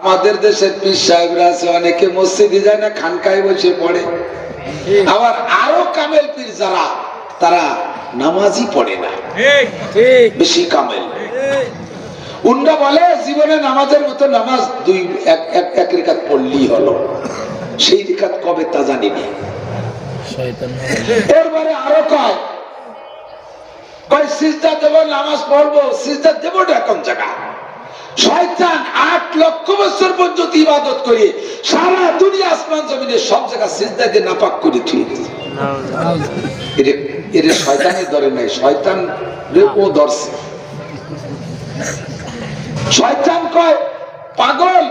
আমাদের দেশের পীর সাহেবরা আছে, অনেকে মসজিদে যায় না, খানকায় বসে পড়ে। আবার আরো কামেল পীর যারা, তারা নামাজই পড়ে না, বেশি কামেল। উন্ডা বলে জীবনে নামাজের মতো নামাজ এক রেখাত পড়লেই হলো, সেই রেখাত কবে তা জানি না। এরপরে আরো কয় সিজদা দেব, নামাজ পড়বো, সিজদা দেবো না কোন জায়গা? শয়তান 8 লক্ষ বছর পর্যন্ত ইবাদত করে সারা দুনিয়া আসমান জমিনে সব জায়গা সিজদা দিয়ে নাপাক করে থুয়ে গেছে। এর শয়তানের ধরে নাই, শয়তান ও ধরছে। শয়তান কয় পাগল,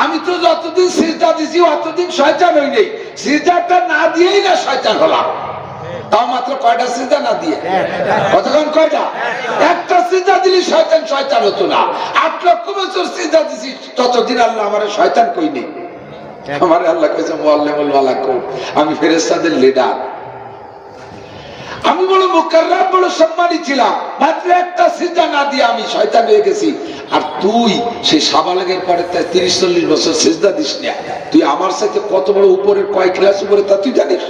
আমি তো যতদিন সিজদা দিছি অতদিন শয়তান হই নাই, সিজদাটা না দিয়েই না শয়তান হলাম। তাও মাত্র কয়টা সিজদা না দিয়ে? কতক্ষণ? কয়টা? একটা সিজদা দিলি শয়তান শয়তান হতো না। 8 লক্ষ বছর সিজদা দিছি, ততদিন আল্লাহ আমারে শয়তান কই নেই। আমারে আল্লাহ কইছে মুআল্লিমুল মালাকুত, আমি ফেরেশতাদের লিডার। আমি বড় মুকাররম, বড় সম্মানী ছিলাম, মাত্র একটা সিজদা না দিয়ে আমি শয়তান হয়ে গেছি। আর তুই সেই সাবালকের পরে 30-40 বছর সিজদা দিস না, তুই আমার সাথে কত বড় উপরের কয় ক্লাস উপরে তা তুই জানিস?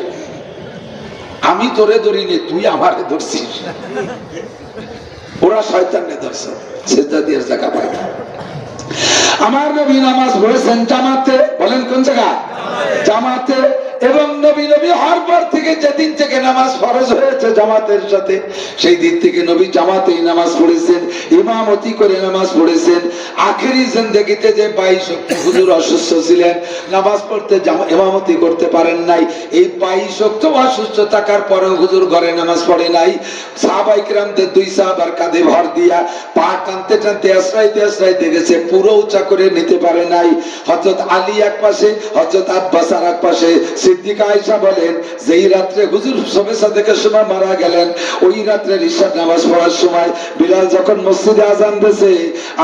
আমি তোরে ধরি নে, তুই আমারে ধরছিস। ওরা শয়তানকে ধরছে, সিজদা দিয়ে জায়গা পায় না। আমার নবী নামাজ পড়েছেন জামাতে, বলেন কোন জায়গা? জামাতে। এবং নবী হওয়ার পর থেকে যেদিন থেকে নামাজ ফরজ হয়েছে জামাতের সাথে, সেই দিন থেকে নবী জামাতেই নামাজ পড়েছেন, ইমামতি করে নামাজ পড়েছেন। আখেরি জিন্দেগিতে যে 22 ওয়াক্ত হুজুর অসুস্থ ছিলেন, নামাজ পড়তে ইমামতি করতে পারেন নাই, এই 22 ওয়াক্ত অসুস্থ থাকার পরেও হুজুর ঘরে নামাজ পড়ে নাই। সাহাবায়ে কিরামদের 2 সাহাবার কাঁধে ভর দিয়া পা টানতে টানতে আশ্রাইতে গেছে, পুরো উঁচা করে নিতে পারে নাই। হযরত আলী এক পাশে, হযরত আব্বাস আর এক পাশে। সিদ্দিকা আয়েশা বলেন, যেই রাত্রে হুজুর সবে সাদেকের সময় মারা গেলেন, ওই রাত্রে ইশার নামাজ পড়ার সময় বিলাল যখন মসজিদে আজান দিয়েছে,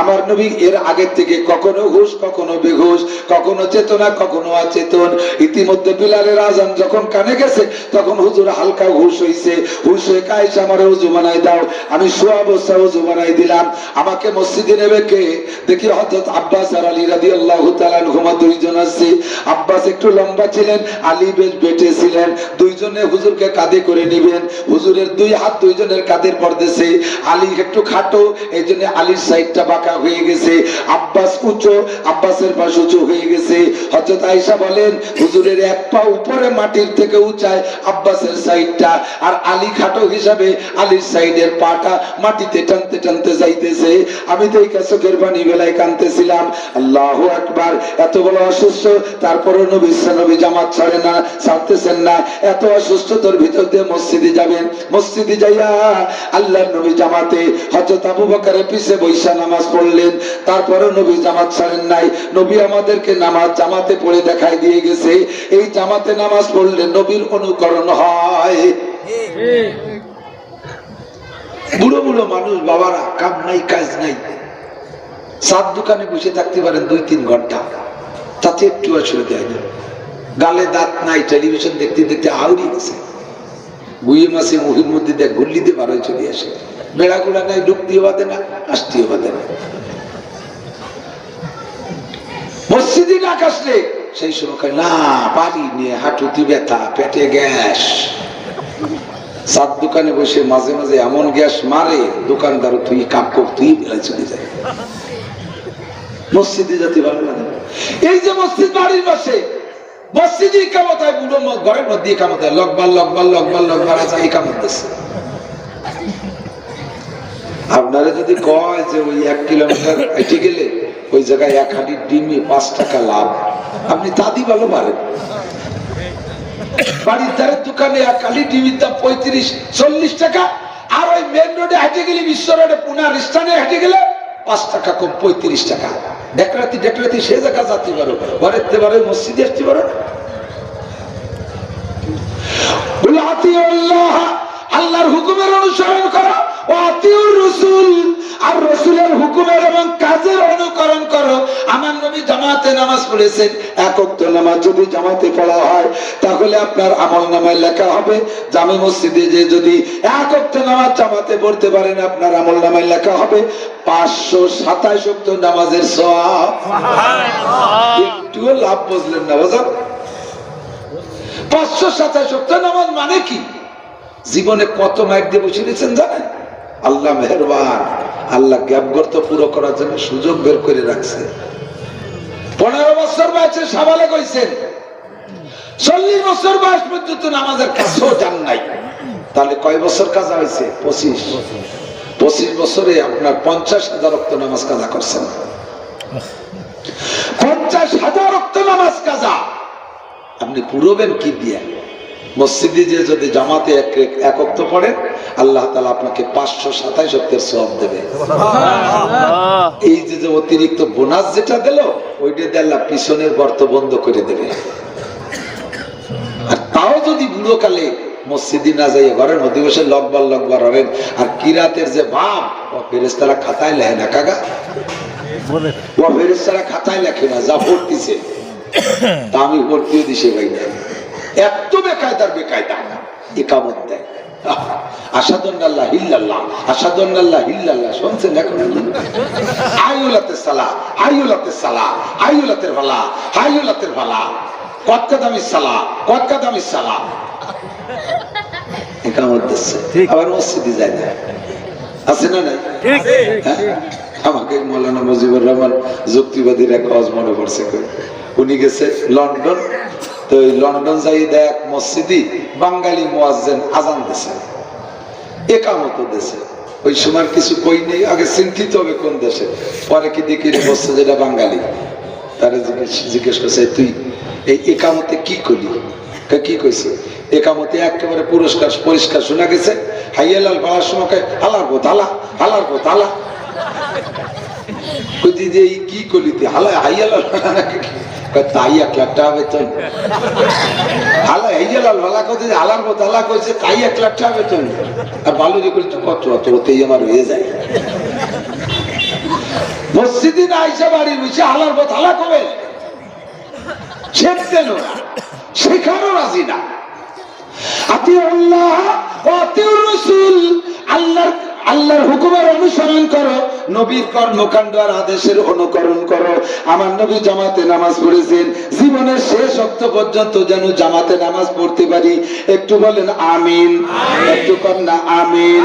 আমার নবী এর আগে থেকে কখনো হুশ, কখনো বেহুশ, কখনো চেতনা, কখনো অচেতন। ইতিমধ্যে বিলালের আজান যখন কানে গেছে, তখন হুজুর হালকা হুশ হইছে। হুশ হয়ে আয়েশা, আমারে ওযু বানাই দাও। আমি শোয়া অবস্থায় ওযু বানাই দিলাম। আমাকে মসজিদে নেবে কে? দেখি হযরত আব্বাস আর আলী রাদিয়াল্লাহু তাআলা আনহুমা দুইজন আছে। আব্বাস একটু লম্বা ছিলেন, আলী বেশ বেটে ছিলেন। দুইজনে হুজুরকে কাঁধে করে নেবেন, হুজুরের 2 হাত দুইজনের কাঁধের পড়তেছে। আলী একটু খাটো, এই জন্য আলীর সাইডটা বাঁকা হয়ে গেছে। আব্বাস উঁচু, আব্বাসের পাশ উঁচু হয়ে গেছে। হযরত আয়েশা বলেন, হুজুরের এক পা উপরে মাটির থেকে উঁচায় আব্বাসের সাইডটা, আর আলী খাটো হিসাবে আলীর সাইডের পাটা মাটিতে টানতে টানতে যাইতেছে। আমি তো এই চোখের পানি বেলায় কাঁদতেছিলাম। আল্লাহু আকবার। এত বড় অসুস্থ, তারপরও নবী জামাত ছাড়ে না, ছাড়তেছেন না। এত অসুস্থতার ভিতর দিয়ে মসজিদে যাবেন, মসজিদে যাইয়া আল্লাহর নবী জামাতে, হযরত আবু বকরের পিছে বৈশা নামাজ পড়লেন। তারপরও নবী জামাত ছাড়েন নাই। নবী আমাদেরকে নামাজ জামাতে পড়ে দেখাই দিয়ে গেছে, এই জামাতে নামাজ পড়লে নবীর অনুকরণ হয়। বুড়ো বুড়ো মানুষ, বাবারা, কাম নাই কাজ নাই, সাত দোকানে বসে থাকতে পারেন 2-3 ঘন্টা, তাতে একটু অসুবিধা হয় না। গালে দাঁত নাই, টেলিভিশন দেখতে দেখতে আউড়ি গেছে, গুয়ে মাসে মুহির মধ্যে দেখ ঘুরলিতে বার হয়ে চলে আসে। বেড়াগুড়া নাই, ঢুকতেও বাদে না, আসতেও বাদে না। মসজিদে না আসলে সেই সময় না পারি নিয়ে, হাঁটুতে ব্যথা, পেটে গ্যাস। সাত দোকানে বসে মাঝে মাঝে এমন গ্যাস মারে, দোকানদার তুই কাপ কর, তুই বেলায় চলে যায়। মসজিদে যেতে ভালো লাগে। এই যে মসজিদ বাড়ির পাশে, মসজিদে কামত হয়, বুড়ো ঘরের মধ্যে কামত হয়, লগবার আছে, এই কামত দিচ্ছে। আপনারা যদি কয় যে ওই 1 কিলোমিটার হেঁটে গেলে ওই জায়গায় 1 হাঁড়ি ডিমে 5 টাকা লাভ, আপনি তাদি ভালো পারেন। বাড়ির ধারের দোকানে 1 হাঁড়ি ডিমের দাম 35-40 টাকা, আর ওই মেন রোডে হেঁটে গেলে, বিশ্ব রোডে, পুনার স্থানে হেঁটে গেলে 5 টাকা কম, 35 টাকা। ডেকরাতি সে জায়গা যাতে পারো, ঘরের পারো, মসজিদে আসতে পারো। আল্লাহর হুকুমের অনুসরণ করো, আতিউর রাসূল, আর রাসূলের হুকুমের এবং কাজের অনুকরণ করো। আমার নবী জামাতে নামাজ পড়েছেন, এক ওয়াক্ত নামাজ যদি জামাতে পড়া হয় তাহলে আপনার আমলনামায় লেখা হবে। জামে মসজিদে যে যদি এক ওয়াক্ত নামাজ জামাতে পড়তে পারেন আপনার আমলনামায় লেখা হবে 527 ওয়াক্ত নামাজের সওয়াব। একটুও লাভ বুঝলেন না বাজার? 527 ওয়াক্ত নামাজ মানে কি? জীবনে কত মাইর দিয়ে বসে দিয়েছেন জানেন? আল্লাহ মেহেরবান, আল্লাহ গ্যাপ গর্ত পুরো করার জন্য সুযোগ বের করে রাখছে। 15 বছর বয়সে সাবালেগ হইছেন, 40 বছর বয়স পর্যন্ত নামাজের কাছেও যান নাই, তাহলে কয় বছর কাজা হয়েছে? 25 বছরে আপনার 50,000 ওয়াক্ত নামাজ কাজা করছেন। 50,000 ওয়াক্ত নামাজ কাজা আপনি পুরোবেন কি দিয়ে? মসজিদে যে যদি জামাতে এক ওয়াক্ত পড়েন আল্লাহ তাআলা আপনাকে 527 ওয়াক্তের সওয়াব দেবে। এই যে অতিরিক্ত বোনাস যেটা দিল ওইটা দিয়ে আল্লাহ পিছনের গর্ত বন্ধ করে দেবে। আর তাও যদি বুড়ো কালে মসজিদে না যাই ঘরের মধ্যে বসে লকবার হবেন আর কিরাতের যে ভাব ও ফেরেশতারা খাতায় লেখে না কাকা, ও ফেরেশতারা খাতায় লেখে না, যা পড়তিছে তা আমি পড়তেও দিছে ভাই না। এত বেকায়দার বেকায়দা ইকামত দেয়। আশহাদুন্নাল্লাহ ইল্লাল্লাহ, আশহাদুন্নাল্লাহ ইল্লাল্লাহ শুনছেন এখন? আইউলাতে সালাহ, আইউলাতে সালাহ, আইউলাতের ভালা, আইউলাতের ভালা, কত কাদামিস সালাহ, কত কাদামিস সালাহ ইকামত দিচ্ছে। আবার মসজিদে যায় না, আছে না নাই? আমাকে মৌলানা মুজিবুর রহমান যুক্তিবাদীর এক ওয়াজ মনে পড়ছে। উনি গেছে লন্ডন, তো লন্ডন যাই দেখ মসজিদে বাঙালি মুয়াজ্জিন আজান দিছে, ইকামত দিছে। ওই সময় কিছু কই নেই, আগে চিন্তিত হবে কোন দেশে, পরে কি দেখি বসছে যেটা বাঙালি। তারে জিজ্ঞেস করছে তুই এই ইকামতে কি করলি? কি কইছে? একামতে একেবারে পুরস্কার পরিষ্কার শোনা গেছে, হাইয়ালাল বলার সময় হালার গো তালা, হালার গো তালা। কি করলি তুই? হালা হাইয়ালাল তাই 1 লাখ টাকা বেতন। হালা হাইয়ালাল ভালা কথা হালার গো তালা কইছে তাই 1 লাখ টাকা বেতন। আর ভালো যে করলি কত অত ওতেই আমার হয়ে যায়। মসজিদে না আইসা বাড়ির বসে হালার গো তালা কবে শেখতেন ওরা, শেখারও রাজি না। আতিউল্লাহ ওয়া আতিউর রাসূল, আল্লাহর হুকুমের অনুসরণ করো, নবীর কর্মকাণ্ড আর আদেশের অনুকরণ করো। আমার নবী জামাতে নামাজ পড়েছেন, জীবনের শেষ ওয়াক্ত পর্যন্ত যেন জামাতে নামাজ পড়তে পারি। একটু বলেন আমিন, একটু কর না আমিন।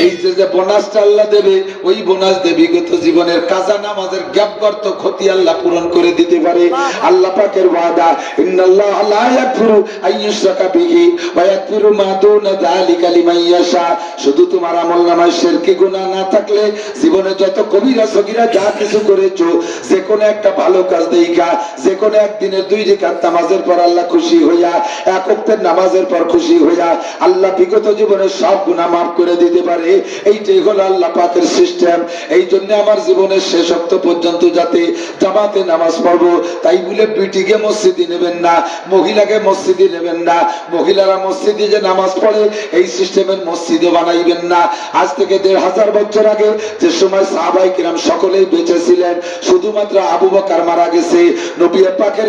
এই যে বোনাসটা আল্লাহ দেবে, ওই বোনাস দিয়ে বিগত জীবনের কাজা নামাজের গ্যাপ গর্ত ক্ষতি আল্লাহ পূরণ করে দিতে পারে। আল্লাহ পাকের ওয়াদা, ইন্নাল্লাহা লা ইয়াগফিরু আইয়ুশরাকা বিহি ওয়া ইয়াগফিরু মা দুনা যালিকা লিমান ইয়াশা। শুধু তোমার আমলনামায় শিরকি গুনাহ না থাকলে জীবনে যত কবিরা সগীরা যা কিছু করেছো, যে কোনো একটা ভালো কাজ দেইখা, যে কোনো একদিনের 2 রাকাত নামাজের পর আল্লাহ খুশি হইয়া, এক ওয়াক্তের নামাজের পর খুশি হইয়া আল্লাহ বিগত জীবনের সব গুনাহ maaf করে দিতে পারে। এইটাই হলো আল্লাহ পাকের সিস্টেম। এই জন্য আমার জীবনের শেষ ওয়াক্ত পর্যন্ত যাতে জামাতে নামাজ পড়বো, তাই বলে বিটিকে মসজিদে নেবেন না, মহিলাকে মসজিদে নেবেন না, মহিলারা মসজিদে যে নামাজ পড়ে এই সিস্টেমের মসজিদও বানাইবেন না। আজ থেকে 1500 বছর আগে যে সময় সাহাবায়ে কিরাম সকলেই বেঁচে ছিলেন, শুধুমাত্র আবু বকর মারা গেছে, নবী পাকের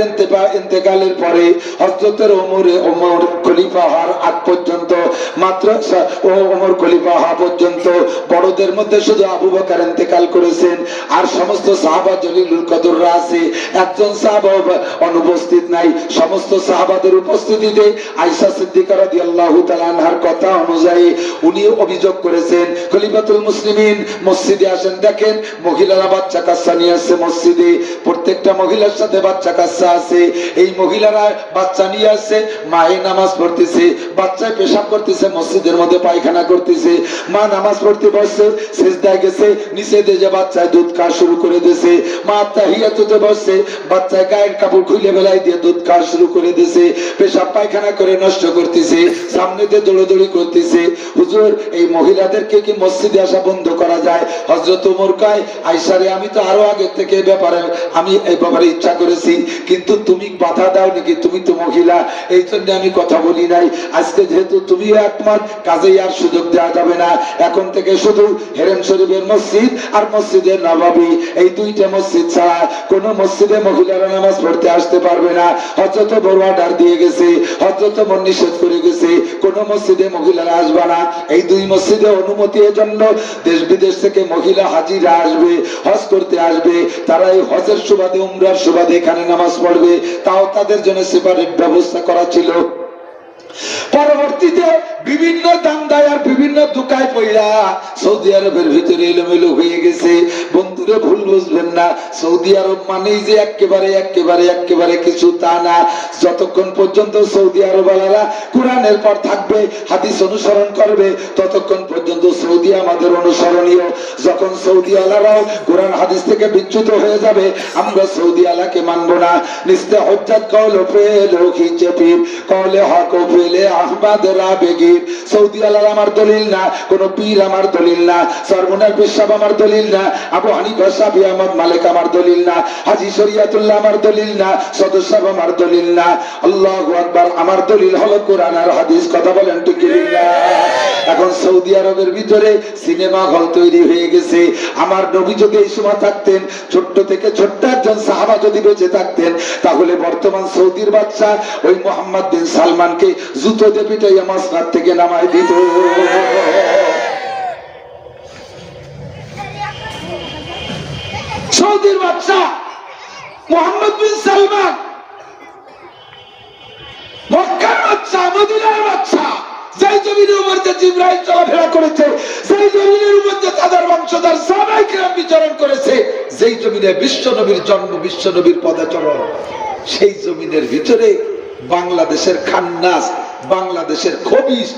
ইন্তেকালের পরে হযরতের ওমর খলিফা হওয়ার আগ পর্যন্ত, মাত্র ওমর খলিফা হওয়া পর্যন্ত বড়দের মধ্যে শুধু আবু বকর ইন্তেকাল করেছেন, আর সমস্ত সাহাবা জলিলুল কদররা আছে, একজন সাহাবা অনুপস্থিত নাই। সমস্ত সাহাবাদের উপস্থিতিতে আয়েশা সিদ্দিকা রাদিয়াল্লাহু তাআলা আনহার কথা অনুযায়ী উনি অভিযোগ করেছেন, খলিফাতুল মুসলিমিন মসজিদে আসেন, দেখেন মহিলারা বাচ্চা কাচ্চা নিয়ে আসছে মসজিদে, প্রত্যেকটা মহিলার সাথে বাচ্চা কাচ্চা আছে। এই মহিলারা বাচ্চা নিয়ে আসছে, মায়ে নামাজ পড়তেছে, বাচ্চায় পেশাব করতেছে, মসজিদের মধ্যে পায়খানা করতেছে, মা নামাজ পড়তে বসছে, সিজদায় গেছে, নিচে দিয়ে যে বাচ্চায় দুধ খাওয়া শুরু করে দিয়েছে, মা তাহিয়াতুতে বসছে, বাচ্চায় গায়ের কাপড় খুলে বেলায় দিয়ে দুধ খাওয়া শুরু করে দিয়েছে, পেশাব পায়খানা করে নষ্ট করতেছে, সামনে দিয়ে দৌড়াদৌড়ি করতেছে। হুজুর এই মহিলাদেরকে কি মসজিদে আসা বন্ধ করা যায়? হযরত ওমর কয়, আয়েশারে আমি তো আরো আগে থেকে এই ব্যাপারে ইচ্ছা করেছি, কিন্তু তুমি বাধা দাও নাকি, তুমি তো মহিলা, এই জন্য আমি কথা বলি নাই। আজকে যেহেতু তুমিও একমত, কাজেই আর সুযোগ দেওয়া যাবে না। এখন থেকে শুধু হেরেম শরীফের মসজিদ আর মসজিদে নববী, এই দুইটা মসজিদ ছাড়া কোন মসজিদে মহিলারা নামাজ পড়তে আসতে পারবে না। হযরত বড় অর্ডার দিয়ে গেছে, হযরত ওমর নিষেধ করে গেছে, কোন মসজিদে মহিলারা আসবে না। এই দুই মসজিদে অনুমতি এর জন্য দেশ বিদেশ থেকে মহিলা হাজিরা আসবে, হজ করতে আসবে, তারা এই হজের সুবাদে উমরার সুবাদে এখানে নামাজ পড়বে, তাও তাদের জন্য সেপারেট ব্যবস্থা করা ছিল। পরবর্তীতে বিভিন্ন দান্দায় আর বিভিন্ন দোকায় পড়া সৌদি আরবের ভিতরে এলোমেলো হয়ে গেছে। বন্ধুরা ভুল বুঝবেন না, সৌদি আরব মানেই যে একেবারে কিছু তা না। যতক্ষণ পর্যন্ত সৌদি আরবওয়ালারা কোরআনের পর থাকবে, হাদিস অনুসরণ করবে, ততক্ষণ পর্যন্ত সৌদি আমাদের অনুসরণীয়। যখন সৌদি আলারাও কোরআন হাদিস থেকে বিচ্যুত হয়ে যাবে, আমরা সৌদি আলাকে মানবো না। নিস্তে হজ্জাত কওলে ফেল খিচেপির কওলে হক ফেলে আহমদ রাবেগীর। সৌদি আলার আমার দলিল না, কোন পীর আমার দলিল না, সরমুনার পেশাব আমার দলিল না, আবু হানিফা শাফি আহমদ মালিক আমার দলিল না, হাজী শরিয়াতুল্লাহ আমার দলিল না, সদস্য আমার দলিল না। আল্লাহু আকবার, আমার দলিল হলো কোরআন আর হাদিস। কথা বলেন ঠিক না? এখন সৌদি আরবের ভিতরে সিনেমা হল তৈরি হয়ে গেছে। আমার নবী যদি এই সময় থাকতেন, ছোট্ট থেকে ছোট্ট একজন সাহাবা যদি বেঁচে থাকতেন, তাহলে বর্তমান সৌদির বাদশা ওই মোহাম্মদ বিন সালমানকে জুতো দিয়ে পিটাইয়া মাসনাদ থেকে নামাই দিত। সৌদির বাদশা মোহাম্মদ বিন সালমান, মক্কার বাদশা, মদিনার বাদশা, যেই জমিনের উপর যে জিবরাইল চলাফেরা করেছে, সেই জমিনের উপর যে তাদের বংশধর সাহাবায়ে কিরাম বিচরণ করেছে, যেই জমিনে বিশ্ব নবীর জন্ম, বিশ্ব নবীর পদাচরণ, সেই জমিনের ভিতরে বাংলাদেশের খান্নাস, বাংলাদেশের খবিস,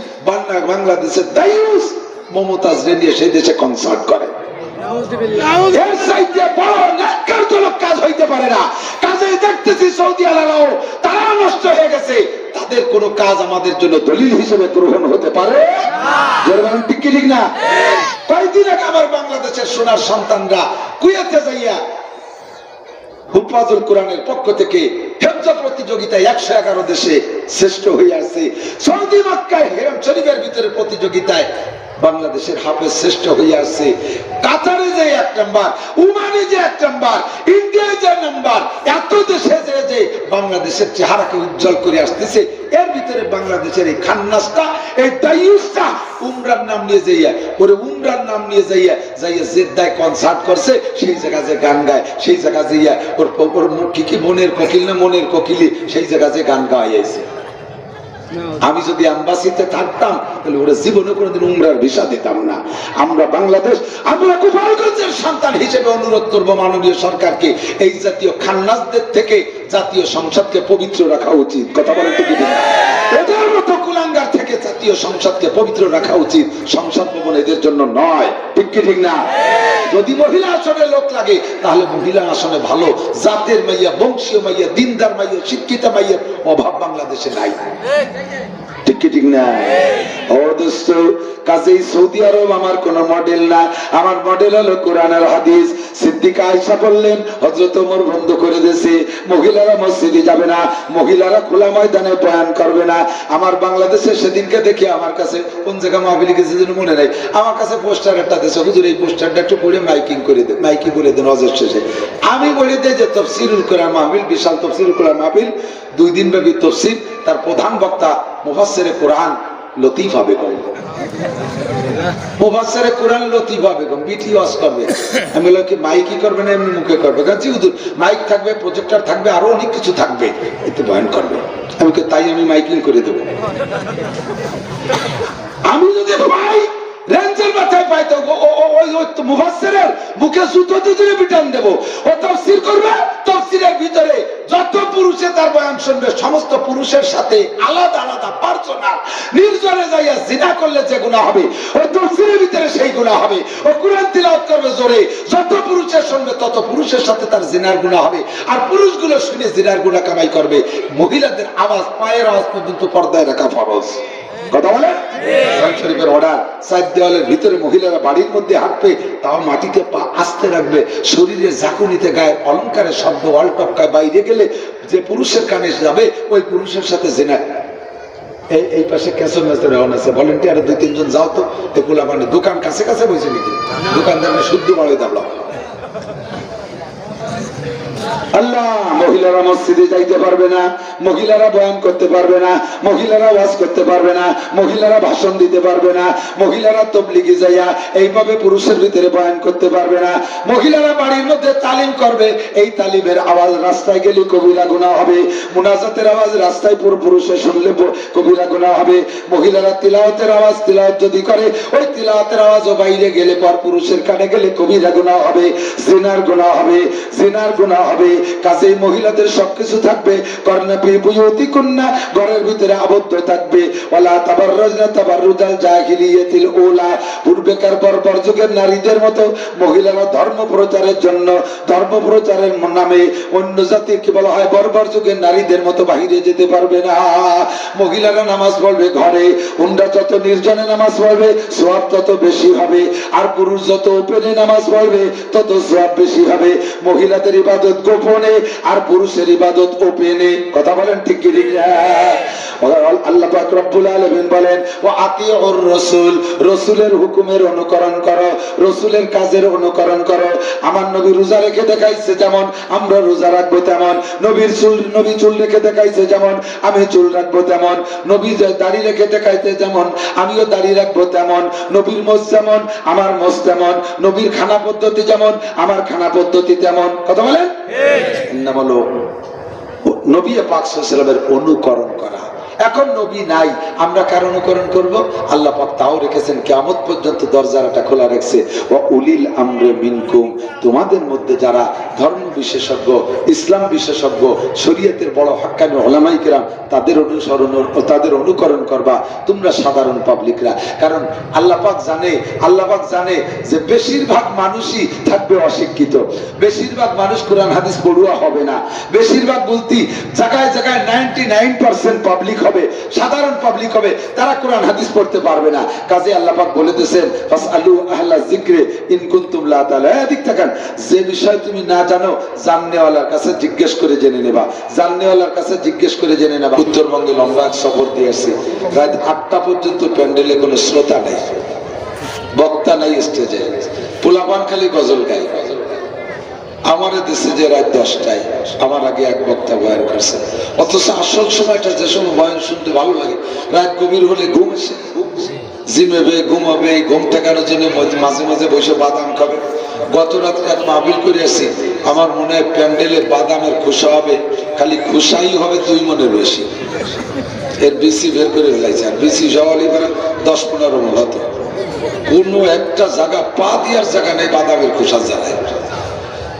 বাংলাদেশের দায়ুস মমতাজ রে নিয়ে সেই দেশে কনসার্ট করে। এর চাইতে বড় ন্যাক্কারজনক কাজ হইতে পারে না। কাজে দেখতেছি সৌদি আরবও তারা নষ্ট হয়ে গেছে, তাদের কোন কাজ আমাদের জন্য দলিল হিসেবে গ্রহণ হতে পারে না। ঠিক না? কয়েকদিন আগে আমার বাংলাদেশের সোনার সন্তানরা কুয়েতে যাইয়া হুফাজুল কোরআনের পক্ষ থেকে হেফজ প্রতিযোগিতায় 111 দেশে শ্রেষ্ঠ হয়ে আসছে। সৌদি মক্কায় হেরেম শরীফের ভিতরে প্রতিযোগিতায় বাংলাদেশের হাফেজ শ্রেষ্ঠ হয়ে আসছে। কাতারে যে 1 নাম্বার, ওমানে যে 1 নাম্বার, ইন্ডিয়ায় যে নাম্বার, এত দেশে যে বাংলাদেশের চেহারাকে উজ্জ্বল করে আসতেছে। এর ভিতরে বাংলাদেশের এই খান্নাসটা, এই দায়ুসটা উমরার নাম নিয়ে যাইয়া, ওরে উমরার নাম নিয়ে যাইয়া জেদ্দায় কনসার্ট করছে, সেই জায়গা যে গান গায়, সেই জায়গা যাইয়া ওর কি মনের কোকিল না মনের কোকিলি, সেই জায়গা যে গান গাইছে। আমি যদি এম্বাসিতে থাকতাম, তাহলে ওরা জীবনে কোনোদিন উমরার ভিসা দিতাম না। আমরা বাংলাদেশ, আমরা গোপালগঞ্জের সন্তান হিসেবে অনুরোধ করবো মাননীয় সরকারকে, এই জাতীয় খান্নাসদের থেকে জাতীয় সংসদকে পবিত্র রাখা উচিত। কথা বলেন তো? এদের মতো কুলাঙ্গার থেকে জাতীয় সংসদকে পবিত্র রাখা উচিত। সংসদ ভবন এদের জন্য নয়। ঠিক কি ঠিক না? যদি মহিলা আসনে লোক লাগে, তাহলে মহিলা আসনে ভালো জাতের মাইয়া, বংশীয় মাইয়া, দিনদার মাইয়া, শিক্ষিত মাইয়ের অভাব বাংলাদেশে নাই। ঠিক কি ঠিক না? ও দোস্ত, কাজেই সৌদি আরব আমার কোন মডেল না, আমার মডেল হলো কোরআন আর হাদিস। সিদ্দিকা আয়েশা বললেন, হযরত ওমর বন্ধ করে দিয়েছে, মহিলারা মসজিদে যাবে না, মহিলারা খোলা ময়দানে বয়ান করবে না। আমার বাংলাদেশে সেদিনকে দেখে আমার কাছে কোন জায়গা মাহফিলে গেছে যেন মনে নাই, আমার কাছে পোস্টার একটা দিয়েছে, হুজুর এই পোস্টারটা একটু পড়ে মাইকিং করে দেন, মাইকি বলে দেন হজের শেষে। আমি বলে দিই যে তাফসীরুল কোরআন মাহফিল, বিশাল তাফসীরুল কোরআন মাহফিল, 2 দিন ব্যাপী তাফসীর, তার প্রধান বক্তা মুফাসসিরে কোরআন লতিফা বেগম। মুফাসসিরে কোরআন লতিফা বেগম বিটি ওয়াজ করবে। আমি বললাম কি মাইকি করবে না এমনি মুখে করবে? কাজী হুজুর মাইক থাকবে, প্রজেক্টর থাকবে, আরো অনেক কিছু থাকবে, এতে বয়ান করবে। আমি কি তাই আমি মাইকিং করে দেব? আমি যদি ভাই রেঞ্জের মাথায় পাই তো ওই মুফাসসিরের মুখে জুতো দিয়ে পিটান দেব। ও তাফসীর করবে, তাফসীরের ভিতরে যত পুরুষে তার বয়ান শুনবে, সমস্ত পুরুষের সাথে আলাদা আলাদা পার্সোনাল নির্জনে যাইয়া জিনা করলে যে গুনাহ হবে, ওই তাফসীরের ভিতরে সেই গুনাহ হবে। ও কোরআন তিলাওয়াত করবে জোরে, যত পুরুষের শুনবে তত পুরুষের সাথে তার জিনার গুনাহ হবে। আর পুরুষগুলো শুনে জিনার গুনাহ কামাই করবে। মহিলাদের আওয়াজ, পায়ের আওয়াজ পর্যন্ত পর্দায় রাখা ফরজ। কথা বলে কোরআন শরীফের অর্ডার, সাইড দেওয়ালের ভিতরে মহিলারা বাড়ির মধ্যে হাঁটবে, তাও মাটিতে পা আস্তে রাখবে, শরীরে ঝাঁকুনিতে গায়ে অলঙ্কারের শব্দ ওয়াল টপকায়, বাইরে গেলে যে পুরুষের কানে যাবে ওই পুরুষের সাথে জেনা। এই পাশে ক্যাসন মেসের রওনা আছে, ভলেন্টিয়ার 2-3 জন যাও তো, এগুলা মানে দোকান কাছে কাছে বসে নাকি দোকানদার শুদ্ধ বাড়াই দাও। আল্লাহ, মহিলারা মসজিদে যাইতে পারবে না, মহিলারা বয়ান করতে পারবে না, মহিলারা ওয়াজ করতে পারবে না, মহিলারা ভাষণ দিতে পারবে না, মহিলারা তবলিগে যাইয়া এইভাবে পুরুষের ভিতরে বয়ান করতে পারবে না, মহিলারা বাড়ির মধ্যে তালিম করবে, এই তালিমের আওয়াজ রাস্তায় গেলে কবিরা গুনাহ হবে, মুনাজাতের আওয়াজ রাস্তায় পুরুষে শুনলে কবিরা গুনাহ হবে, মহিলারা তিলাওয়াতের আওয়াজ তিলাওয়াত যদি করে ওই তিলাওয়াতের আওয়াজও বাইরে গেলে পর পুরুষের কানে গেলে কবিরা গুনাহ হবে, জিনার গুনাহ হবে, জিনার গুনাহ হবে। কাজেই মহিলাদের সবকিছু থাকবে করনা ফি বুয়ুতিকুন্না, ঘরের ভিতরে আবদ্ধ থাকবে, ওয়ালা তাবাররাজনা তাবাররুজাল জাহিলিয়াতিল উলা, পূর্বেকার বর্বর যুগের নারীদের মতো মহিলারা ধর্ম প্রচারের জন্য, ধর্ম প্রচারের নামে অন্য জাতিকে বলা হয় বর্বর যুগের নারীদের মতো বাইরে যেতে পারবে না। মহিলারা নামাজ পড়বে ঘরে, উন্ডা যত নির্জনে নামাজ পড়বে সওয়াব তত বেশি হবে, আর পুরুষ যত ওপেনে নামাজ পড়বে তত সওয়াব বেশি হবে। মহিলাদের ইবাদত গোপনে আর পুরুষের ইবাদত ওপেনে। কথা বলেন ঠিক কি ঠিক না? আল্লাহ পাক রব্বুল আলামিন বলেন, ওয়া আতিউর রাসূল, রাসূলের হুকুমের অনুকরণ করো, রাসূলের কাজের অনুকরণ করো। আমার নবী রোজা রেখে দেখাইছে যেমন আমরা রোজা রাখবো তেমন, নবী চুল রেখে দেখাইছে যেমন আমি চুল রাখবো তেমন, নবী দাড়ি রেখে দেখাইছে যেমন আমিও দাড়ি রাখবো তেমন, নবীর মোজ যেমন আমার মোজ তেমন, নবীর খানা পদ্ধতি যেমন আমার খানা পদ্ধতি তেমন। কথা বলেন না? বলো নবী পাক সাল্লাল্লাহু আলাইহি ওয়াসাল্লামের অনুকরণ করা। এখন নবী নাই, আমরা কার অনুকরণ করব? আল্লাহ পাক তাও রেখেছেন, কিয়ামত পর্যন্ত দরজাটা খোলা রাখছে, ওয়া উলিল আমরি মিনকুম, তোমাদের মধ্যে যারা ধর্ম বিশেষজ্ঞ, ইসলাম বিশেষজ্ঞ, শরীয়তের বড় হাক্কানি উলামায়ে কিরাম, তাদের অনুসরণ ও তাদের অনুকরণ করবা তোমরা সাধারণ পাবলিকরা। কারণ আল্লাহ পাক জানে যে বেশিরভাগ মানুষই থাকবে অশিক্ষিত, বেশিরভাগ মানুষ কোরআন হাদিস পড়ুয়া হবে না, বেশিরভাগ বলতে জায়গায় জায়গায় 99% পাবলিক হবে, সাধারণ পাবলিক হবে, তারা কোরআন হাদিস পড়তে পারবে না। কাজে আল্লাহ পাক বলে দিয়েছেন, ফাসআলু আহলা যিকরি ইন কুনতুম লা তাআলামুন। এদিক তাকান, যে বিষয় তুমি না জানো জাননেওয়ালার কাছে জিজ্ঞেস করে জেনে নেবা, জাননেওয়ালার কাছে জিজ্ঞেস করে জেনে নেবা। উত্তরবঙ্গে লম্বা এক সফর দিয়ে আসছি, রাত 8টা পর্যন্ত প্যান্ডেলে কোনো শ্রোতা নেই, বক্তা নাই স্টেজে, পোলাপান খালি গজল গায়। আমার দেশে যে রাত 10টায় আমার আগে এক বক্তা বয়ান করছে, অথচ আসল সময়টা যে সময় বয়ান শুনতে ভালো লাগে, রাত গভীর হলে ঘুম আসে, জিমেবে ঘুমাবে, ঘুম ঠেকানোর জন্য মাঝে মাঝে বসে বাদাম খাবে। গত রাত্রে এক মাহফিল করে আসি, আমার মনে হয় প্যান্ডেলে বাদামের খোসা হবে, খালি খোসাই হবে 2 মনের বেশি, এর বেশি বের করে ফেলাইছে, আর বেশি সওয়ালি করে 10-15 মন হতো। কোনো একটা জায়গা পা দেওয়ার জায়গা নেই বাদামের খোসার জায়গায়।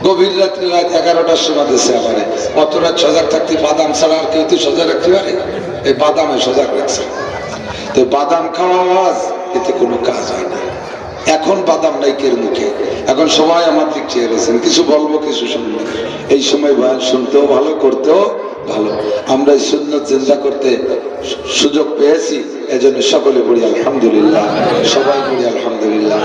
গভীর রাত্রে রাত 11টার সময় দিচ্ছে আমারে, অত রাত সজাগ থাকতে বাদাম ছাড়া আর কেউ তো সজাগ রাখতে পারে? এই বাদামে সজাগ রাখছে। তো বাদাম খাওয়া আওয়াজ, এতে কোনো কাজ হয় না। এখন বাদাম নাই কের মুখে, এখন সবাই আমার দিক চেয়ে রয়েছেন, কিছু বলবো কিছু শুনবো। এই সময় বয়ান শুনতেও ভালো, করতেও ভালো। আমরা এই সুন্নাত জিন্দা করতে সুযোগ পেয়েছি, এজন্য সকলে পড়ি আলহামদুলিল্লাহ, সবাই পড়ি আলহামদুলিল্লাহ।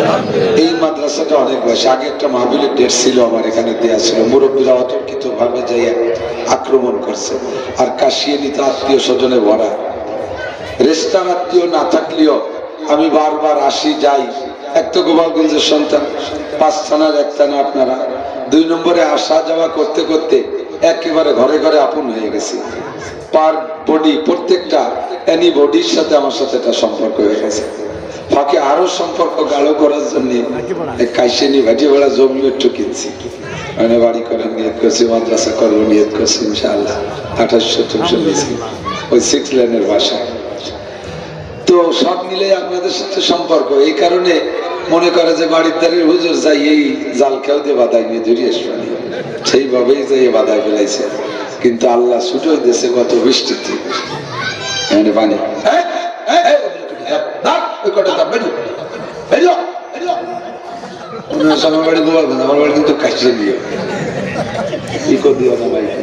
এই মাদ্রাসাটা অনেক বয়সে, আগে একটা মাহফিলের ডেট ছিল আমার এখানে দেওয়া ছিল, মুরব্বীরা অতর্কিত ভাবে যাইয়া আক্রমণ করছে, আর কাশিয়ে নিতে আত্মীয় স্বজনে ভরা। রেস্তার আত্মীয় না থাকলেও আমি বারবার আসি যাই। এক তো গোপালগঞ্জের সন্তান, 5 থানার 1 থানা আপনারা, 2 নম্বরে আসা যাওয়া করতে করতে একেবারে ঘরে ঘরে আপন হয়ে গেছি। পার বডি প্রত্যেকটা এনি বডির সাথে আমার সাথে একটা সম্পর্ক হয়ে গেছে। ফাঁকে আরো সম্পর্ক গাঢ় করার জন্য কাইসেনি ভাটি ভাড়া জমি একটু কিনছি, মানে বাড়ি করার নিয়ত করছি, মাদ্রাসা করবো নিয়ত করছি ইনশাআল্লাহ। 2800 নিয়েছি ওই 6 লেনের বাসায়। তো সব মিলে আপনাদের সাথে সম্পর্ক, এই কারণে মনে করে যে বাড়ির দ্বারের হুজুর যাই এই জাল খেয়াও দিয়ে বাধাই নিয়ে ধরিয়ে আসবানি, সেইভাবেই যাই বাধাই ফেলাইছে। কিন্তু আল্লাহ ছুটো দিয়েছে কত বৃষ্টিতে পানি। আমার বাড়ি বলবেন, আমার বাড়ি কিন্তু কাশিয়ে দিও, ইকো দিও না মাইকে,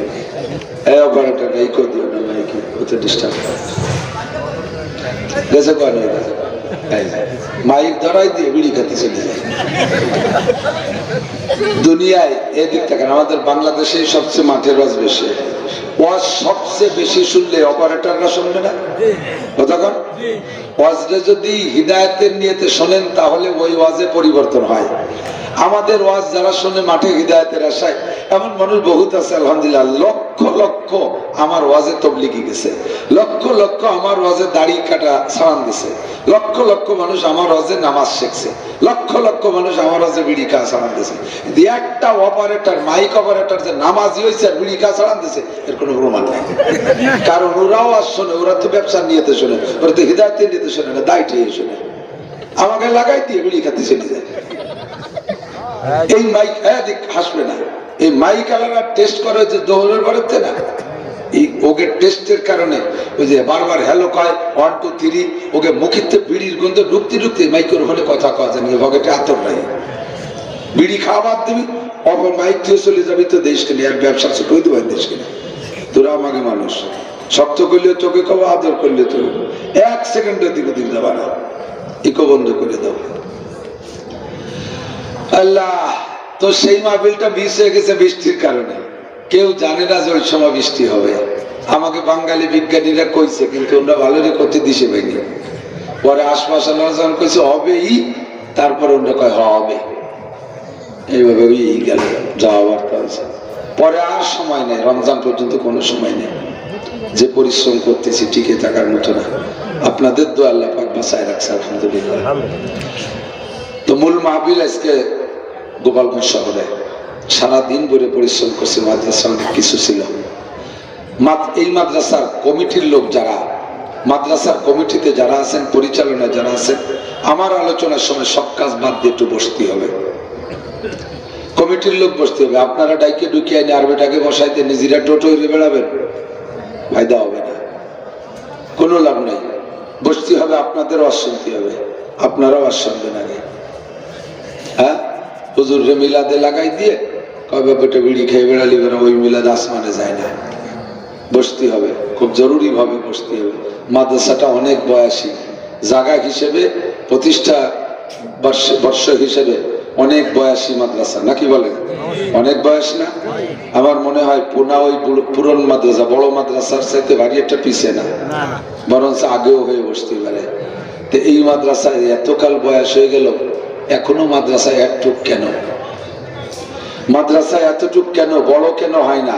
অপারেটর ইকো দিও না মাইকে, ওতে ডিস্টার্ব গেছে। মাইক ধরাই দিয়ে বিড়ি খাতে চলে যায়। দুনিয়ায় এদিক থেকে আমাদের বাংলাদেশে সবচেয়ে মাঠের ওয়াজ বেশি, ওয়াজ সবচেয়ে বেশি শুনলে অপারেটররা শুনবে না কতক্ষণ? ওয়াজটা যদি হিদায়াতের নিয়তে শোনেন তাহলে ওই ওয়াজে পরিবর্তন হয়। আমাদের ওয়াজ যারা শুনে মাঠে হিদায়াতের আশায়, এমন মানুষ বহুত আছে আলহামদুলিল্লাহ, লক্ষ লক্ষ আমার ওয়াজে তবলিগি গেছে, লক্ষ লক্ষ আমার ওয়াজে দাড়ি কাটা সালাম দিছে, লক্ষ লক্ষ মানুষ আমার ওয়াজে নামাজ শিখছে, লক্ষ লক্ষ মানুষ আমার ওয়াজে বিড়ি খা সালাম দিছে। একটা অপারেটর, মাইক অপারেটর যে নামাজি হয়েছে আর বিড়ি খা সালাম দিছে, এর কোনো প্রমাণ নাই। কারণ ওরাও আজ শোনে, ওরা তো ব্যবসার নিয়েতে শোনে, ওরা তো হিদায়াতের নিতে শোনে না, দায়িত্ব শোনে। আমাকে লাগাই দিয়ে বিড়ি খাতে চলে যায়। এই মাইক হাসবে না, এই মাইক আলাদা টেস্ট করে যে দৌড়ের বাড়িতে না, এই ওকে টেস্টের কারণে ওই যে বারবার হ্যালো কয় 1 2 3, ওকে মুখিতে বিড়ির গন্ধ ঢুকতে ঢুকতে মাইকের ওখানে কথা কওয়া যায় না, ভগেটে আতর নাই। বিড়ি খাওয়া বাদ দিবি, অপর মাইক থেকে চলে যাবি তো দেশকে নিয়ে, আর ব্যবসা কই দেবো দেশকে নিয়ে। তোরা আমাকে মানুষ শক্ত করলে তোকে কব, আদর করলে তো 1 সেকেন্ডের দিকে দিন যাবা না, ইকো বন্ধ করে দাও। আল্লাহ, তো সেই মাহফিলটা মিস হয়ে গেছে বৃষ্টির কারণে। কেউ জানে না যে ওই সময় বৃষ্টি হবে। আমাকে বাঙালি বিজ্ঞানীরা কইছে, কিন্তু ওরা ভালো রে করতে দিছে ভাইনি। পরে আশপাশ যখন কইছে হবেই, তারপরে ওরা কয় হবে, এইভাবে ওই গেল যাওয়া বার্তা হয়েছে। পরে আর সময় নেই, রমজান পর্যন্ত কোনো সময় নেই। যে পরিশ্রম করতেছি টিকে থাকার মতো না। আপনাদের দোয়া আল্লাহ পাক বাঁচায় রাখছে আলহামদুলিল্লাহ। তো মূল মাহফিল আজকে গোপালগঞ্জ শহরে, সারাদিন ধরে পরিশ্রম করছে। মাদ্রাসা অনেক কিছু ছিল। এই মাদ্রাসার কমিটির লোক যারা, মাদ্রাসার কমিটিতে যারা আছেন, পরিচালনায় যারা আছেন, আমার আলোচনার সময় সব কাজ বাদ দিয়ে একটু বসতে হবে। কমিটির লোক বসতে হবে। আপনারা ডাইকে ঢুকিয়ে আইনে আরবেটাকে বসাইতে নিজেরা টোটো হয়ে বেড়াবেন, ফায়দা হবে না, কোনো লাভ নেই। বসতে হবে, আপনাদের ওয়াজ শুনতে হবে, আপনারাও ওয়াজ শুনবেন আগে। হ্যাঁ, হুজুরে মিলাদে লাগাই দিয়ে কবে পেটে বিড়ি খেয়ে বেড়ালি, ওই মিলাদ আসমানে যায় না। বসতে হবে, খুব জরুরি ভাবে বসতে হবে। মাদ্রাসাটা অনেক বয়সী জায়গা হিসেবে, প্রতিষ্ঠা বর্ষ হিসেবে অনেক বয়সী মাদ্রাসা, নাকি বলেন? অনেক বয়স না? আমার মনে হয় পুনা ওই পুরন মাদ্রাসা, বড় মাদ্রাসার চাইতে ভারী একটা পিছিয়ে না, বরঞ্চ আগেও হয়ে বসতে পারে। তো এই মাদ্রাসায় এতকাল বয়স হয়ে গেল, এখনো মাদ্রাসায় একটুক কেন, মাদ্রাসায় এতটুক কেন, বড় কেন হয় না,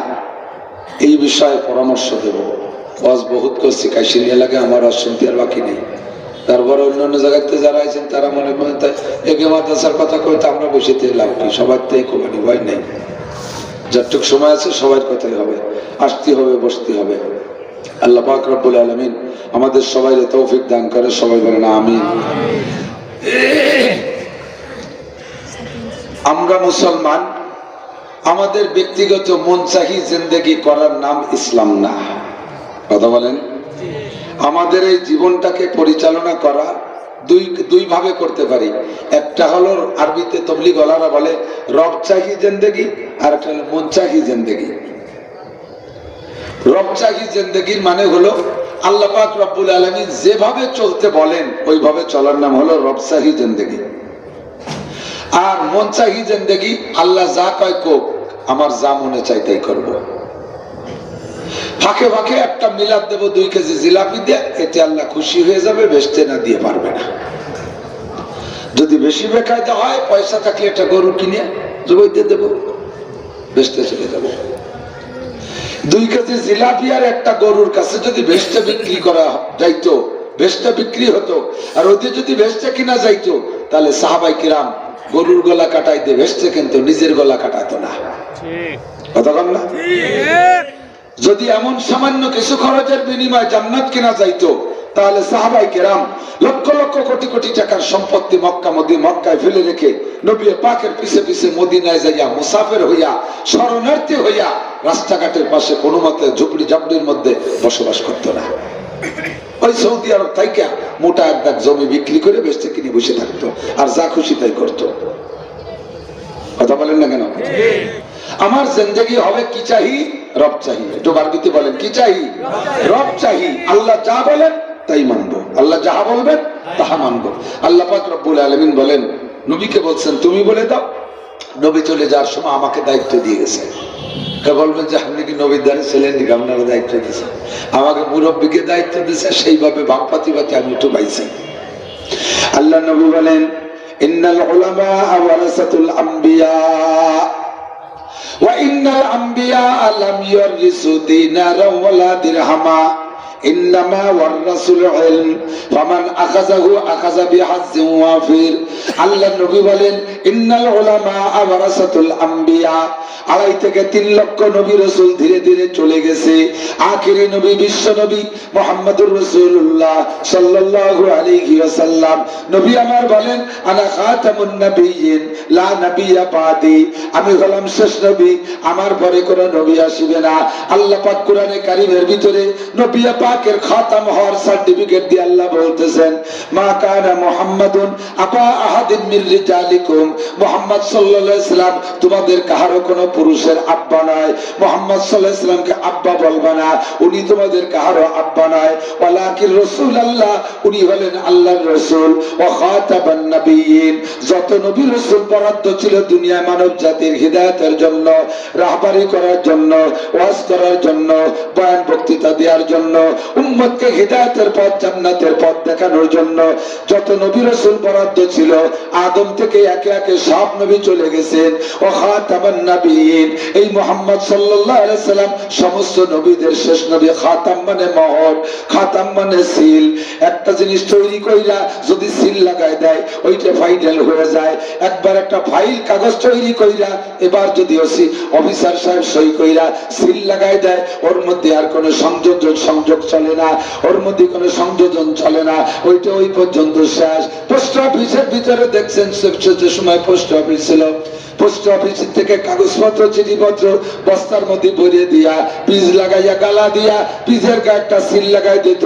এই বিষয়ে পরামর্শ দেব। ওয়াজ বহুত করছি, কাশিনী এলাকায় আমার ওয়াজ শুনতে আর বাকি নেই। তারপরে অন্যান্য জায়গাতে যারা আছেন তারা মনে করেন একে মাদ্রাসার কথা কইতে আমরা বসেতে লাভ কি, সবার তো এই কোমানি ভয় নেই। যতটুক সময় আছে সবার কথাই হবে, আসতে হবে, বসতে হবে। আল্লাহ পাক রব্বুল আলামিন আমাদের সবাই তৌফিক দান করে, সবাই বলেন আমিন। আমরা মুসলমান, আমাদের ব্যক্তিগত মনচাহি জিন্দেগি করার নাম ইসলাম না, কথা বলেন। আমাদের এই জীবনটাকে পরিচালনা করা দুই ভাবে করতে পারি। একটা হলো আরবিতে তবলিগ ওয়ালারা বলে রবচাহি জিন্দেগি, আর একটা হলো মনচাহি জিন্দেগি। রবচাহি জিন্দেগির মানে হলো আল্লাহ পাক রব্বুল আলামিন যেভাবে চলতে বলেন ওইভাবে চলার নাম হলো রবচাহি জিন্দেগি। আর মনচাহি জিন্দেগি, আল্লাহ যা কয় কোক, আমার যা মনে চাই তাই করবো। ফাঁকে ফাঁকে একটা মিলাদ দেব 2 কেজি জিলাপি দিয়ে, এতে আল্লাহ খুশি হয়ে যাবে, বেচতে না দিয়ে পারবে না। যদি বেশি বেকায়দা হয়, পয়সা থাকলে একটা গরু কিনে জবাই দিয়ে দেবো, বেচতে চলে যাবো। 2 কেজি জিলাপি আর একটা গরুর কাছে যদি বেচতে বিক্রি করা যাইতো, বেচতে বিক্রি হতো, আর ওইতে যদি বেচতে কিনা যাইতো, তাহলে সাহাবাই কিরাম গরুর গলা কাটাই দিয়ে বেচতে, কিন্তু নিজের গলা কাটাতো না, কথা বল না? যদি এমন সামান্য কিছু খরচের বিনিময়ে জান্নাত কিনা যাইতো, তাহলে সাহাবাই কেরাম লক্ষ লক্ষ কোটি কোটি টাকার সম্পত্তি মক্কায় ফেলে রেখে নবী পাকের পিছে পিছে মদিনায় যাইয়া মুসাফির হইয়া, শরণার্থী হইয়া, রাস্তাঘাটের পাশে কোনো মতে ঝুপড়ি ঝাপড়ির মধ্যে বসবাস করতো না। ওই সৌদি আরব থাইকা মোটা এক দাগ জমি বিক্রি করে বেচতে কিনে বসে থাকতো, আর যা খুশি তাই করতো, কথা বলেন না কেন? আমার জিন্দেগি হবে কি চাহি? রব চাহি। একটু বারবিতে বলেন, কি চাহি? রব চাহি। আল্লাহ যা বলেন তাই মানবো। আল্লাহ যাহা বলবেন তাহা মানবো। আল্লাহ পাক রব্বুল আলামিন বলেন, নবীকে বলছেন তুমি বলে দাও। নবী চলে যাওয়ার সময় আমাকে দায়িত্ব দিয়ে গেছে। বলবেন যে আপনি কি নবীর দ্বারা ছিলেন নাকি, আপনারা দায়িত্ব দিয়েছেন? আমাকে মুরব্বীকে দায়িত্ব দিয়েছে, সেইভাবে বাপপাতি বাতি আমি একটু পাইছি। আল্লাহ নবী বলেন, ইন্নাল উলামা ওয়ারাসাতুল আম্বিয়া ওয়া ইন্নাল আম্বিয়া লাম ইয়ারিসু দিনারা ওয়ালা দিরহামা ইন্নামা ওয়ারাসুল ইলম ফামান আখাযাহু আখাযা বিহাজ্জিন ওয়াফির। আল্লাহ নবী বলেন, ইন্নাল উলামা ওয়ারাসাতুল আম্বিয়া, 2.5 থেকে 3 লক্ষ নবী রাসূল ধীরে ধীরে চলে গেছে। আখিরি নবী বিশ্ব নবী মুহাম্মদুর রাসূলুল্লাহ সাল্লাল্লাহু আলাইহি ওয়াসাল্লাম নবী আমার বলেন, আনা খাতামুন নবিয়্যিন লা নাবিয়্যা বাদি, আমি হলাম শেষ নবী, আমার পরে কোন নবী আসবে না। আল্লাহ পাক কোরআনে কারীমের ভিতরে নবী পাকের খাতাম হওয়ার সার্টিফিকেট দিয়ে আল্লাহ বলতেছেন, মা কানা মুহাম্মাদুন আবা আহাদিন মির রিজালিকুম, মুহাম্মদ সাল্লাল্লাহু আলাইহি ওয়াসাল্লাম তোমাদের কারো কোনো পুরুষের আব্বা নয়। মুহাম্মদ সাল্লাল্লাহু আলাইহি ওয়াসাল্লামকে আব্বা বলবা না, উনি তোমাদের কারো আব্বা নয়। ওয়ালাকিন রাসূলুল্লাহ, উনি হলেন আল্লাহর রাসূল। ওয়া খাতাবান নবিয়্যিন, যত নবী রাসূল বরাদ্দ ছিল দুনিয়া মানব জাতির হিদায়াতের জন্য, রাহবারি করার জন্য, ওয়াজ করার জন্য, বয়ান বক্তৃতা দেওয়ার জন্য, উম্মতকে হিদায়াতের পথ জান্নাতের পথ দেখানোর জন্য যত নবী রাসূল বরাদ্দ ছিল, আদম থেকে একে একে সব নবী চলে গেছেন। ওয়া খাতাবান নবিয়্যিন, এই মুহাম্মদ সাল্লাল্লাহু আলাইহি সাল্লাম সমস্ত নবীদের শেষ নবী। খাতাম মানে মোহর, খাতাম মানে সিল। একটা জিনিস তৈরি কইরা যদি সিল লাগায় দেয় ওইটা ফাইনাল হয়ে যায়। একবার একটা ফাইল কাগজ তৈরি কইরা এবার যদি অফিসার সাহেব সই কইরা সিল লাগায় দেয়, ওর মধ্যে আর কোনো সংযোগ চলে না, ওর মধ্যে কোনো সংযোজন চলে না, ওইটা ওই পর্যন্ত শেষ। পোস্ট অফিসের ভিতরে দেখছেন যে সময় পোস্ট অফিস ছিল, পোস্ট অফিস থেকে কাগজপত্র চিঠিপত্র বস্তার মধ্যে ভরিয়ে দিয়া পিস লাগাইয়া গালা দিয়া পিসের গায়ে একটা সিল লাগাই দিত।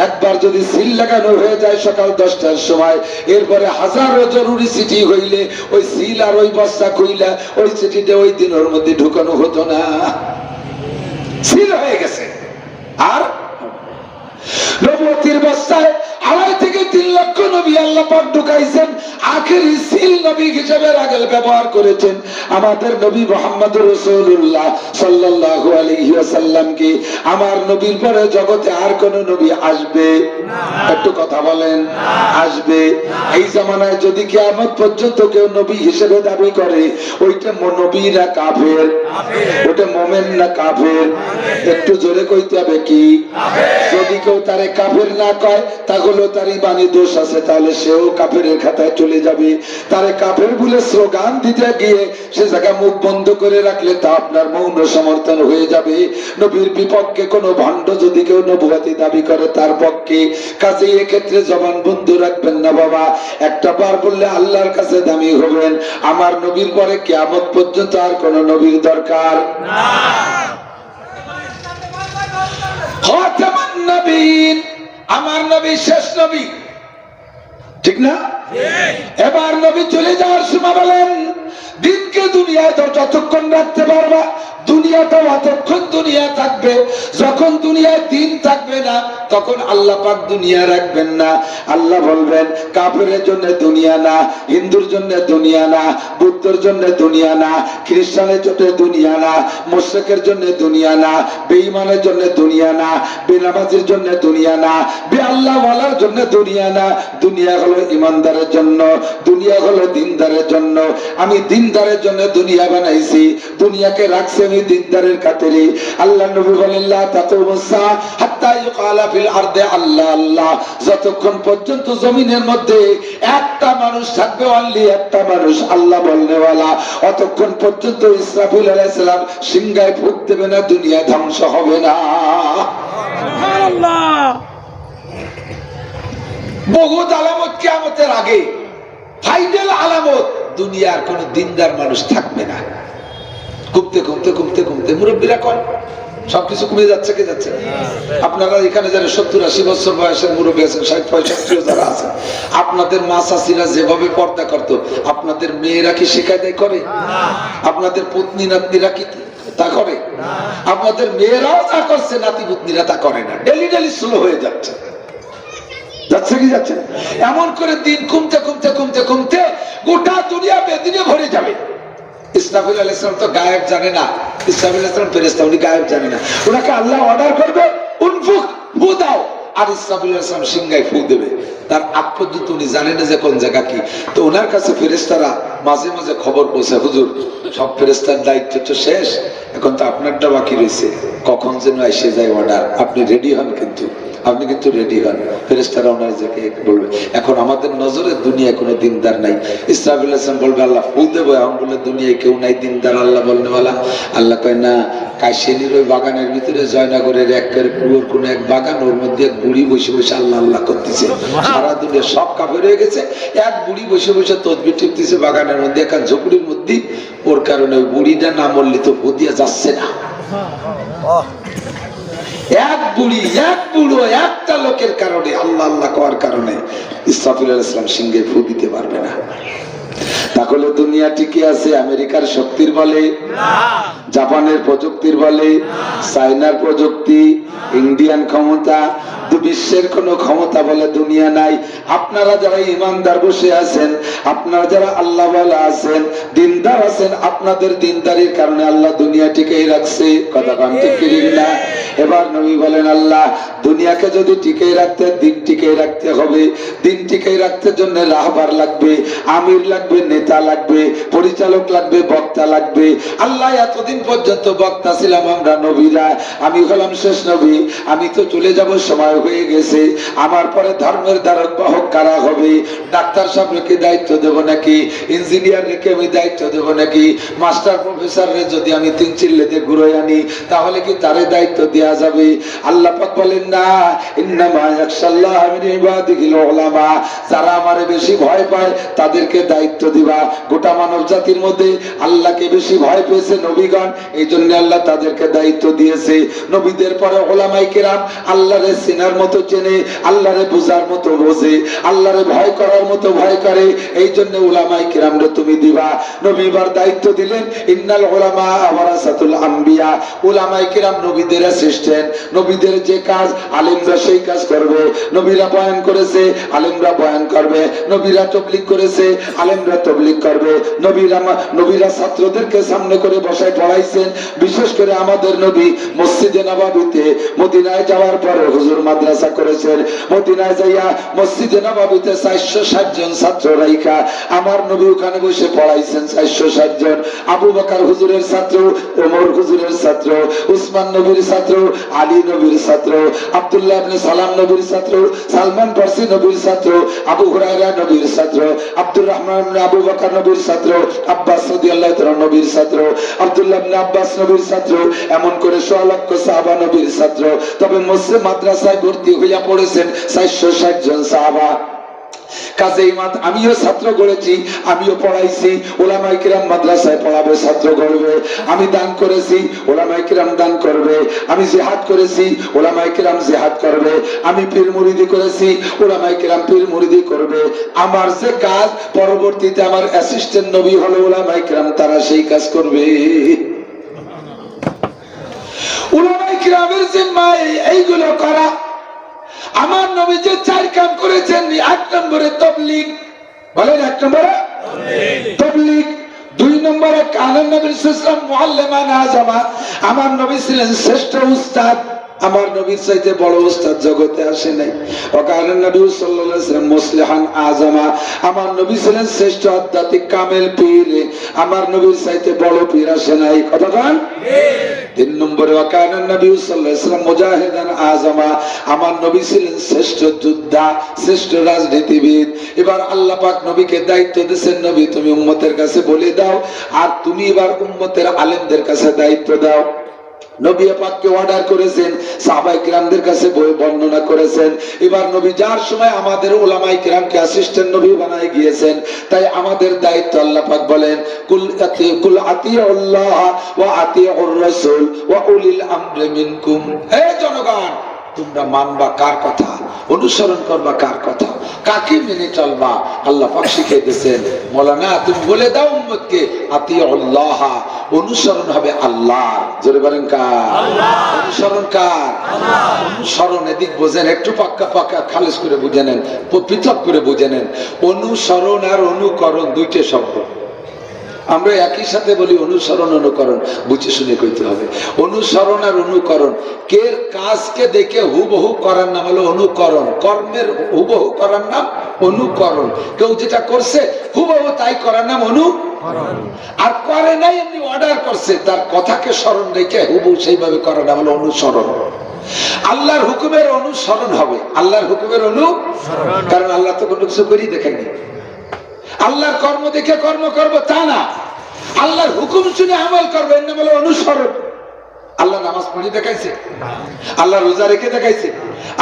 একবার যদি সিল লাগানো হয়ে যায় সকাল 10টার সময়, এরপরে হাজারো জরুরি চিঠি হইলে ওই সিল আর ওই বস্তা খুইলা ওই চিঠিটা ওই দিনের মধ্যে ঢুকানো হতো না, সিল হয়ে গেছে। আর নবুয়তের বস্তায় 2.5 থেকে 3 লক্ষ নবী আল্লাহ পাক ঢুকাইছেন। আখেরি সিল নবী হিসেবে আগে ব্যবহার করেছেন আমাদের নবী মুহাম্মদুর রাসূলুল্লাহ সাল্লাল্লাহু আলাইহি ওয়াসাল্লামকে। আমার নবীর পরে জগতে আর কোন নবী আসবে না? একটু কথা বলেন, আসবে? এই জামানায় যদি কিয়ামত পর্যন্ত কেউ নবী হিসেবে দাবি করে, ওইটা নবী না কাফের? ওটা মুমিন না কাফের? একটু জোরে কইতে হবে কি? যদি কেউ তারে কাফের না কয় তাহলে তার ইমানি দোষ আছে, তাহলে সেও কাফেরের খাতায় চলে যাবে। তারে কাফের বলে স্লোগান দিতে গিয়ে সে জায়গা মুখ বন্ধ করে রাখলে তা আপনার মৌন সমর্থন হয়ে যাবে। নবীর বিপক্ষে কোনো ভণ্ড যদি কেউ নবুয়তি দাবি করে তার পক্ষে, কাজে এক্ষেত্রে জবান বন্ধ রাখবেন না বাবা। একটা বার বললে আল্লাহর কাছে দামি হবেন। আমার নবীর পরে কিয়ামত পর্যন্ত আর কোন নবীর দরকার না। খাতামুন নবিয়্যিন, আমার নবী শেষ নবী, ঠিক না? এবার নবী চলে যাওয়ার সময় বলেন, দিনকে দুনিয়ায় যতক্ষণ রাখতে পারবা, দুনিয়াটা অতক্ষণ দুনিয়া থাকবে। যখন দুনিয়ায় দিন থাকবে না তখন আল্লাহ পাক দুনিয়া রাখবেন না। আল্লাহ বলবেন, কাফেরের জন্য দুনিয়া না, হিন্দুর জন্য দুনিয়া না, বুদ্ধের জন্য দুনিয়া না, খ্রিস্টানের জন্য দুনিয়া না, মুশরিকের জন্য দুনিয়া না, বেঈমানের জন্য দুনিয়া না, বেনামাজির জন্য দুনিয়া না, বেআল্লাহ ওয়ালার জন্য দুনিয়া না। দুনিয়া হলো ইমানদারের জন্য, দুনিয়া হলো দিনদারের জন্য। আমি দিনদারের জন্য দুনিয়া বানাইছি, দুনিয়াকে রাখছি আমি দিনদারের খাতিরে। আল্লাহ নবী বলেন, লা তাকুমুস সাআ হাত্তা ইউকালা ফিল আরদি আল্লাহ আল্লাহ, যতক্ষণ পর্যন্ত জমিনের মধ্যে একটা মানুষ থাকবে, অনলি একটা মানুষ আল্লাহ বলনেওয়ালা, অতক্ষণ পর্যন্ত ইসরাফিল আলাইহিস সালাম সিংহায় ফুঁক দেবে না, দুনিয়া ধ্বংস হবে না। সুবহানাল্লাহ। বহুত আলামত কিয়ামতের আগে, ফাইনাল আলামত, দুনিয়ার কোন দিনদার মানুষ থাকবে না। কমতে কমতে কমতে কমতে মুরব্বীরা কয় সবকিছু কমে যাচ্ছে, কে যাচ্ছে? আপনারা এখানে যারা 70-80 বছর বয়সের মুরব্বী আছেন, 60-65 যারা আছেন, আপনাদের মা চাচিরা যেভাবে পর্দা করতো, আপনাদের মেয়েরা কি শেখায় দেয় করে? আপনাদের পত্নী নাতনিরা কি তা করে? আপনাদের মেয়েরাও যা করছে নাতি পুতনিরা তা করে না। ডেলি ডেলি স্লো হয়ে যাচ্ছে। যাচ্ছে কি যাচ্ছে? এমন করে দিন কমতে কমতে কমতে কমতে গোটা দুনিয়া বেদিনে ভরে যাবে। ইসরাফিল আলাইহিস সালাম তো গায়েব জানে না, ইসরাফিল আলাইহিস সালাম ফেরেশতা, উনি গায়েব জানে না। ওনাকে আল্লাহ অর্ডার করবে উনফুক, ফু দাও, আর ইসরাফিল আলাইহিস সালাম সিংহায় ফু দেবে। তার আগ পর্যন্ত উনি জানেন না যে কোন জায়গা কি। তো ওনার কাছে ফেরেশতারা মাঝে মাঝে খবর পৌঁছে, হুজুর সব ফেরেশতার দায়িত্ব তো শেষ, এখন তো আপনারটা বাকি রয়েছে, কখন যেন এসে যায় অর্ডার, আপনি রেডি হন, কিন্তু আপনি কিন্তু রেডি হন। ফেরেশতারা ওনার যাকে বলবে এখন আমাদের নজরে দুনিয়ায় কোনো দিনদার নাই। ইসরাফিল আলাইহিস সালাম বলবে আল্লাহ ফু দেবো, এখন বলে দুনিয়ায় কেউ নাই দিনদার আল্লাহ বলনেওয়ালা। আল্লাহ কয় না, কাশিনীর ওই বাগানের ভিতরে জয়নগরের একের পুরোর কোন এক বাগান, ওর মধ্যে এক বুড়ি বসে বসে আল্লাহ আল্লাহ করতেছে। সারা দুনিয়া সব কাফের হয়ে গেছে, এক বুড়ি বসে বসে তসবিহ টিপতেছে বাগানের মধ্যে এক ঝুপড়ির মধ্যে। ওর কারণে ওই বুড়িটা না মরলে তো ফু দিয়া যাচ্ছে না। এক বুড়ি, এক বুড়ো, একটা লোকের কারণে, আল্লাহ আল্লাহ করার কারণে ইসরাফিল আলাইহিস সালাম সিংহে ফু দিতে পারবে না। তাহলে দুনিয়া টিকে আছে আমেরিকার শক্তির বলে, জাপানের প্রযুক্তির বলে, চায়নার প্রযুক্তি, ইন্ডিয়ান ক্ষমতা, বিশ্বের কোন ক্ষমতা বলে দুনিয়া নাই। আপনারা যারা ইমানদার বসে আছেন, আপনারা যারা আল্লাহ ওয়ালা আছেন, দিনদার আছেন, আপনাদের দিনদারির কারণে আল্লাহ দুনিয়া টিকেই রাখছে। কথা কান ঠিক না? এবার নবী বলেন আল্লাহ দুনিয়াকে যদি টিকে রাখতে, দিন টিকে রাখতে হবে। দিন টিকে রাখতে জন্য রাহবার লাগবে, আমির লাগবে, নেতা লাগবে, পরিচালক লাগবে, বক্তা লাগবে। আল্লাহ এতদিন পর্যন্ত বক্তা ছিলাম আমরা নবীরা, আমি হলাম শেষ নবী, আমি তো চলে যাব, সময় হয়ে গেছে। আমার পরে ধর্মের ধারক বাহক কারা হবে? ডাক্তার সাহেবকে দায়িত্ব দেব নাকি? ইঞ্জিনিয়ার রেখে আমি দায়িত্ব দেব নাকি? মাস্টার প্রফেসর রে যদি আমি 3 চিল্লেতে ঘুরে আনি তাহলে কি তারে দায়িত্ব দেওয়া যাবে? আল্লাহ পাক বলেন না, ইন্নামা ইয়াখশাল্লাহ মিন ইবাদিহিল উলামা, যারা আমারে বেশি ভয় পায় তাদেরকে দায়িত্ব দিবা। গোটা মানব জাতির মধ্যে আল্লাহকে বেশি ভয় পেয়েছে নবীগণ, এই জন্য আল্লাহ তাদেরকে দায়িত্ব দিয়েছে। নবীদের পরে উলামায়ে কেরাম আল্লাহরে চেনার মতো চেনে, আল্লাহরে বুঝার মতো বোঝে, আল্লাহরে ভয় করার মতো ভয় করে, এই জন্য উলামায়ে কেরামরে তুমি দিবা। নবীবার দায়িত্ব দিলেন, ইন্নাল উলামা ওয়ারাসাতুল আম্বিয়া, উলামায়ে কেরাম নবীদের অ্যাসিস্ট্যান্ট। নবীদের যে কাজ আলেমরা সেই কাজ করবে। নবীরা বয়ান করেছে, আলেমরা বয়ান করবে। নবীরা তাবলীগ করেছে, আলেমরা তাবলীগ করবে। নবীরা ছাত্রদেরকে সামনে করে বসায় পড়াইছেন। বিশেষ করে আমাদের নবী মসজিদে নববীতে মদিনায় যাওয়ার পরে হুজুর মাদ্রাসা করেছেন। মদিনায় যাইয়া মসজিদে নববীতে 460 জন ছাত্র রাইখা আমার নবী ওখানে বসে পড়াইছেন 460 জন। আবু বকর হুজুরের ছাত্র, ওমর হুজুরের ছাত্র, উসমান নবীর ছাত্র, আলী নবীর ছাত্র, আব্দুল্লাহ ইবনে সালাম নবীর ছাত্র, সালমান ফারসি নবীর ছাত্র, আবু হুরায়রা নবীর ছাত্র, আব্দুর রহমান ইবনে আবু বকর নবীর ছাত্র, আব্বাস রাদিয়াল্লাহু তাআলা নবীর ছাত্র, আব্দুল্লাহ ইবনে আব্বাস নবীর ছাত্র, এমন করে 100 লক্ষ সাহাবা নবীর ছাত্র। তবে মসজিদ মাদ্রাসায় ভর্তি হইয়া পড়েছেন 460 জন সাহাবা। কাজেই আমিও ছাত্র গড়েছি, আমিও পড়াইছি। উলামায়ে কিরাম মাদ্রাসায় পড়াবে, ছাত্র গড়বে। আমি দান করেছি, উলামায়ে কিরাম দান করবে। আমি জিহাদ করেছি, উলামায়ে কিরাম জিহাদ করবে। আমি পীর মুরিদি করেছি, উলামায়ে কিরাম পীর মুরিদি করবে। আমার যে কাজ, পরবর্তীতে আমার অ্যাসিস্ট্যান্ট নবী হলো উলামায়ে কিরাম, তারা সেই কাজ করবে। উলামায়ে কিরামের জিম্মায় এইগুলো করা। আমার নবী যে 4 কাম করেছেন, 1 নম্বরে তাবলীগ, বলেন 1 নম্বরে তাবলীগ। 2 নম্বরে কানান নবী সাল্লাল্লাহু আলাইহি ওয়াসাল্লাম মুআল্লিমান আযমা, আমার নবী ছিলেন শ্রেষ্ঠ উস্তাদ। আমার নবীর চাইতে বড় উস্তাদ জগতে আসে নাই। ওয়াকানান নবী সাল্লাল্লাহু আলাইহি ওয়াসাল্লাম মুসলিহান আযমা, আমার নবী ছিলেন শ্রেষ্ঠ আধ্যাত্মিক কামেল পীর। আমার নবীর চাইতে বড় পীর আসে নাই। কথা বলেন ঠিক। 3 নম্বরে ওয়াকানান নবী সাল্লাল্লাহু আলাইহি ওয়াসাল্লাম মুজাহিদান আযমা, আমার নবী ছিলেন শ্রেষ্ঠ যোদ্ধা, শ্রেষ্ঠ রাজনীতিবিদ। এবার আল্লাহ পাক নবীকে দায়িত্ব দিয়েছেন, নবী তুমি উম্মতের কাছে বলে দাও, আর তুমি এবার উম্মতের আলেমদের কাছে দায়িত্ব দাও। নবী পাককে অর্ডার করেছেন, সাহাবায়ে কিরামদের কাছে বর্ণনা করেছেন। এবার নবী যার সময় আমাদের উলামায়ে কিরামকে অ্যাসিস্ট্যান্ট নবী বানায় গিয়েছেন, তাই আমাদের দায়িত্ব। আল্লাহ পাক বলেন, কুল আতিউল্লাহ ওয়া আতিউর রাসূল ওয়া উলিল আমরি মিনকুম। হে জনগণ, তোমরা মানবা কার কথা, অনুসরণ করবা কার কথা, কাকে মেনে চলবা? আল্লাহ পাক শিখিয়ে দিয়েছেন, মাওলানা তুমি বলে দাও উম্মতকে আতিউল্লাহ, অনুসরণ হবে আল্লাহর। জোরে বলেন কার? আল্লাহ। অনুসরণ কার? অনুসরণ এদিক বোঝেন, একটু পাক্কা পাক্কা খালেজ করে বুঝে নেন, পৃথক করে বুঝে নেন। অনুসরণ আর অনুকরণ দুইটা শব্দ। আমরা একই সাথে বলি অনুসরণ অনুকরণ, বুঝে শুনে কইতে হবে। অনুসরণ আর অনুকরণ, কে কাজকে দেখে হুবহু করার নাম হলো অনুকরণ, কর্মের হুবহু করার নাম অনুকরণ। কেউ যেটা করছে হুবহু তাই করার নাম অনুকরণ, আর করে নাই এমনি অর্ডার করছে, তার কথাকে স্মরণ রেখে হুবহু সেইভাবে করার নাম হলো অনুসরণ। আল্লাহর হুকুমের অনুসরণ হবে, আল্লাহর হুকুমের অনুসরণ, কারণ আল্লাহ তো কোনো কিছু করেই দেখায়নি। আল্লাহর কর্ম দেখে কর্ম করবো তা না, আল্লাহর হুকুম শুনে আমল করবো, এর নাম হলো অনুসরণ। আল্লাহ নামাজ পড়ে দেখাইছে, আল্লাহ রোজা রেখে দেখাইছে,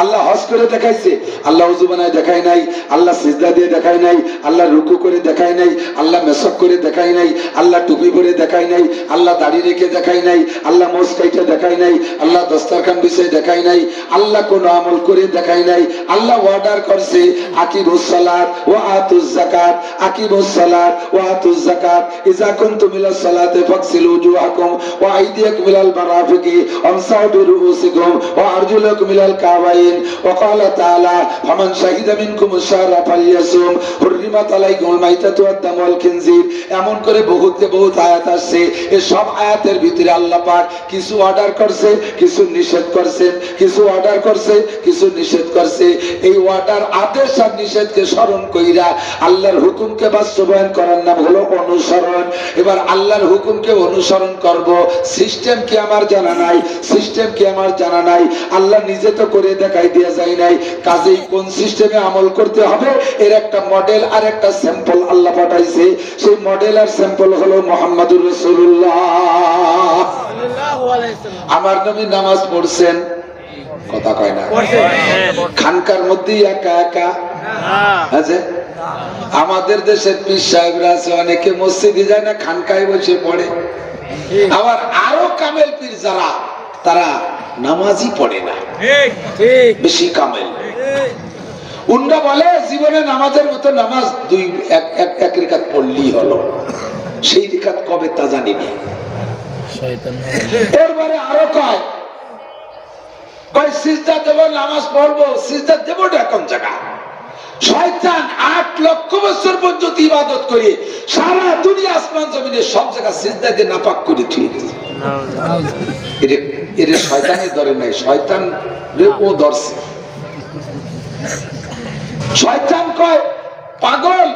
আল্লাহ হজ করে দেখাইছে, আল্লাহ ওযু বানায় দেখায় নাই, আল্লাহ সিজদা দিয়ে দেখায় নাই, আল্লাহ রুকু করে দেখায় নাই, আল্লাহ মেসক করে দেখায় নাই, আল্লাহ টুপি পরে দেখায় নাই, আল্লাহ দাড়ি রেখে দেখায় নাই, আল্লাহ মোজ কাইটে দেখায় নাই, আল্লাহ দস্তরখান বিছায় দেখায় নাই, আল্লাহ কোন আমল করে দেখায় নাই। আল্লাহ অর্ডার করছে আকিমুস সালাত ওয়া আতুজ যাকাত, আকিমুস সালাত ওয়া আতুজ যাকাত, ইযা কুনতুম ইলাস সালাতি ফাগসিলু ওজুহাকুম ওয়া আইদিয়াকুম ইলাল মারাফিকি ওয়ামসাহু বিরুউসিকুম ওয়া আরজুলাকুম ইলাল কাবাইন ওয়া ক্বালা তাআলা ফামান শাহিদা মিনকুমুশ শাহরা ফালইয়াসুম হুররিমাত আলাইকুমুল মাইতাতু ওয়াদ দামু ওয়াল খিনজির। এমন করে বহুত আয়াত আসছে। এই সব আয়াতের ভিতরে আল্লাহ পাক কিছু অর্ডার করছে, কিছু নিষেধ করছেন, কিছু অর্ডার করছে, কিছু নিষেধ করছে। এই অর্ডার, আদেশ আর নিষেধকে স্মরণ কইরা আল্লাহর হুকুমকে বাস্তবায়ন করার নাম হলো অনুসরণ। এবার আল্লাহর হুকুমকে অনুসরণ করব, সিস্টেম কি আমার জানা নাই, সিস্টেম কি আমার জানা নাই, আল্লাহ নিজে তো করে দেখাই দিয়ে যায় নাই। কাজেই কোন সিস্টেমে আমল করতে হবে এর একটা মডেল আর একটা স্যাম্পল আল্লাহ পাঠাইছে। সেই মডেল আর স্যাম্পল হলো মুহাম্মদুর রাসূলুল্লাহ। আমার নবী নামাজ পড়ছেন, কথা কয় না, খানকার মধ্যে একা একা আছে। আমাদের দেশের পীর সাহেবরা আছে, অনেকে মসজিদে যায় না, খানকায় বসে পড়ে। আবার আরো কামেল পীর যারা, তারা নামাজই পড়ে না, বেশি কামেল। উন্না বলে জীবনে নামাজের মতো নামাজ এক রেখাত পড়লেই হলো, সেই রেখাত কবে তা জানি না। এরপরে আরো কয় সিজদা দেব, নামাজ পড়বো, সিজদা দেব না কোন জায়গা। শয়তান 8 লক্ষ বছর পর্যন্ত ইবাদত করে সারা দুনিয়া আসমান জমিনে সব জায়গা সিজদা দিয়ে নাপাক করে থুয়ে দিয়েছে। এর শয়তানই ধরে নাই, শয়তান ও ধরছে। শয়তান কয় পাগল,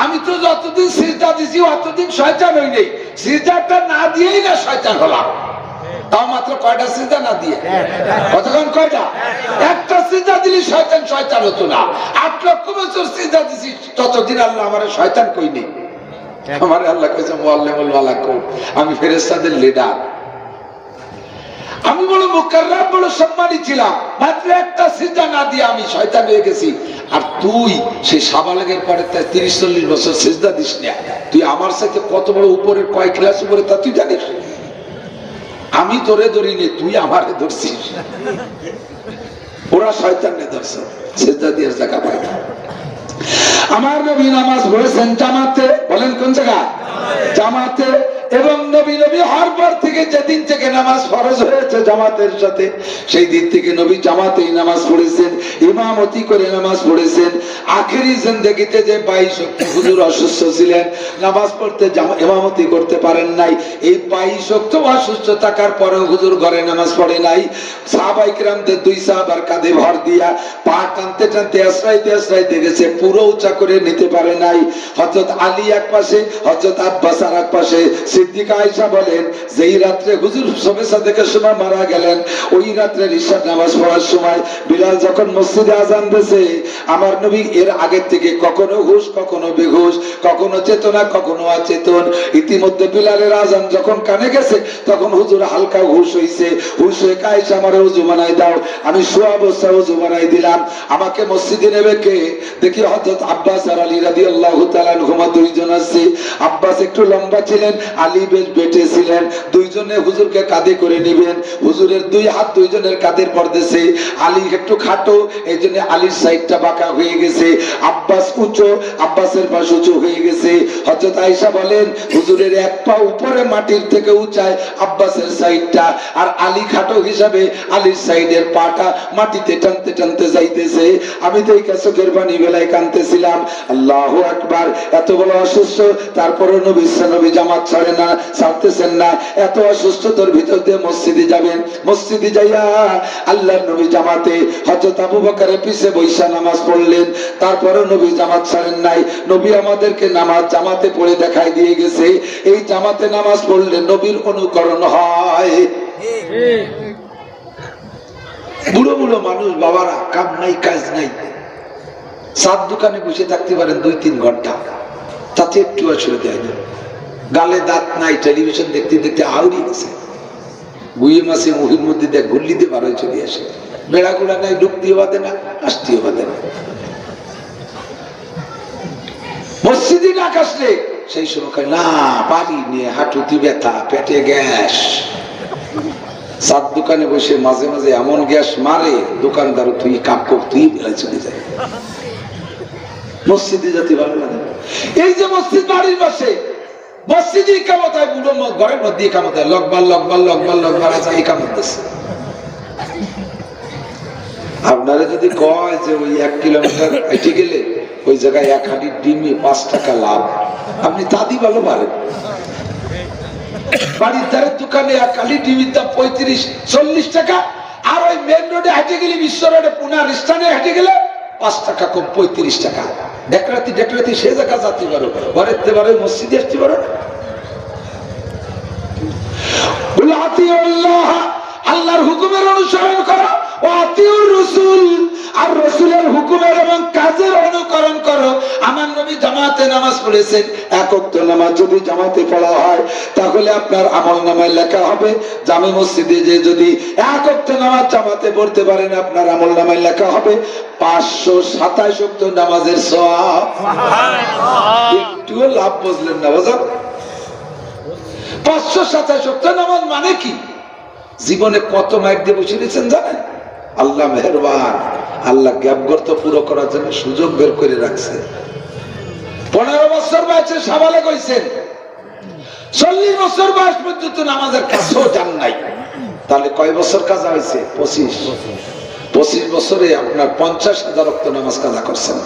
আমি তো যতদিন সিজদা দিছি অতদিন শয়তান হই নাই, সিজদাটা না দিয়েই না শয়তান হলাম। তাও মাত্র কয়টা সিজদা না দিয়ে, কতক্ষণ কয়টা? একটা সিজদা দিলি শয়তান শয়তান হতো না। 8 লক্ষ বছর সিজদা দিছি, ততদিন আল্লাহ আমারে শয়তান কইনি। আমারে আল্লাহ কইছে মুআল্লিমুল মালাকুম, আমি ফেরেশতাদের লিডার, আমি বড় মুকাররম, বড় সম্মানী ছিলাম। মাত্র একটা সিজদা না দিয়ে আমি শয়তান হয়ে গেছি। আর তুই সেই সাবালেগের পরে 30-40 বছর সিজদা দিস না, তুই আমার সাথে কত বড় উপরে, কয় ক্লাস উপরে তা তুই জানিস? আমি তোরে ধরিনি, তুই আমারে ধরছিস। ওরা শয়তানকে ধরছে, সিজদা দিয়ে জায়গা পায় না। আমার নবী নামাজ পড়েছেন জামাতে, বলেন কোন জায়গা? জামাতে। এবং নবী হওয়ার পর থেকে যেদিন থেকে নামাজ ফরজ হয়েছে জামাতের সাথে, সেই দিন থেকে নবী জামাতেই নামাজ পড়েছেন, ইমামতি করে নামাজ পড়েছেন। আখেরি জিন্দেগিতে যে 22 ওয়াক্ত হুজুর অসুস্থ ছিলেন, নামাজ পড়তে ইমামতি করতে পারেন নাই। এই 22 ওয়াক্ত অসুস্থ থাকার পরেও হুজুর ঘরে নামাজ পড়ে নাই। সাহাবায়ে কিরামদের 2 সাহাবার কাঁধে ভর দিয়া পা টানতে টানতে আশ্রাইতে গেছে, পুরো উঁচা করে নিতে পারে নাই। হযরত আলী এক পাশে, হযরত আব্বাস আর এক পাশে। সিদ্দিকা আয়েশা বলেন, যেই রাত্রে হুজুর সবে সাদেকের সময় মারা গেলেন, ওই রাত্রে ইশার নামাজ পড়ার সময় বিলাল যখন মসজিদে আযান দিয়েছে, আমার নবী এর আগের থেকে কখনো হুশ, কখনো বেহুশ, কখনো চেতনা, কখনো অচেতন। ইতিমধ্যে বিলালের আযান যখন কানে গেছে, তখন হুজুর হালকা হুশ হইছে। হুশ হয়ে আয়েশা, আমারে ওযু বানাই দাও। আমি শোয়া অবস্থায় ওযু বানাই দিলাম। আমাকে মসজিদে নেবে কে? দেখি হযরত আব্বাস আর আলী রাদিয়াল্লাহু তাআলা আনহুমা 2 জন আছে। আব্বাস একটু লম্বা ছিলেন, আলী বেশ বেটে ছিলেন, দুইজনে হুজুরকে কাঁধে করে নিবেন, হুজুরের দুই হাত দুইজনের কাঁধের পড়তেছে। আলী একটু খাটো, এই জন্য আলীর সাইডটা বাঁকা হয়ে গেছে। আব্বাস উঁচু, আব্বাসের পাশ উঁচু হয়ে গেছে। হযরত আয়েশা বলেন হুজুরের এক পা উপরে মাটির থেকে উঁচায় আব্বাসের সাইডটা, আর আলী খাটো হিসাবে আলীর সাইডের পাটা মাটিতে টানতে টানতে যাইতেছে। আমি তো এই চোখের পানি বেলায় কাঁদতেছিলাম। আল্লাহু আকবার। এত বড় অসুস্থ, তারপরে নবী জামাত ছাড়ে না, ছাড়তেছেন না। এত অসুস্থতার ভিতর দিয়ে মসজিদে যাবেন, মসজিদে যাইয়া আল্লাহর নবী জামাতে হযরত আবু বকরের পিছে বৈশা নামাজ পড়লেন, তারপরে নবী জামাত ছাড়েন নাই। নবী আমাদেরকে নামাজ জামাতে পড়ে দেখাই দিয়ে গেছে, এই জামাতে নামাজ পড়লে নবীর অনুকরণ হয়। বুড়ো বুড়ো মানুষ বাবারা, কাম নাই কাজ নাই, সাত দোকানে বসে থাকতে পারেন 2-3 ঘন্টা, তাতে একটু অসুবিধা হয় না। গালে দাঁত নাই, টেলিভিশন দেখতে দেখতে আউড়িয়ে গেছে। গুয়ে মাসে মুহির মধ্যে দেখ গুল্লিতে বার হয়ে চলে আসে। বেড়াগুড়া নাই, ঢুকতেও বাদে না, আসতেও বাদে না। মসজিদে ডাক আসলে সেই সময় না পারি নিয়ে, হাঁটুতে ব্যথা, পেটে গ্যাস। সাত দোকানে বসে মাঝে মাঝে এমন গ্যাস মারে, দোকানদার তুই কাপ তুই বেলায় চলে যায়। মসজিদে যেতে ভালো লাগে। এই যে মসজিদ বাড়ির পাশে, মসজিদে ইকামত হয়, বুড়ো ঘরের মধ্যে ইকামত হয়, লগবার লগবার লগবার লগবার আছে, ইকামত দিচ্ছে। আপনারা যদি কয় যে ওই 1 কিলোমিটার হেঁটে গেলে ওই জায়গায় 1 হাঁড়ি ডিমে 5 টাকা লাভ, আপনি তাদি ভালো পারেন। বাড়ির ধারের দোকানে 1 হাঁড়ি ডিমের দাম 35-40 টাকা, আর ওই মেন রোডে হেঁটে গেলে, বিশ্ব রোডে পুনার স্থানে হেঁটে গেলে 5 টাকা কম, 35 টাকা। ডেকরাতি ডেকরাতি সে জায়গা যাতে পারো, ঘরের পারো, মসজিদে আসতে পারো। আল্লাহর হুকুমের অনুসরণ করো, আর রাসূলের হুকুমের এবং কাজের অনুকরণ করো। আমার নবী জামাতে নামাজ পড়েছেন, 1 ওয়াক্ত নামাজ যদি জামাতে পড়া হয় তাহলে আপনার আমলনামায় লেখা হবে। জামে মসজিদে যে যদি 1 ওয়াক্ত নামাজ জামাতে পড়তে পারেন, আপনার আমলনামায় লেখা হবে 527 ওয়াক্ত নামাজের সওয়াব। একটুও লাভ বুঝলেন না বাজার? 527 ওয়াক্ত নামাজ মানে কি? জীবনে কত মাইক দিয়ে বসে নিয়েছেন জানেন? আল্লাহ মেহেরবান, আল্লাহ গ্যাপ গর্ত পুরো করার জন্য সুযোগ বের করে রাখছে। 15 বছর বয়সে সাবালেগ হইছেন, 40 বছর বয়স পর্যন্ত নামাজের কাছেও যান নাই, তাহলে কয় বছর কাজা হয়েছে? 25 বছরে আপনার 50,000 ওয়াক্ত নামাজ কাজা করছেন।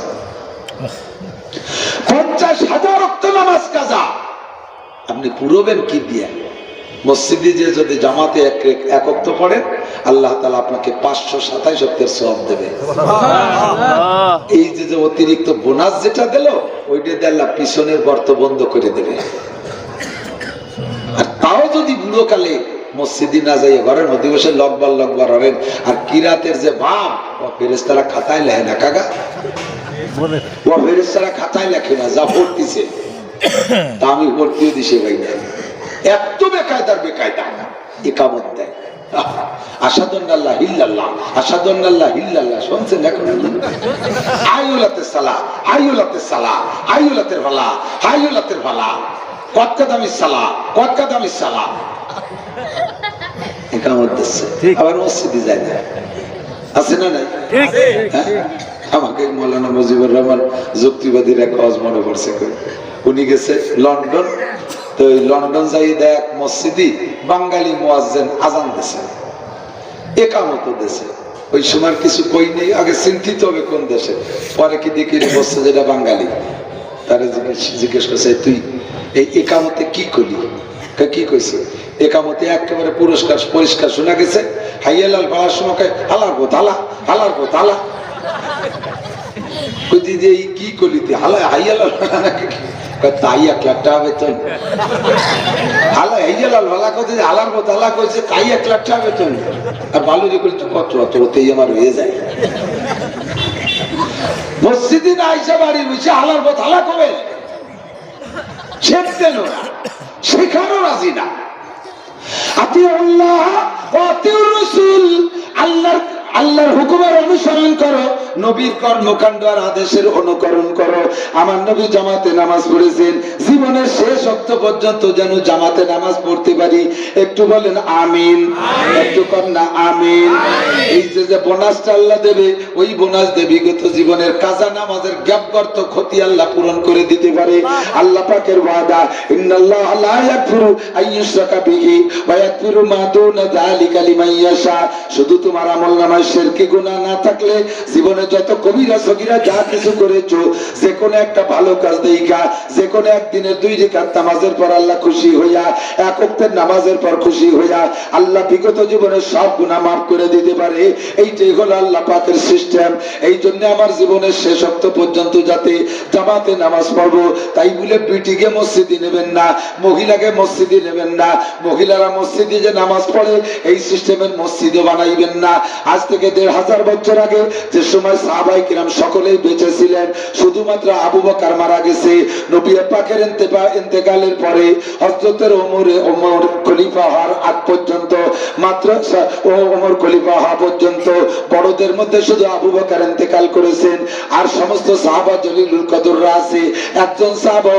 50,000 ওয়াক্ত নামাজ কাজা আপনি পুরোবেন কি দিয়ে? মসজিদে যে যদি জামাতে 1 ওয়াক্ত পড়েন, আল্লাহ তাআলা আপনাকে 527 ওয়াক্তের সওয়াব দেবে। এই যে অতিরিক্ত বোনাস যেটা দিল, ওইটা দিয়ে আল্লাহ পিছনের গর্ত বন্ধ করে দেবে। আর তাও যদি বুড়ো কালে মসজিদে না যাই, ঘরের মধ্যে বসে লগবার লগবার হবেন, আর কিরাতের যে ভাব, ও ফেরেশতারা খাতায় লেখে না কাকা, ও ফেরেশতারা খাতায় লেখে না, যা পড়তেছে তা আমি পড়তেও দিছে ভাই না। এত বেকায়দার বেকায়দা ইকামত দেয়। আশহাদু আল্লা ইল্লাল্লাহ, আশহাদু আল্লা ইল্লাল্লাহ শুনছেন এখন? আইউলাতের সালাহ, আইউলাতের সালাহ, আইউলাতের ফালা, আইউলাতের ফালা, কত কাদামিস সালাহ, কত কাদামিস সালাহ, ইকামত দিচ্ছে। আবার মসজিদে যায় না, আছে না নাই? আমাকে মৌলানা মুজিবুর রহমান যুক্তিবাদীর এক ওয়াজ মনে পড়ছে। উনি গেছে লন্ডন, তো ওই লন্ডন যাই দেখ মসজিদে বাঙালি মুয়াজ্জিন আজান দিছে, ইকামত দিছে। ওই সময় কিছু কই নেই, আগে চিন্তিত হবে কোন দেশে, পরে কি দেখি বলছে যেটা বাঙালি। তারা জিজ্ঞেস করছে তুই এই ইকামতে কি করলি? কি কইছে? একামতে একেবারে পুরস্কার পরিষ্কার শোনা গেছে, হাইয়ালাল পাওয়ার সময় হালার গো তালা, হালার গো তালা। কি করলি হালা হাইয়ালাল তাই 1 লাখ টাকা বেতন, হালা হাইয়ালাল ভালা কথা হালার গো তালা কইছে তাই 1 লাখ টাকা বেতন। আর ভালো যে করলি কত ওতেই আমার হয়ে যায়। মসজিদে না আইসা বাড়ি বসে হালার গো তালা কবে শেখতেন ওরা, শেখারও রাজি না। আল্লাহ আল্লাহর হুকুমের অনুসরণ করো, নবীর কর্মকাণ্ড আর আদেশের অনুকরণ করো। আমার নবী জামাতে নামাজ পড়েছেন, জীবনের শেষ অক্ত পর্যন্ত যেন জামাতে নামাজ পড়তে পারি। একটু বলেন আমিন, একটু কর না আমিন। এই যে বোনাসটা আল্লাহ দেবে, ওই বোনাস দিয়ে বিগত জীবনের কাজা নামাজের গ্যাপ গর্ত ক্ষতি আল্লাহ পূরণ করে দিতে পারে। আল্লাহ পাকের ওয়াদা, ইন্নাল্লাহ লা ইয়াগফিরু আইয়ুশরাকা বিহি ওয়া ইয়াগফিরু মা দুনা যালিকা লিমান ইয়াশা। শুধু তোমার আমলনামায় শিরকি গুনাহ না থাকলে জীবনে যত কবিরা সগীরা যা কিছু করেছো, যে কোনো একটা ভালো কাজ দেইখা, যে কোনো একদিনের 2 রাকাত নামাজের পর আল্লাহ খুশি হইয়া, এক ওয়াক্তের নামাজের পর খুশি হইয়া আল্লাহ বিগত জীবনের সব গুনাহ মাফ করে দিতে পারে। এইটাই হলো আল্লাহ পাকের সিস্টেম। এই জন্য আমার জীবনের শেষ ওয়াক্ত পর্যন্ত যাতে জামাতে নামাজ পড়বো, তাই বলে বিটিকে মসজিদে নেবেন না, মহিলাকে মসজিদে নেবেন না, মহিলারা মসজিদে যে নামাজ পড়ে এই সিস্টেমের মসজিদও বানাইবেন না। আজ থেকে 1500 বছর আগে যে সময় সাহাবায়ে কিরাম সকলেই বেঁচে ছিলেন, শুধুমাত্র আবু বকর মারা গেছে, নবী পাকের ইন্তেকালের পরে হযরতের ওমর খলিফা হওয়ার আগ পর্যন্ত, মাত্র ওমর খলিফা হওয়া পর্যন্ত বড়দের মধ্যে শুধু আবু বকর ইন্তেকাল করেছেন, আর সমস্ত সাহাবা জলিলুল কদররা আছে, একজন সাহাবা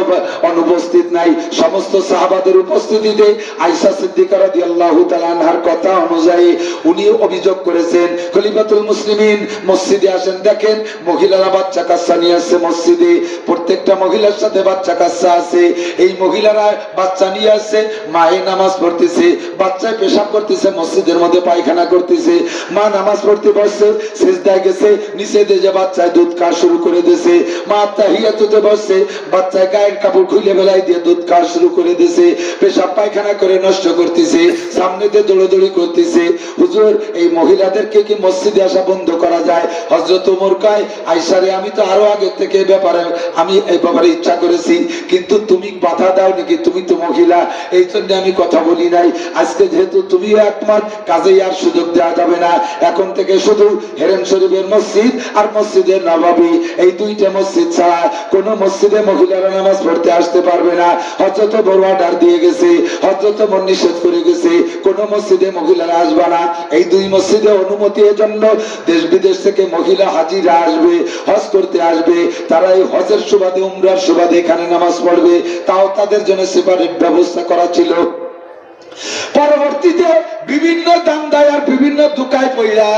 অনুপস্থিত নাই। সমস্ত সাহাবাদের উপস্থিতিতে আয়েশা সিদ্দিকা রাদিয়াল্লাহু তাআলা আনহার কথা অনুযায়ী উনি অভিযোগ করেছেন, খলিফাতুল মুসলিমিন মসজিদে আসেন, দেখেন মহিলারা বাচ্চা কাচ্চা নিয়ে আসছে মসজিদে, প্রত্যেকটা মহিলার সাথে বাচ্চা কাচ্চা আছে। এই মহিলারা বাচ্চা নিয়ে আসছে, মায়ে নামাজ পড়তেছে, বাচ্চায় পেশাব করতেছে, মসজিদের মধ্যে পায়খানা করতেছে, মা নামাজ পড়তে বসছে, সিজদায় গেছে, নিচে দিয়ে যে বাচ্চায় দুধ খাওয়া শুরু করে দিয়েছে, মা তাহিয়াতুতে বসছে, বাচ্চায় গায়ের কাপড় খুলে বেলায় দিয়ে দুধ খাওয়া শুরু করে দিয়েছে, পেশাব পায়খানা করে নষ্ট করতেছে, সামনে দিয়ে দৌড়াদৌড়ি করতেছে। হুজুর, এই মহিলাদেরকে কি মসজিদে আসা বন্ধ করা যায়? হযরত ওমর কয়, আয়েশা রে, আমি তো আরো আগে থেকে এই ব্যাপারে ইচ্ছা করেছি, কিন্তু তুমি বাধা দাও নাকি, তুমি তো মহিলা, এই জন্য আমি কথা বলি নাই। আজকে যেহেতু তুমিও একমত, কাজেই আর সুযোগ দেওয়া যাবে না। এখন থেকে শুধু হেরেম শরীফের মসজিদ আর মসজিদের নববী, এই 2টা মসজিদ ছাড়া কোন মসজিদে মহিলারা নামাজ পড়তে আসতে পারবে না। হযরত বড় অর্ডার দিয়ে গেছে, হযরত ওমর নিষেধ করে গেছে, কোন মসজিদে মহিলারা আসবে না। এই 2 মসজিদে অনুমতি এর জন্য দেশ বিদেশ থেকে মহিলা হাজিরা আসবে, হজ করতে আসবে, তারা এই হজের সুবাদে উমরার সুবাদে এখানে নামাজ পড়বে, তাও তাদের জন্য সেপারেট ব্যবস্থা করা ছিল। পরবর্তীতে বিভিন্ন দান্দায় আর বিভিন্ন দোকায় পড়া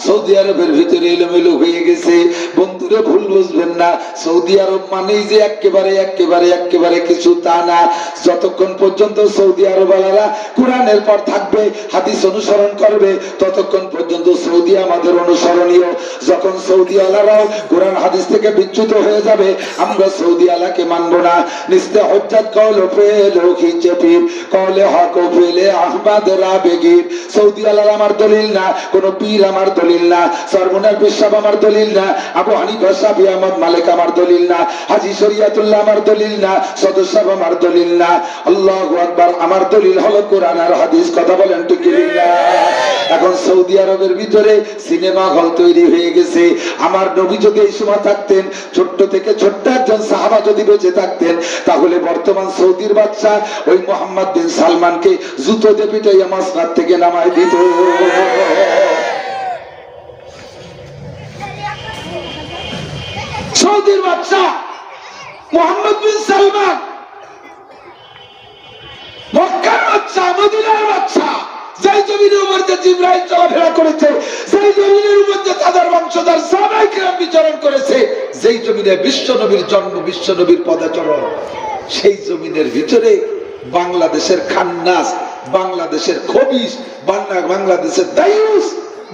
সৌদি আরবের ভিতরে এলোমেলো হয়ে গেছে। বন্ধুরা, ভুল বুঝবেন না, সৌদি আরব মানেই যে একেবারে কিছু তা না। যতক্ষণ পর্যন্ত সৌদি আরবালারা কোরআনের পর থাকবে, হাদিস অনুসরণ করবে, ততক্ষণ পর্যন্ত সৌদি আমাদের অনুসরণীয়। যখন সৌদি আলারাও কোরআন হাদিস থেকে বিচ্যুত হয়ে যাবে, আমরা সৌদি আলাকে মানব না। নিস্তে হজ্জাত কওল ফেল খিচেপির কওলে হক ফেলে আহমদ রাবেগীর। সৌদি আলার আমার দলিল না, কোন পীর আমার দলিল না, সরমুনার পেশাব আমার দলিল না, আবু হানিফা শাফি আহমদ মালিক আমার দলিল না, হাজী শরিয়াতুল্লাহ আমার দলিল না, সদর সাহেব আমার দলিল না। আল্লাহু আকবার, আমার দলিল হলো কোরআন আর হাদিস। কথা বলেন ঠিক কিনা? এখন সৌদি আরবের ভিতরে সিনেমা হল তৈরি হয়ে গেছে। আমার নবী যদি এই সময় থাকতেন, ছোট্ট থেকে ছোট্ট একজন সাহাবা যদি বেঁচে থাকতেন, তাহলে বর্তমান সৌদির বাদশা ওই মোহাম্মদ বিন সালমানকে জুতো দিয়ে পিটাইয়া মাসনাদ থেকে নামায় দিত। সৌদির বাদশা মোহাম্মদ বিন সালমান, মক্কার বাদশা, মদিনার বাদশা, যেই জমিনের উপর যে জিবরাইল চলাফেরা করেছে, সেই জমিনের উপর যে তাদের বংশধর সাহাবায়ে কিরাম বিচরণ করেছে, যেই জমিনে বিশ্ব নবীর জন্ম, বিশ্ব নবীর পদাচরণ, সেই জমিনের ভিতরে বাংলাদেশের খান্নাস, বাংলাদেশের খবিস, বাংলাদেশের দায়ুস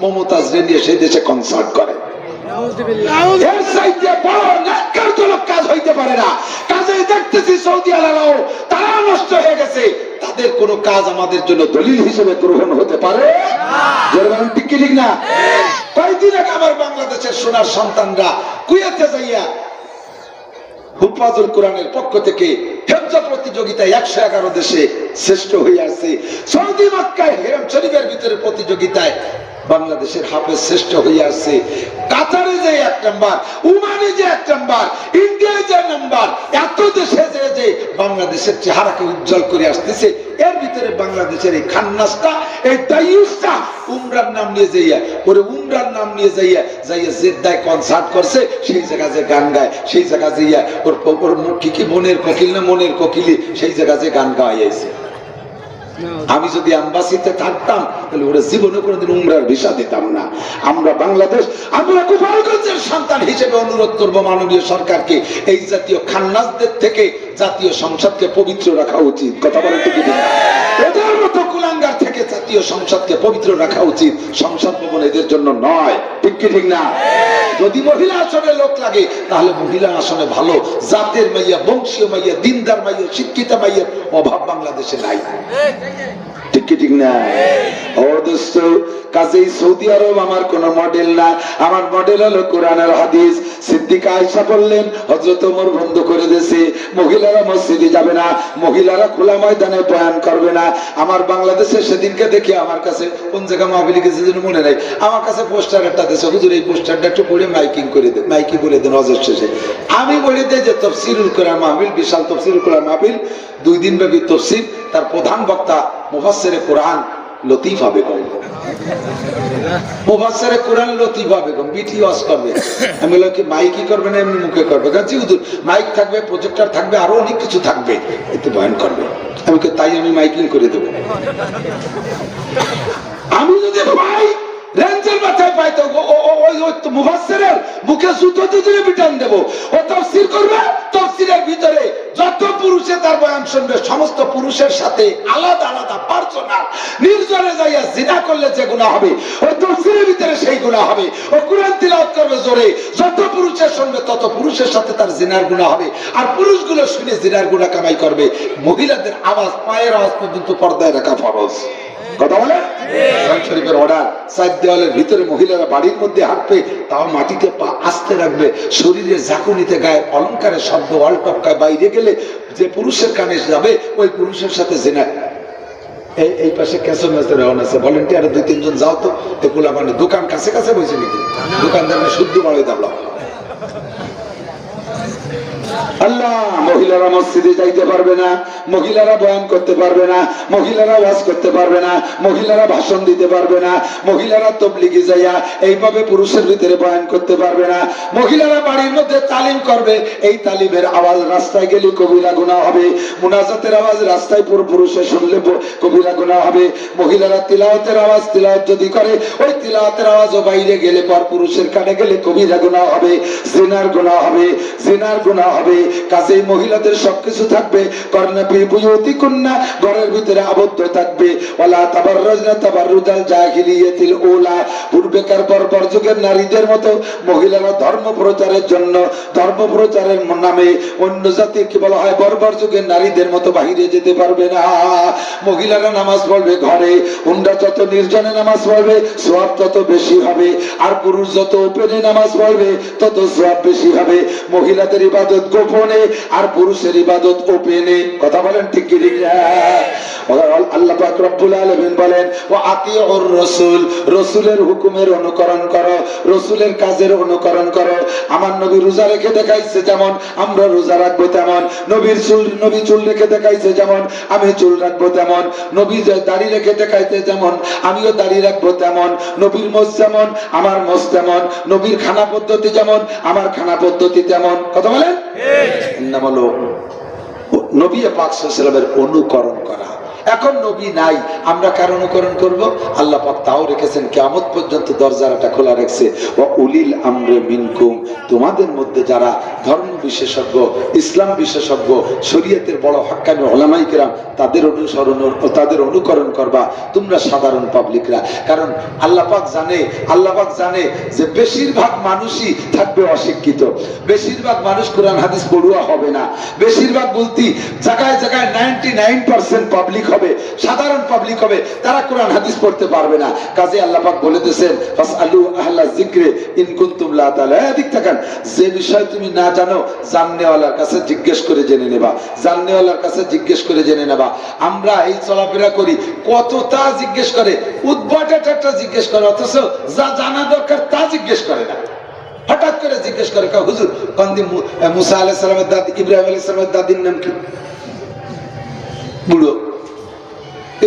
মমতাজ রে নিয়ে সেই দেশে কনসার্ট করে। এর চাইতে বড় ন্যাক্কারজনক কাজ হইতে পারে না। কাজে দেখতেছি সৌদি আরবও তারা নষ্ট হয়ে গেছে, তাদের কোন কাজ আমাদের জন্য দলিল হিসেবে গ্রহণ হতে পারে না। ঠিক কি ঠিক না? কয়েকদিন আগে আমার বাংলাদেশের সোনার সন্তানরা কুয়েতে যাইয়া হুফাজুল কোরআনের পক্ষ থেকে হেফজ প্রতিযোগিতায় 111 দেশে শ্রেষ্ঠ হয়ে আছে। সৌদি মক্কায় হেরেম শরীফের ভিতরে প্রতিযোগিতায় বাংলাদেশের হাফেজ শ্রেষ্ঠ হয়ে আছে। কাতারে যে 1 নাম্বার, ওমানে যে 1 নাম্বার, ইন্ডিয়ায় যে নাম্বার, এত দেশে যে বাংলাদেশের চেহারাকে উজ্জ্বল করে আসতেছে। এর ভিতরে বাংলাদেশের এই খান্নাসটা, এই দায়ুসটা উমরার নাম নিয়ে যাইয়া, ওরে উমরার নাম নিয়ে যাইয়া জেদ্দায় কনসার্ট করছে, সেই জায়গায় যে গান গায়, সেই জায়গায় যাইয়া ওর কি মনের কোকিল না মনের কোকিলি, সেই জায়গায় যে গান গাইছে। আমি যদি অ্যাম্বাসিতে থাকতাম তাহলে ওরা জীবনে কোনোদিন উমরার ভিসা দিতাম না। আমরা বাংলাদেশ, আমরা গোপালগঞ্জের সন্তান হিসেবে অনুরোধ করব মাননীয় সরকারকে, এই জাতীয় খান্নাসদের থেকে জাতীয় সংসদকে পবিত্র রাখা উচিত। কথা বলেন তো কি? এদের মতো কুলাঙ্গার থেকে জাতীয় সংসদকে পবিত্র রাখা উচিত। সংসদ ভবন এদের জন্য নয়। ঠিক কি ঠিক না? যদি মহিলা আসনে লোক লাগে তাহলে মহিলা আসনে ভালো জাতের মাইয়া, বংশীয় মাইয়া, দিনদার মাইয়া, শিক্ষিত মাইয়ের অভাব বাংলাদেশে নাই। ঠিক কি ঠিক না? ও দোস্ত, কাজেই সৌদি আরব আমার কোন মডেল না, আমার মডেল হলো কোরআন আর হাদিস। সিদ্দিকা আয়েশা বললেন, হযরত ওমর বন্ধ করে দিয়েছে, মহিলারা মসজিদে যাবে না, মহিলারা খোলা ময়দানে বয়ান করবে না। আমার বাংলাদেশে সেদিনকে দেখি আমার কাছে কোন জায়গা মাহফিলে গেছে যেন মনে নাই, আমার কাছে পোস্টার একটা দিয়েছে, হুজুর এই পোস্টারটা একটু পড়ে মাইকিং করে দেন, মাইকি বলে দেন হজর শেষে। আমি বলে দেই যে তাফসীরুল কোরআন মাহফিল, বিশাল তাফসীরুল কোরআন মাহফিল, 2 দিন ব্যাপী তাফসীর, তার প্রধান বক্তা মুফাসসিরে কোরআন লতিফা বেগম। মুফাসসিরে কোরআন লতিফা বেগম বিটি ওয়াজ করবে। আমি বললাম কি মাইকি করবে না এমনি মুখে করবে? কাছে হুজুর মাইক থাকবে, প্রজেক্টর থাকবে, আরো অনেক কিছু থাকবে, এতে বয়ান করবে। আমি তাই আমি মাইকিং করে দেবো। আমি যদি পাই রেঞ্জের মাথায় পাই তো ওই মুফাসসিরের মুখে জুতো দিয়ে পিটান দেব। ও তাফসীর করবে, তাফসীরের ভিতরে যত পুরুষে তার বয়ান শুনবে, সমস্ত পুরুষের সাথে আলাদা আলাদা পার্সোনাল নির্জনে যাইয়া জিনা করলে যে গুনাহ হবে, ওই তাফসীরের ভিতরে সেই গুনাহ হবে। ও কুরআন তিলাওয়াত করবে জোরে, যত পুরুষের শুনবে তত পুরুষের সাথে তার জিনার গুনাহ হবে। আর পুরুষগুলো শুনে জিনার গুনাহ কামাই করবে। মহিলাদের আওয়াজ, পায়ের আওয়াজ পর্যন্ত পর্দায় রাখা ফরজ। কথা বলে শরীফের অর্ডার, 4 দেওয়ালের ভিতরে মহিলারা বাড়ির মধ্যে হাঁটবে, তাও মাটিতে পা আস্তে রাখবে, শরীরের ঝাঁকুনিতে গায়ে অলঙ্কারের শব্দ ওয়াল টপকায়, বাইরে গেলে যে পুরুষের কানে যাবে ওই পুরুষের সাথে জেনা। এই পাশে ক্যাসো ম্যাচের রওন আছে, ভলেন্টিয়ার 2-3 জন যাও তো। এগুলা মানে দোকান কাছে কাছে বসে নাকি দোকানদার শুদ্ধ বাড়াই দাম। আল্লাহ, মহিলারা মসজিদে যাইতে পারবে না, মহিলারা বয়ান করতে পারবে না, মহিলারা ওয়াজ করতে পারবে না, মহিলারা ভাষণ দিতে পারবে না, মহিলারা তাবলীগে যাইয়া এইভাবে পুরুষের ভিতরে বয়ান করতে পারবে না। মহিলারা বাড়ির মধ্যে তালিম করবে, এই তালিমের আওয়াজ রাস্তায় গেলে কবিরা গুনাহ হবে, মুনাজাতের আওয়াজ রাস্তায় পুরুষে শুনলে কবিরা গুনাহ হবে। মহিলারা তিলাওয়াতের আওয়াজ তিলাওয়াত যদি করে, ওই তিলাওয়াতের আওয়াজও বাইরে গেলে পর পুরুষের কানে গেলে কবিরা গুনাহ হবে, জিনার গুনাহ হবে, জিনার গুনাহ হবে। কাজেই মহিলাদের সবকিছু থাকবে করনা ফি বুয়ুতিকুন্না, ঘরের ভিতরে আবদ্ধ থাকবে। ওয়ালা তাবাররাজনা তাবাররুজাল জাহিলিয়াতিল উলা, পূর্বেকার বর্বর যুগের নারীদের মতো মহিলারা ধর্ম প্রচারের জন্য, ধর্ম প্রচারের নামে অন্য জাতির কি বলা হয় বর্বর যুগের নারীদের মতো বাহিরে যেতে পারবে না। মহিলারা নামাজ পড়বে ঘরে, উমরা যত নির্জনে নামাজ পড়বে সওয়াব তত বেশি হবে, আর পুরুষ যত ওপেনে নামাজ পড়বে তত সওয়াব বেশি হবে। মহিলাদের ইবাদত গোপনে আর পুরুষের ইবাদত ওপেনে। কথা বলেন ঠিক কি ঠিক না? আল্লাহ পাক রব্বুল আলামিন বলেন, ওয়া আতিউর রাসূল, রাসূলের হুকুমের অনুকরণ করো, রাসূলের কাজের অনুকরণ করো। আমার নবী রোজা রেখে দেখাইছে যেমন আমরা রোজা রাখবো তেমন, নবী চুল রেখে দেখাইছে যেমন আমি চুল রাখবো তেমন, নবী দাড়ি রেখে দেখাইছে যেমন আমিও দাড়ি রাখবো তেমন, নবীর মোজ যেমন আমার মোজ তেমন, নবীর খানা পদ্ধতি যেমন আমার খানা পদ্ধতি তেমন। কথা বলেন নবী পাক সাল্লাল্লাহু আলাইহি ওয়াসাল্লামের অনুকরণ করা। এখন নবী নাই, আমরা কার অনুকরণ করব? আল্লাহ পাক তাও রেখেছেন, কিয়ামত পর্যন্ত দরজাটা খোলা রাখছে। ওয়া উলিল আমরি মিনকুম, তোমাদের মধ্যে যারা ধর্ম বিশেষজ্ঞ, ইসলাম বিশেষজ্ঞ, শরীয়তের বড় হক্কানি উলামায়ে কেরাম, তাদের অনুসরণ ও তাদের অনুকরণ করবা তোমরা সাধারণ পাবলিকরা। কারণ আল্লাহ পাক জানে যে বেশিরভাগ মানুষই থাকবে অশিক্ষিত, বেশিরভাগ মানুষ কোরআন হাদিস পড়ুয়া হবে না, বেশিরভাগ বলতি জায়গায় জায়গায় 99% পাবলিক হবে, সাধারণ পাবলিক হবে, তারা কোরআন হাদিস পড়তে পারবে না। কাজে আল্লাহ পাক বলে দিয়েছেন, ফাসআলু আহলা যিকরি ইন কুনতুম লা তাআলামুন। এদিক থাকেন, যে বিষয় তুমি না জানো জাননেওয়ালার কাছে জিজ্ঞেস করে জেনে নেবা, জাননেওয়ালার কাছে জিজ্ঞেস করে জেনে নেবা। আমরা এই চলাফেরা করি, কত তা জিজ্ঞেস করে, উদ্ভট একটা জিজ্ঞেস করে, অথচ যা জানা দরকার তা জিজ্ঞেস করে না। হঠাৎ করে জিজ্ঞেস করে, হুজুর কন্দি মুসা আলাইহিস সালামের দাদি ইব্রাহিম আলাইহিস সালামের দাদির নাম কি? বুড়ো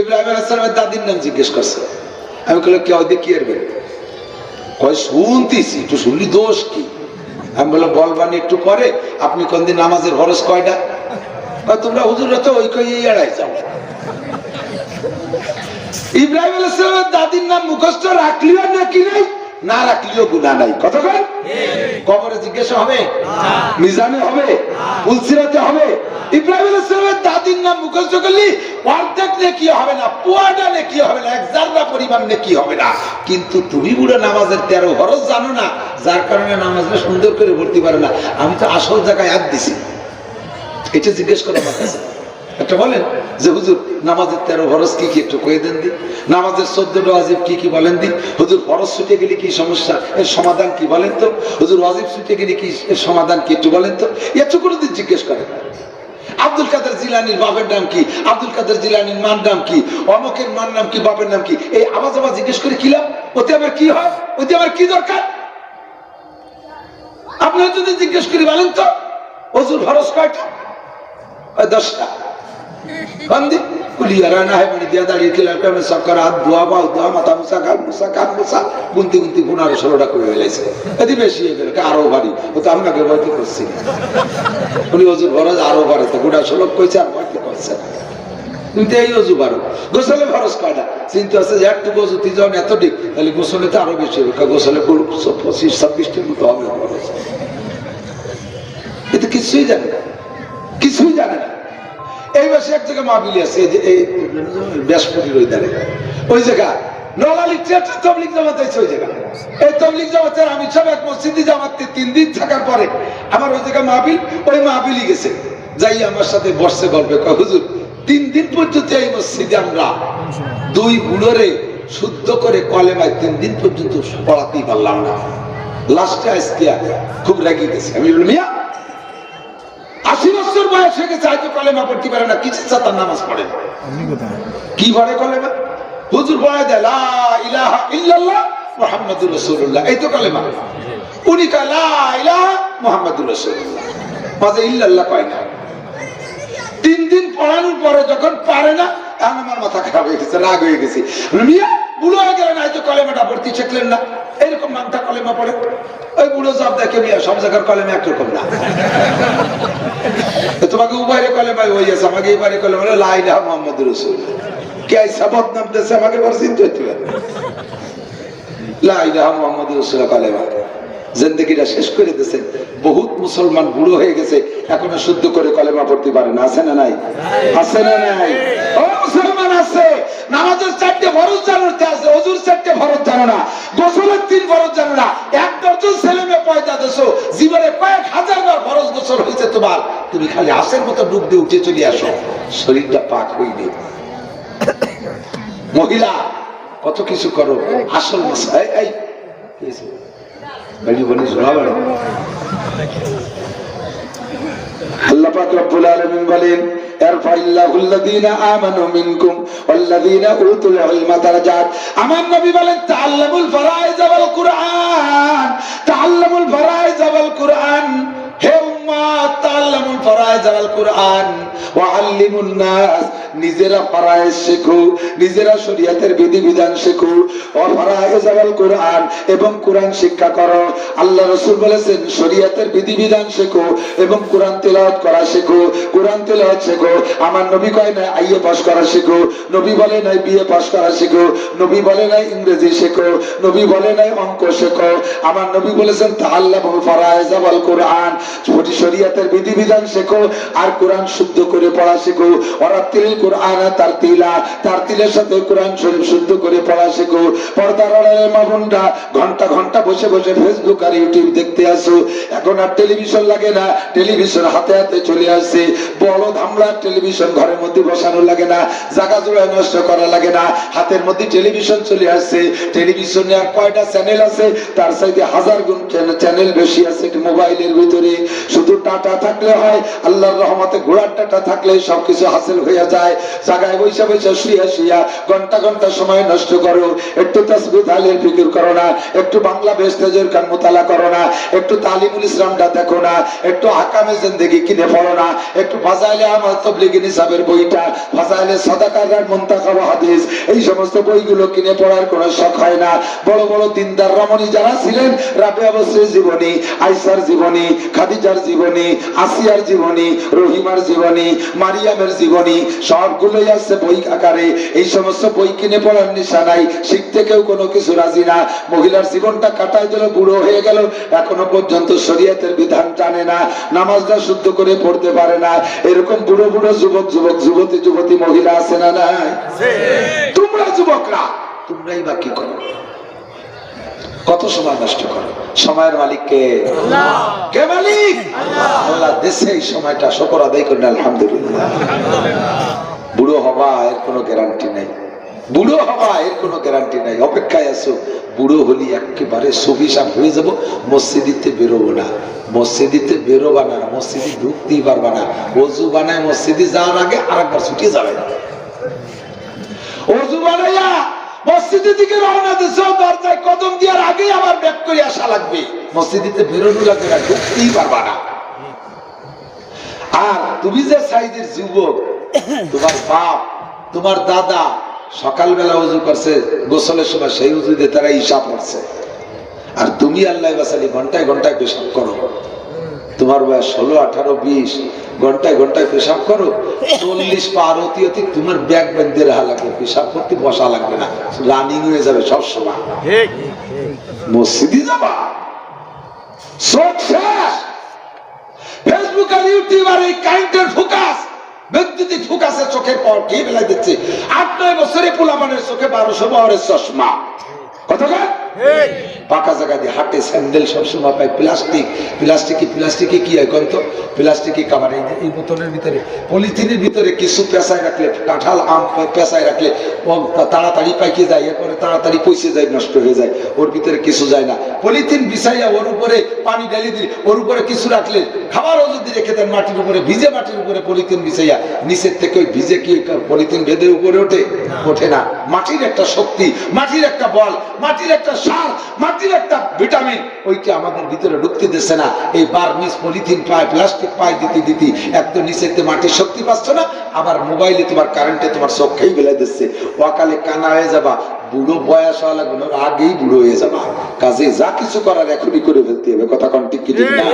ইব্রাহিম আলাইহিস সালামের দাদির নাম জিজ্ঞেস করছে। আমি বললাম কে ওই কি এরবে? কয় শুনতেছি, একটু শুনলি দোষ কি? আমি বললাম বলবানি একটু পরে, আপনি কোনদিন নামাজের ফরজ কয়টা? তোমরা হুজুররা তো ওই কই এড়াই যাও। ইব্রাহিম আলাইহিস সালামের দাদির নাম মুখস্থ রাখলিও নাকি নাই, না রাখলিও গুনাহ নাই। কথা বল, কবরে জিজ্ঞাসা হবে, মিজানে হবে, পুলসিরাতে হবে। ইব্রাহিম আলাইহিস সালামের দাদির নাম মুখস্থ করলি অর্ধেক নেকি হবে না, পুয়াটা নেকি হবে না, এক জাররা পরিমাণ নেকি হবে না। কিন্তু তুমি বুড়ো নামাজের 13 ফরজ জানো না, যার কারণে নামাজটা সুন্দর করে পড়তে পারো না। আমি তো আসল জায়গায় হাত দিছি, এটা জিজ্ঞেস করো আমার কাছে। একটা বলেন যে হুজুর নামাজের 13 ফরজ কি কি একটু কয়ে দেন দি, নামাজের 14টা ওয়াজিব কি কি বলেন দি, হুজুর ফরজ ছুটে গেলে কি সমস্যা, এর সমাধান কি বলেন তো, হুজুর ওয়াজিব ছুটে গেলে কি এর সমাধান কি একটু বলেন তো। একটু কোনোদিন জিজ্ঞেস করেন আব্দুল কাদের জিলানীর বাপের নাম কি, আব্দুল কাদের জিলানীর মার নাম কি, অমকের মার নাম কি, বাপের নাম কি, এই আওয়াজ আওয়াজ জিজ্ঞেস করে কি লাভ? ওতে আবার কি হয়, ওতে আবার কি দরকার? আপনারা যদি জিজ্ঞেস করি বলেন তো হুজুর ফরজ কয়টা? 10টা। বন্দি কুলিয়ারা না হয় মানে দিয়া দাঁড়িয়ে খেলার কারণে সরকার হাত ধোয়া বা ধোয়া মাথা মুসা কান মুসা কান মুসা গুনতি গুনতি 15-16টা করে ফেলেছে। এটি বেশি হয়ে গেল, আরো ভারী। ও তো আপনাকে ভয়তে করছি উনি হুজুর ফরজ আরো বাড়ে, তো 16 কইছে আর ভয়তে করছে না। কিন্তু এই অজু বারো। গোসলে ফরজ কয়টা? চিন্তা আছে যে একটু গোসুতি যখন এত ঠিক, তাহলে গোসলে তো আরো বেশি হবে, গোসলে 25-26টার মতো হবে। এতে কিছুই জানে না, কিছুই জানে না। এই মাসে এক জায়গায় মাহফিল আছে, এই ব্যাসপুরির ওই ধারে, ওই জায়গা নোয়াখালী থিয়েটার তবলিগ জামাত আছে ওই জায়গা। এই তবলিগ জামাতের আমি সব এক মসজিদে জামাতে 3 দিন থাকার পরে আমার ওই জায়গায় মাহফিল, ওই মাহফিলই গেছে, যাই আমার সাথে বসছে গল্পে, হুজুর 3 দিন পর্যন্ত এই মসজিদে আমরা 2 বুড়োরে শুদ্ধ করে কলেমায় 3 দিন পর্যন্ত পড়াতেই পারলাম না। লাস্টে আজকে খুব রেগে গেছে। আমি বললাম মিয়া 80 বছর বয়স হয়ে গেছে, হয়তো কলেমা পড়তে পারে না, কিছু তার নামাজ পড়ে কি পড়ে কলেমা? হুজুর পড়ে দেয় লা ইলাহা ইল্লাল্লাহ মুহাম্মাদুর রাসূলুল্লাহ, এই তো কলেমা। উনি কয় লা ইলাহা মুহাম্মাদুর রাসূলুল্লাহ, মাঝে ইল্লাল্লাহ কয় না। 3 দিন পড়ানোর পরে যখন পারে না, এখন আমার মাথা খারাপ হয়ে গেছে, রাগ হয়ে গেছে। মিয়া বুড়ো হয়ে গেলেন, হয়তো কলেমাটা পড়তে শিখলেন না, এরকম নামটা কলেমা পড়ে। ওই বুড়ো সব দেখে মিয়া সব জায়গার কলেমা একরকম না। তোমাকে উবাইরে কলেমা ওই আছে, আমাকে এইবারে কলেমা লা ইলাহা মুহাম্মাদুর রাসূলুল্লাহ। কে সাবত নাম দেশে আমাকে বড় চিন্তা হতে পারে। লা ইলাহা মুহাম্মাদুর রাসূলুল্লাহ কলেমা জিন্দেগিটা শেষ করে দিয়েছে। বহুত মুসলমান বুড়ো হয়ে গেছে, এখনো শুদ্ধ করে কলেমা পড়তে পারে না। আছে না নাই? আছে না নাই? ও মুসলমান আছে, নামাজের 4টে ফরজ জানো না, ওযুর 4টে ফরজ জানো না, গোসলের 3 ফরজ জানো না, 1 ডজন ছেলে মেয়ে পয়দা দেছো, জীবনে কয়েক হাজার বার ফরজ গোসল হয়েছে তোমার, তুমি খালি আসের মতো ডুব দিয়ে উঠে চলে আসো, শরীরটা পাক হইনি। মহিলা কত কিছু করো, আসল মশা এই আল্লাহ পাক রব্বুল আলামিন বলেন ইরফাইল্লাহুল্লাযীনা আমানু মিনকুম ওয়াল্লাযীনা উতুল ইলমা দারাজাত। আমার নবী বলেন তাআল্লামুল ফারাইজ ওয়াল কুরআন, তাআল্লামুল ফারাইজ ওয়াল কুরআন। হে উম্মাত তাআল্লামুল ফারাইজ ওয়াল কুরআন ওয়া আল্লিমুন নাস, নিজেরা ফারাইজ শেখো, নিজেরা শরীয়তের বিধিবিধান শেখো। ওয়া ফারাইজ ওয়াল কুরআন, এবং কোরআন শিক্ষা করো। আল্লাহ রাসূল বলেছেন শরীয়তের বিধিবিধান শেখো এবং কোরআন তেলাওয়াত করা শেখো। কোরআন তেলাওয়াত শেখো। আমার নবী কয় না আইএ পাস করা শেখো, নবী বলে নাই বিএ পাস করা শেখো, নবী বলে নাই ইংরেজি শেখো, নবী বলে নাই অঙ্ক শেখো। আমার নবী বলেছেন তাআল্লামুল ফারাইজ ওয়াল কুরআন, শরীয়তের বিধিবিধান শেখো আর কোরআন শুদ্ধ করে পড়া শেখো। ওয়ারাতিল কুরআন তারতিলা, তারতিলের সাথে কোরআন শরীফ শুদ্ধ করে পড়া শেখো। পর্দার আড়ালে মা বোনরা ঘন্টা ঘন্টা বসে বসে ফেসবুক আর ইউটিউব দেখতে আসো। এখন আর টেলিভিশন লাগে না, টেলিভিশন হাতে হাতে চলে আসছে। বড় ধামড়া টেলিভিশন ঘরের মধ্যে বসানো লাগে না, জায়গা জোড়ায় নষ্ট করা লাগে না, হাতের মধ্যে টেলিভিশন চলে আসছে। টেলিভিশনে আর কয়টা চ্যানেল আছে, তার চাইতে 1000 গুণ চ্যানেল বেশি আছে মোবাইলের ভিতরে। শুধু টাটা থাকলে হয়, আল্লাহর রহমতে ঘোড়ার টাটা থাকলে সবকিছু হাসিল হয়ে যায়। জায়গায় বৈশা বৈশা শুইয়া শুইয়া ঘন্টা ঘন্টা সময় নষ্ট করো, একটু তাসবিহ তাহলিল ফিকির করো না, একটু বাংলা বেস্তেজের কান মুতালা করো না, একটু তালিমুল ইসলামটা দেখো না, একটু আহকামে জিন্দেগি কিনে পড়ো না, একটু ফাজাইলে আমার তাবলীগী নিসাবের বইটা, ফাজাইলে সাদাকার মুনতাখাব হাদিস, এই সমস্ত বইগুলো কিনে পড়ার কোনো শখ হয় না। বড় বড় দিনদার রমণী যারা ছিলেন, রাবিয়া বসরির জীবনী, আয়েশার জীবনী, খাদিজার জীবনী, আসিয়ার জীবনী, রহিমার জীবনী, মারিয়ামের জীবনী, সবগুলোই আছে বই আকারে। এই সমস্ত বই কিনে পড়ার নেশা নাই, শিখতে কেউ কোনো কিছু রাজি না। মহিলার জীবনটা কাটায় দিল, বুড়ো হয়ে গেল, এখনো পর্যন্ত শরীয়তের বিধান জানে না, নামাজটা শুদ্ধ করে পড়তে পারে না। এরকম বুড়ো বুড়ো যুবক যুবক যুবতী যুবতী মহিলা আছে না নাই? তোমরা যুবকরা তোমরাই বা কি করো? কত সময় নষ্ট করো? সময়ের মালিক কে? কে মালিক? আল্লাহ। দেশে এই সময়টা শুকর আদায় করেন আলহামদুলিল্লাহ। বুড়ো হবা এর কোনো গ্যারান্টি নাই, বুড়ো হবা এর কোনো গ্যারান্টি নাই। অপেক্ষায় আছো, বুড়ো হলি একেবারে সুবিশাপ হয়ে যাব, মসজিদিতে বেরোবো না, মসজিদিতে বেরোবা না, মসজিদে ঢুকতেই পারবা না। ওযু বানায় মসজিদে যাওয়ার আগে আরেকবার ছুটে যাবে, ওযু বানাইয়া মসজিদের দিকে রওনা দিছো, দরজায় কদম দেওয়ার আগেই আবার ব্যাক করে আসা লাগবে, মসজিদিতে বেরোনো লাগবে না, ঢুকতেই পারবা না। আর তুমি যে সাইজের যুবক, তোমার বাপ তোমার দাদা সকালবেলা ওযু করছে, গোসলের সময় সেই ওযু দিয়ে তারা ইশা পড়ছে, আর তুমি আল্লাহ বাসালি ঘন্টায় ঘন্টায় পেশাব করো। তোমার বয়স 16, 18, 20, ঘন্টায় ঘন্টায় পেশাব করো, 40 পার হতে হতে তোমার ব্যাগ বেঁধে রাখা লাগবে, পেশাব করতে বসা লাগবে না, রানিং হয়ে যাবে সব সময়। মসজিদে যাবা, ফেসবুক আর ইউটিউব আর এই কারেন্টের ফোকাস, বৈদ্যুতিক ফোকাসের চোখের পর কে বেলায় দিচ্ছে। 8-9 বছরে পোলাপানের চোখে 1200 পাওয়ারের চশমা, কথা পাকা জায়গা দিয়ে হাঁটে, স্যান্ডেল সবসময় পায় প্লাস্টিক। প্লাস্টিকে কি হয় কন্ত? প্লাস্টিকে কাভার। এই বোতলের ভিতরে পলিথিনের ভিতরে কিছু পেঁচায় রাখলে, কাঁঠাল আম পেঁচায় রাখলে তাড়াতাড়ি পাইকে যায়, এরপরে তাড়াতাড়ি পয়সে যায়, নষ্ট হয়ে যায়, ওর ভিতরে কিছু যায় না। পলিথিন বিছাইয়া ওর উপরে পানি ঢেলে দিলে, ওর উপরে কিছু রাখলে, খাবারও যদি রেখে দেন মাটির উপরে, ভিজে মাটির উপরে পলিথিন বিছাইয়া, নিচের থেকে ওই ভিজে কি পলিথিন বেঁধে উপরে ওঠে? ওঠে না। মাটির একটা শক্তি, মাটির একটা বল, মাটির একটা সার, মাটির একটা ভিটামিন, ওইটা আমাদের ভিতরে ঢুকতে দিচ্ছে না। এই বার্মিস পলিথিন পায়, প্লাস্টিক পায় দিতে দিতে এক তো নিচেতে মাটির শক্তি পাচ্ছ না, আবার মোবাইলে তোমার কারেন্টে তোমার চোখেই বেলাই দিচ্ছে। অকালে কানা হয়ে যাবা, বুড়ো বয়স হওয়া লাগবে না, আগেই বুড়ো হয়ে যাবা। কাজে যা কিছু করার এখনই করে ফেলতে হবে, কথা কোন ঠিক কি ঠিক না?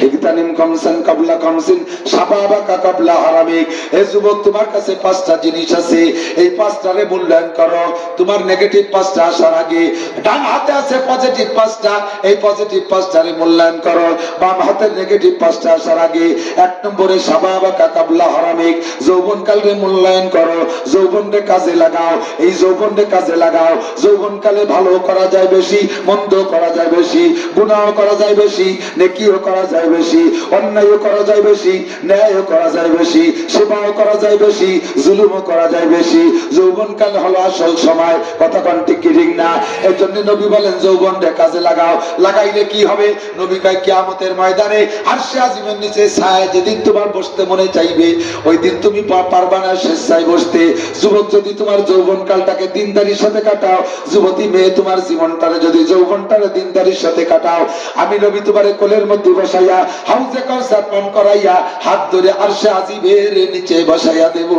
ইগতানিম কমসান কাবলা কমসিন শাবাবাকা কাবলা হারামিক। এই যুবক, তোমার কাছে 5টা জিনিস আছে, এই 5টারে মূল্যায়ন করো। তোমার নেগেটিভ 5টা আসার আগে ডান হাতে আছে পজিটিভ 5টা, এই পজিটিভ 5টারে মূল্যায়ন করো। বাম হাতের নেগেটিভ 5টা আসার আগে 1 নম্বরে শাবাবাকা কাবলা হারামিক, যৌবনকালে মূল্যায়ন করো, যৌবনকে কাজে লাগাও। এই যৌবনকে কাজে লাগাও। যৌবনকালে ভালো করা যায় বেশি, মন্দ করা যায় বেশি, গুনাহ করা যায় বেশি, নেকিও করা যায় বেশি, অন্যায়ও করা যায় বেশি, ন্যায়ও করা যায় বেশি, সেবাও করা যায় বেশি, জুলুমও করা যায় বেশি। যৌবনকাল হলো আসল সময়, কথা কোন ঠিক কি ঠিক না? এর জন্য নবী বলেন যৌবনকে কাজে লাগাও। লাগাইলে কি হবে? নবী কয় কিয়ামতের ময়দানে আরশে আজিমের নিচে ছায়া যেদিন তোমার বসতে মনে চাইবে, ওই দিন তুমি পারবা না স্বেচ্ছায় বসতে। যুবক, যদি তোমার যৌবনকালটাকে দিনদারির সাথে কাটাও, যুবতী মেয়ে তোমার জীবনটারে যদি যৌবনটারে দিনদারির সাথে কাটাও, আমি নবী তোমারে কোলের মধ্যে বসাইয়া হাউজে কাউসার পান করাইয়া হাত ধরে আরশে আজিমের নিচে বসাইয়া দেব।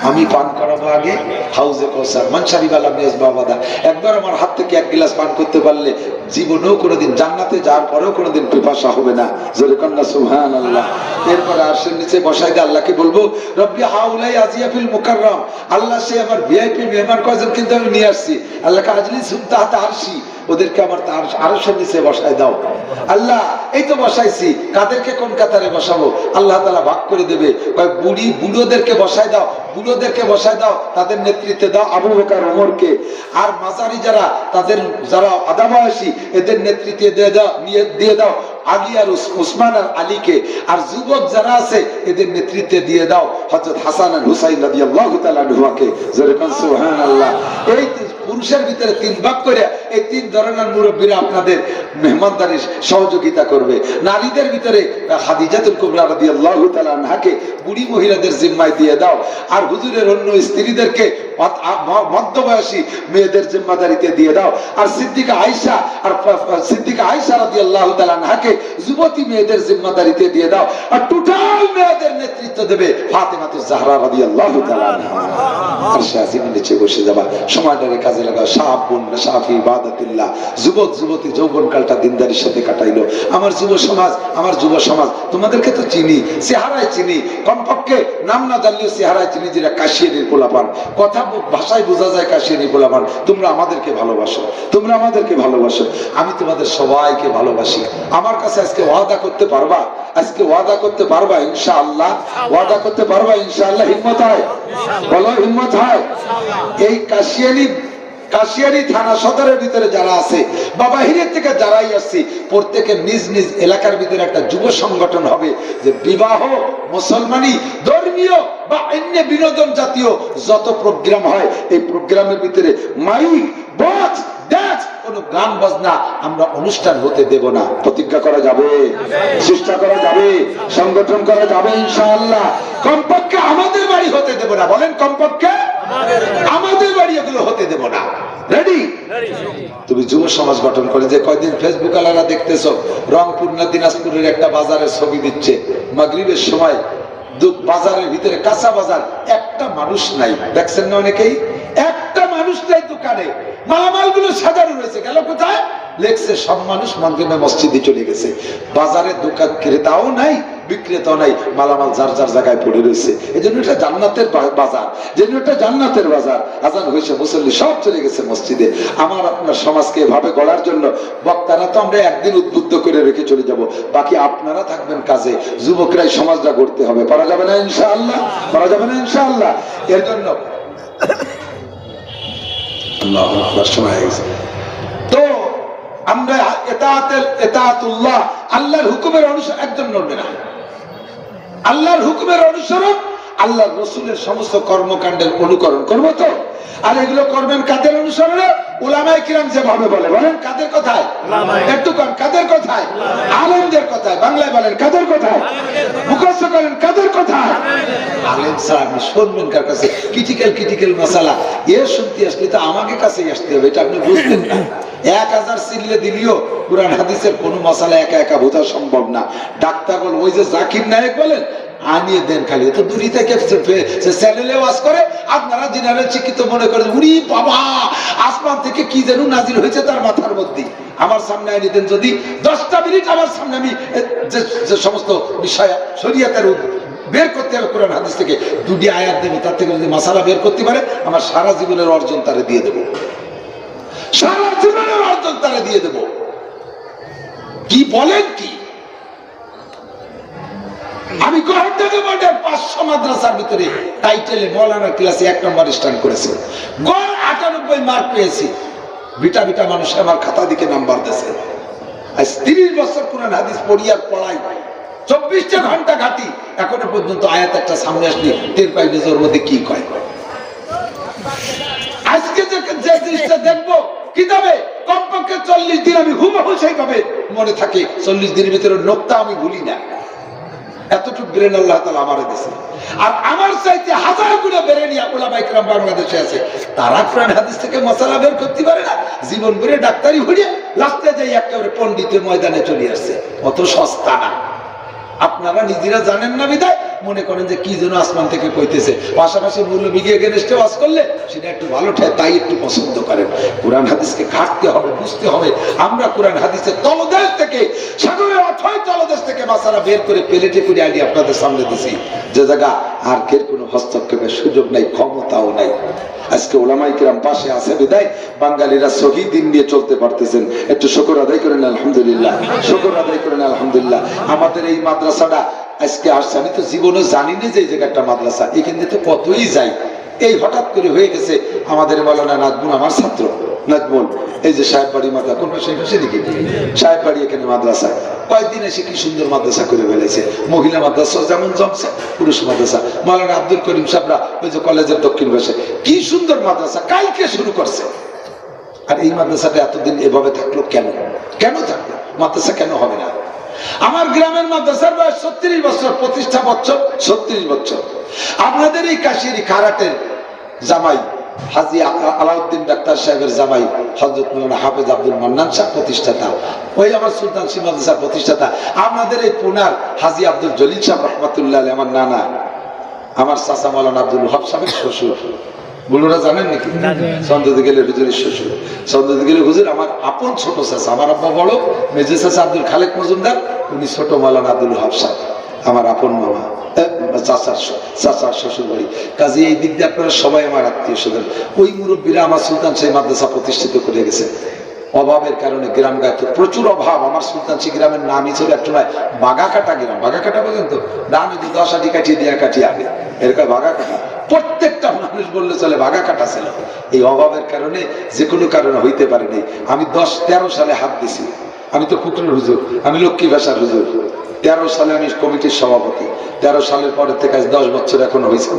আমি পান করাবো আগে হাউজে কাউসার, মানসারিবালা মেজ বাবাদা। একবার আমার হাত থেকে 1 গ্লাস পান করতে পারলে জীবনেও কোনোদিন, জান্নাতে যাওয়ার পরেও কোনোদিন পিপাসা হবে না। জোরে কন্যা সুবহানাল্লাহ। এরপরে আরশের নিচে বসাই দিয়ে আল্লাহকে বলবো, রব্বি হাউলাই আজিয়াফিল মুকাররম, আল্লাহ সে আমার ভিআইপি মেহমান কয়জন কিন্তু আমি নিয়ে আসছি, আল্লাহকে আজলিস তাহতা আরশি, ওদেরকে আমার আরশের নিচে বসায় দাও। আল্লাহ এই তো বসাইছি, কাদেরকে কোন কাতারে বসাবো? আল্লাহ তাআলা ভাগ করে দেবে, কয় বুড়োদেরকে বসায় দাও, বুড়োদেরকে বসায় দাও, তাদের নেতৃত্বে দাও আবু বকর ওমরকে। আর মাঝারি যারা, তাদের যারা আধা বয়সী, এদের নেতৃত্বে দিয়ে দাও আলী আর উসমান আর আলীকে, আর যুবক যারা আছে এদের নেতৃত্বে দিয়ে দাও হযরত হাসান আর হুসাইন রাদিয়াল্লাহু তাআলা আনহুকে। যেরকম সুবহানাল্লাহ। এই পুরুষের ভিতরে 3 ভাগ করে এই 3 ধরনের মুরব্বীরা আপনাদের মেহমানদারি সহযোগিতা করবে। নারীদের ভিতরে খাদিজাতুল কুবরা রাদিয়াল্লাহু তাআলা আনহাকে বুড়ি মহিলাদের জিম্মায় দিয়ে দাও, আর হুজুরের অন্য স্ত্রীদেরকে মধ্যবয়সী মেয়েদের জিম্মাদারিতে দিয়ে দাও, আর সিদ্দিকা আয়েশা রাদিয়াল্লাহু তাআলা আনহাকে যুবতী মেয়েদের জিম্মাদারিতে দিয়ে দাও, আর টোটাল মেয়েদের নেতৃত্ব দেবে ফাতেমাতুজ জাহরা রাদিয়াল্লাহু তাআলা আনহা। আর শাহিদের নিচে বসে যাবা, সময়টারে কাজে লাগাও। শাবুন শাফি ইবাদাতিল্লাহ, যুবক যুবতী যৌবনকালটা দিনদারির সাথে কাটাইলো। আমার যুব সমাজ তোমাদেরকে তো চিনি, চেহারায় চিনি, কমপক্ষে নাম না জানলেও চেহারায় চিনি, যেটা কাশিয়ানির পোলাপান, কথা ভাষায় বোঝা যায় কাশিয়ানির পোলাপান। তোমরা আমাদেরকে ভালোবাসো, আমি তোমাদের সবাইকে ভালোবাসি। আমার কাছে আজকে ওয়াদা করতে পারবা? ইনশাআল্লাহ ওয়াদা করতে পারবা? ইনশাআল্লাহ হিম্মত হয়? বলো হিম্মত হয়? এই কাশিয়ানি থানা সদরের ভিতরে যারা আছে বা বাহিরের থেকে যারাই আসছি, প্রত্যেকের নিজ নিজ এলাকার ভিতরে একটা যুব সংগঠন হবে, যে বিবাহ, মুসলমানি, ধর্মীয় বা অন্য বিনোদন জাতীয় যত প্রোগ্রাম হয়, এই প্রোগ্রামের ভিতরে মাইক, বক্স, ড্যান্স, কোন গান বাজনা আমরা অনুষ্ঠান হতে দেব না। প্রতিজ্ঞা করা যাবে, চেষ্টা করা যাবে, সংগঠন করা যাবে ইনশাআল্লাহ। কমপক্ষে আমাদের বাড়ি হতে দেব না। বলেন কমপক্ষে আমাদের বাড়ি এগুলো হতে দেব না। রেডি? তুমি যুব সমাজ গঠন করে, যে কয়দিন ফেসবুক আলারা দেখতেছো, রংপুর না দিনাজপুরের একটা বাজারের ছবি দিচ্ছে, মাগরিবের সময় বাজারের ভিতরে, কাঁচা বাজার, একটা মানুষ নাই। দেখছেন না অনেকেই? একটা মানুষ নাই দোকানে, মালামাল গুলো সাজানো রয়েছে। গেল কোথায়? লেখছে সব মানুষ মাগরিবে মসজিদে চলে গেছে। বাজারের দোকান ক্রেতাও নাই, বিক্রেতাও নাই, মালামাল যার যার জায়গায় পড়ে রয়েছে। এই জন্য এটা জান্নাতের বাজার। আজান হয়েছে, মুসল্লি সব চলে গেছে মসজিদে। আমার আপনার সমাজকে এভাবে গড়ার জন্য বক্তারা তো আমরা একদিন উদ্বুদ্ধ করে রেখে চলে যাব, বাকি আপনারা থাকবেন কাজে। যুবকরাই সমাজটা গড়তে হবে। পারা যাবে না ইনশাআল্লাহ? এর জন্য তো আমরা এতাআতুল্লাহ, আল্লাহর হুকুমের অনুসরণ, একজন নড়বে না। আল্লাহর হুকুমের অনুসরণ, আল্লাহর রাসূলের সমস্ত কর্মকাণ্ডের অনুকরণ করব তো। আর এগুলো করবেন কাদের অনুসরণে? উলামায়ে কিরাম যেভাবে বলে। বলেন কাদের কথায়? একটু কোন কাদের কথায়? আলেমদের কথায়। বাংলায় বলেন কাদের কথায়? মুখস্থ করেন কাদের কথায়? আলেম স্যার আপনি শুনবেন কার কাছে? ক্রিটিক্যাল মাসালা শুনতে আসলে তো আমাকে কাছেই আসতে হবে, এটা আপনি বুঝবেন না। 1000 সিললে দিলিও কুরআন হাদিসের কোন মাসালা একা বোঝা সম্ভব না। ডাক্তার বল, ওই যে জাকির নায়েক বলেন, আনিয়ে দেন খালি, তো দূরি থেকে চ্যানেলে ওয়াজ করে। আপনারা জেনারেল শিক্ষিত মনে করেন, উরি বাবা আসমান থেকে কি যেন নাজিল হয়েছে তার মাথার মধ্যে। আমার সামনে আনি দেন যদি 10টা মিনিট, আমার সামনে আমি যে সমস্ত বিষয় শরীয়তের বের করতে হবে কোরআন হাদিস থেকে, 2টি আয়াত দেবো, তার থেকে যদি মাসালা বের করতে পারে, আমার সারা জীবনের অর্জন তারে দিয়ে দেবো। কি বলেন? কি আমি 500 মাদ্রাসার ভিতরে টাইটেলে মৌলানা ক্লাসে 1 নম্বর স্ট্যান্ড করেছি, গড় 98 মার্ক পেয়েছি। বিটা মানুষ আমার খাতা দিকে নাম্বার দিয়েছে। আজ 30 বছর কোরআন হাদিস পড়ি আর পড়াই, 24টা ঘন্টা ঘাটি, এখনো পর্যন্ত আয়াত একটা সামনে আসলে টের পাই নিজের মধ্যে কি কয়। আজকে যে জিনিসটা দেখবো কিতাবে, কমপক্ষে 40 দিন আমি হুবহু সেইভাবে মনে থাকে। 40 দিনের ভিতরে নোক্তা আমি ভুলি না। এতটুকু ব্রেন আল্লাহ তাআলা আমারে দিয়েছে। আর আমার চাইতে 1000 গুণ ব্রেন উলামায়ে কেরাম বাংলাদেশে আছে, তারা কোরআন হাদিস থেকে মাসালা বের করতে পারে না। জীবন ভরে ডাক্তারি হয়ে লাস্টে যাই একেবারে পণ্ডিতের ময়দানে চলে আসছে। অত সস্তা না। আপনারা নিজেরা জানেন না বিধায় মনে করেন যে কি যেন আসমান থেকে কইতেছে। পাশাপাশি মৌলবী এগেনস্টে ওয়াজ করলে সেটা একটু ভালো ঠায়, তাই একটু পছন্দ করেন। কোরআন হাদিসকে ঘাটতে হবে, বুঝতে হবে। আমরা কোরআন হাদিসের তলদেশ থেকে, সাগরের অথই তলদেশ থেকে মাসালা বের করে প্লেটে করে আনি আপনাদের সামনে দিছি, যে জায়গা আর কের কোনো হস্তক্ষেপের সুযোগ নাই, ক্ষমতাও নাই। আজকে উলামায়ে কিরাম পাশে আছে বিদায় বাঙালিরা সহি দিন নিয়ে চলতে পারতেছেন। একটু শুকর আদায় করেন আলহামদুলিল্লাহ, শুকর আদায় করেন আলহামদুলিল্লাহ। আমাদের এই মাদ্রাসাটা আজকে আসছে, আমি তো জীবনে জানি না যে এই জায়গাটা মাদ্রাসা। এখান থেকে তো কতই যাই, এই হঠাৎ করে হয়ে গেছে আমাদের মাওলানা নাজমুল আমার ছাত্র নাজমুল, এই যে সাহেব বাড়ি মাদ্রাসা কোন পাশে দিকে সাহেব বাড়ি এখানে মাদ্রাসা কয়েকদিন এসে কি সুন্দর মাদ্রাসা করে ফেলেছে। মহিলা মাদ্রাসা যেমন জমছে, পুরুষ মাদ্রাসা। মাওলানা আব্দুল করিম সাহেবরা ওই যে কলেজের দক্ষিণ পাশে কি সুন্দর মাদ্রাসা কালকে শুরু করছে। আর এই মাদ্রাসাটা এতদিন এভাবে থাকলো কেন? কেন থাকলো? মাদ্রাসা কেন হবে না? আমার গ্রামের মাদ্রাসার বয়স 36 বছর, প্রতিষ্ঠা বছর 36 বছর। আপনাদের এই কাশিয়ারি খারাটের জামাই হাজী আলাউদ্দিন ডাক্তার সাহেবের জামাই হযরত মাওলানা হাফেজ আব্দুল মান্নান সাহেব প্রতিষ্ঠাতা, ওই আমার সুলতান সিং মাদ্রাসার প্রতিষ্ঠাতা। আপনাদের এই পুনার হাজী আব্দুল জলিল সাহেব রহমাতুল্লাহ আলাইহি আমার নানা, আমার চাচা মাওলানা আব্দুল ওয়াহাব সাহেবের শ্বশুর। বলুরা জানেন নাকি? সন্দতে গেলে হুজুরের শ্বশুর। সন্দতে গেলে হুজুর আমার আপন ছোট চাচা, আমার আব্বা বড়, মেজে চাচা আব্দুল খালেক মজুমদার, উনি ছোট মাওলানা আব্দুল ওয়াহাব সাহেব আমার আপন মামা, চাচার শ্বশুর বাড়ি। কাজে এই দিক দিয়ে আপনারা সবাই আমার আত্মীয় স্বজন। ওই মুরব্বীরা আমার সুলতান সেই মাদ্রাসা প্রতিষ্ঠিত করে গেছে। অভাবের কারণে গ্রাম গায়ে প্রচুর অভাব। আমার সুলতানসি গ্রামের নামই ছিল এক সময় বাগাকাটা গ্রাম। বাগাকাটা পর্যন্ত নাম 10 আটি কাটিয়ে দেওয়া কাটিয়ে আগে এরকম বাগাকাটা, প্রত্যেকটা মানুষ বললে চলে বাগাকাটা ছিল। এই অভাবের কারণে যে কোনো কারণে হইতে পারেনি। আমি 10-13 সালে হাত দিছি। আমি তো কুকুরের হুজুর, আমি লক্ষ্মী ভাষার হুজুর। 13 সালে আমি কমিটির সভাপতি। 13 সালের পরে থেকে 10 বছর এখন হয়েছে,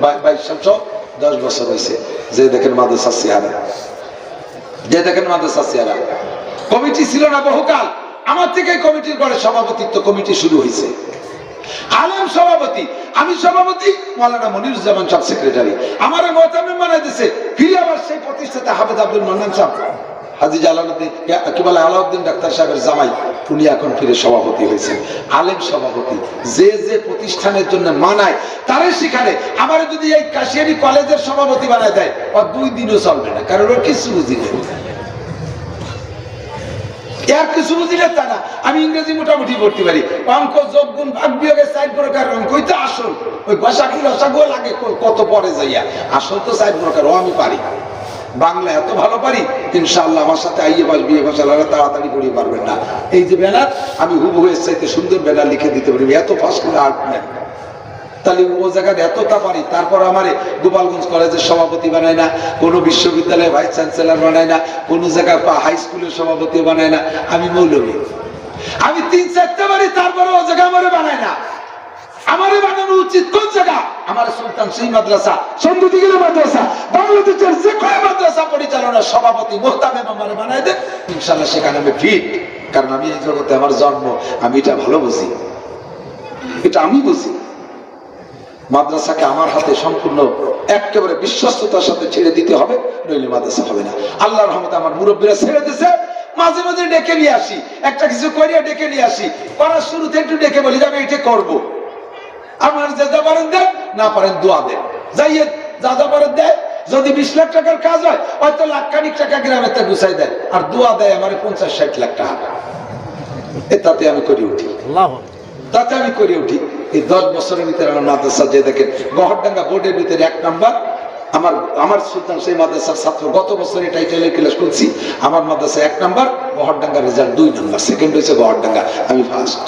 22 সাল 10 বছর হয়েছে। যে দেখেন মাদ্রাসা চেহারা, যে দেখেন মাদ্রাসা চেহারা। কমিটি ছিল না বহুকাল, আমার থেকে কমিটির পরে সভাপতিত্ব কমিটি শুরু হয়েছে। আলেম সভাপতি, আমি সভাপতি, মাওলানা মনিরুজ্জামান সাহেব সেক্রেটারি। আমার মোহতামিম বানাই দিয়েছে। ফিরে আবার সেই প্রতিষ্ঠাতা হাফেজ আব্দুল মান্নান সাহেব, হাজী জালালউদ্দিন কি বলে আলাউদ্দিন ডাক্তার সাহেবের জামাই, উনি এখন ফিরে সভাপতি হয়েছেন। আলেম সভাপতি, যে যে প্রতিষ্ঠানের জন্য মানায় তারে সেখানে। আমার যদি এই কাশিয়ারি কলেজের সভাপতি বানায় দেয়, ওর 2 দিনও চলবে না, কারণ ওর কিছু বুঝি নেই। আর কিছু বুঝিলে তা না। আমি ইংরেজি মোটামুটি পড়তে পারি, অঙ্ক যোগ গুণ ভাগ বিয়োগের 4 প্রকার অঙ্কই তো আসল। ওই গসাগু লসাগু লাগে কত পরে যাইয়া, আসল তো 4 প্রকার, ও আমি পারি। বাংলা এত ভালো পারি, ইনশাআল্লাহ আমার সাথে আইয়ে বাস বিয়ে বসালারা তাড়াতাড়ি করিয়ে পারবেন না। এই যে ব্যানার, আমি হুবহু এর চাইতে সুন্দর ব্যানার লিখে দিতে পারি, এত ফার্স্ট ক্লাস আর্ট ম্যান। তাহলে ও জায়গায় এতটা পারি। তারপর আমারে গোপালগঞ্জ কলেজের সভাপতি বানায় না, কোনো বিশ্ববিদ্যালয়ের ভাইস চ্যান্সেলর বানায় না, কোনো জায়গায় হাই স্কুলের সভাপতি বানায় না। আমি মৌলবী, আমি 3-4টা বাড়ি, তারপরে ও জায়গা আমারে বানায় না। আমারে বানানো উচিত কোন জায়গা? আমার সুলতান সেই মাদ্রাসা, সন্দুদিগিরি মাদ্রাসা, বাংলাদেশের যে কোনো মাদ্রাসা পরিচালনার সভাপতি মোহতামিম আমারে বানায় দেন, ইনশাআল্লাহ সেখানে আমি ফিট। কারণ আমি এই জগতে আমার জন্ম, আমি এটা ভালো বুঝি, এটা আমি বুঝি। মাদ্রাসাকে আমার হাতে সম্পূর্ণ একেবারে বিশ্বস্ততার সাথে ছেড়ে দিতে হবে, নইলে মাদ্রাসা হবে না। আল্লাহর রহমতে আমার মুরব্বীরা ছেড়ে দিয়েছে। মাঝে মাঝে ডেকে নিয়ে আসি, একটা কিছু করিয়া ডেকে নিয়ে আসি, করার শুরুতে একটু ডেকে বলি যে আমি এটা করবো। আমার যা পারেন দেন, না পারেন দোয়া দেন, যাইয়ে যা পারেন দেয়। যদি 20 লাখ টাকার কাজ হয়, হয়তো লাখখানিক টাকা গ্রামের তে গুছাই দেয়, আর দোয়া দেয় আমার 50-60 লাখ টাকা। তাতে আমি করে উঠি, তাতে আমি করে উঠি। এই 10 বছরের ভিতরে আমার মাদ্রাসা যে দেখেন, গহরডাঙ্গা বোর্ডের ভিতরে 1 নাম্বার। আমার সুলতান সেই মাদ্রাসার ছাত্র, গত বছরে টাইটেলের ক্লাস করছি। আমার মাদ্রাসা 1 number, Gohardanga result 2 number, second হয়েছে গহরডাঙ্গা, আমি ফার্স্ট।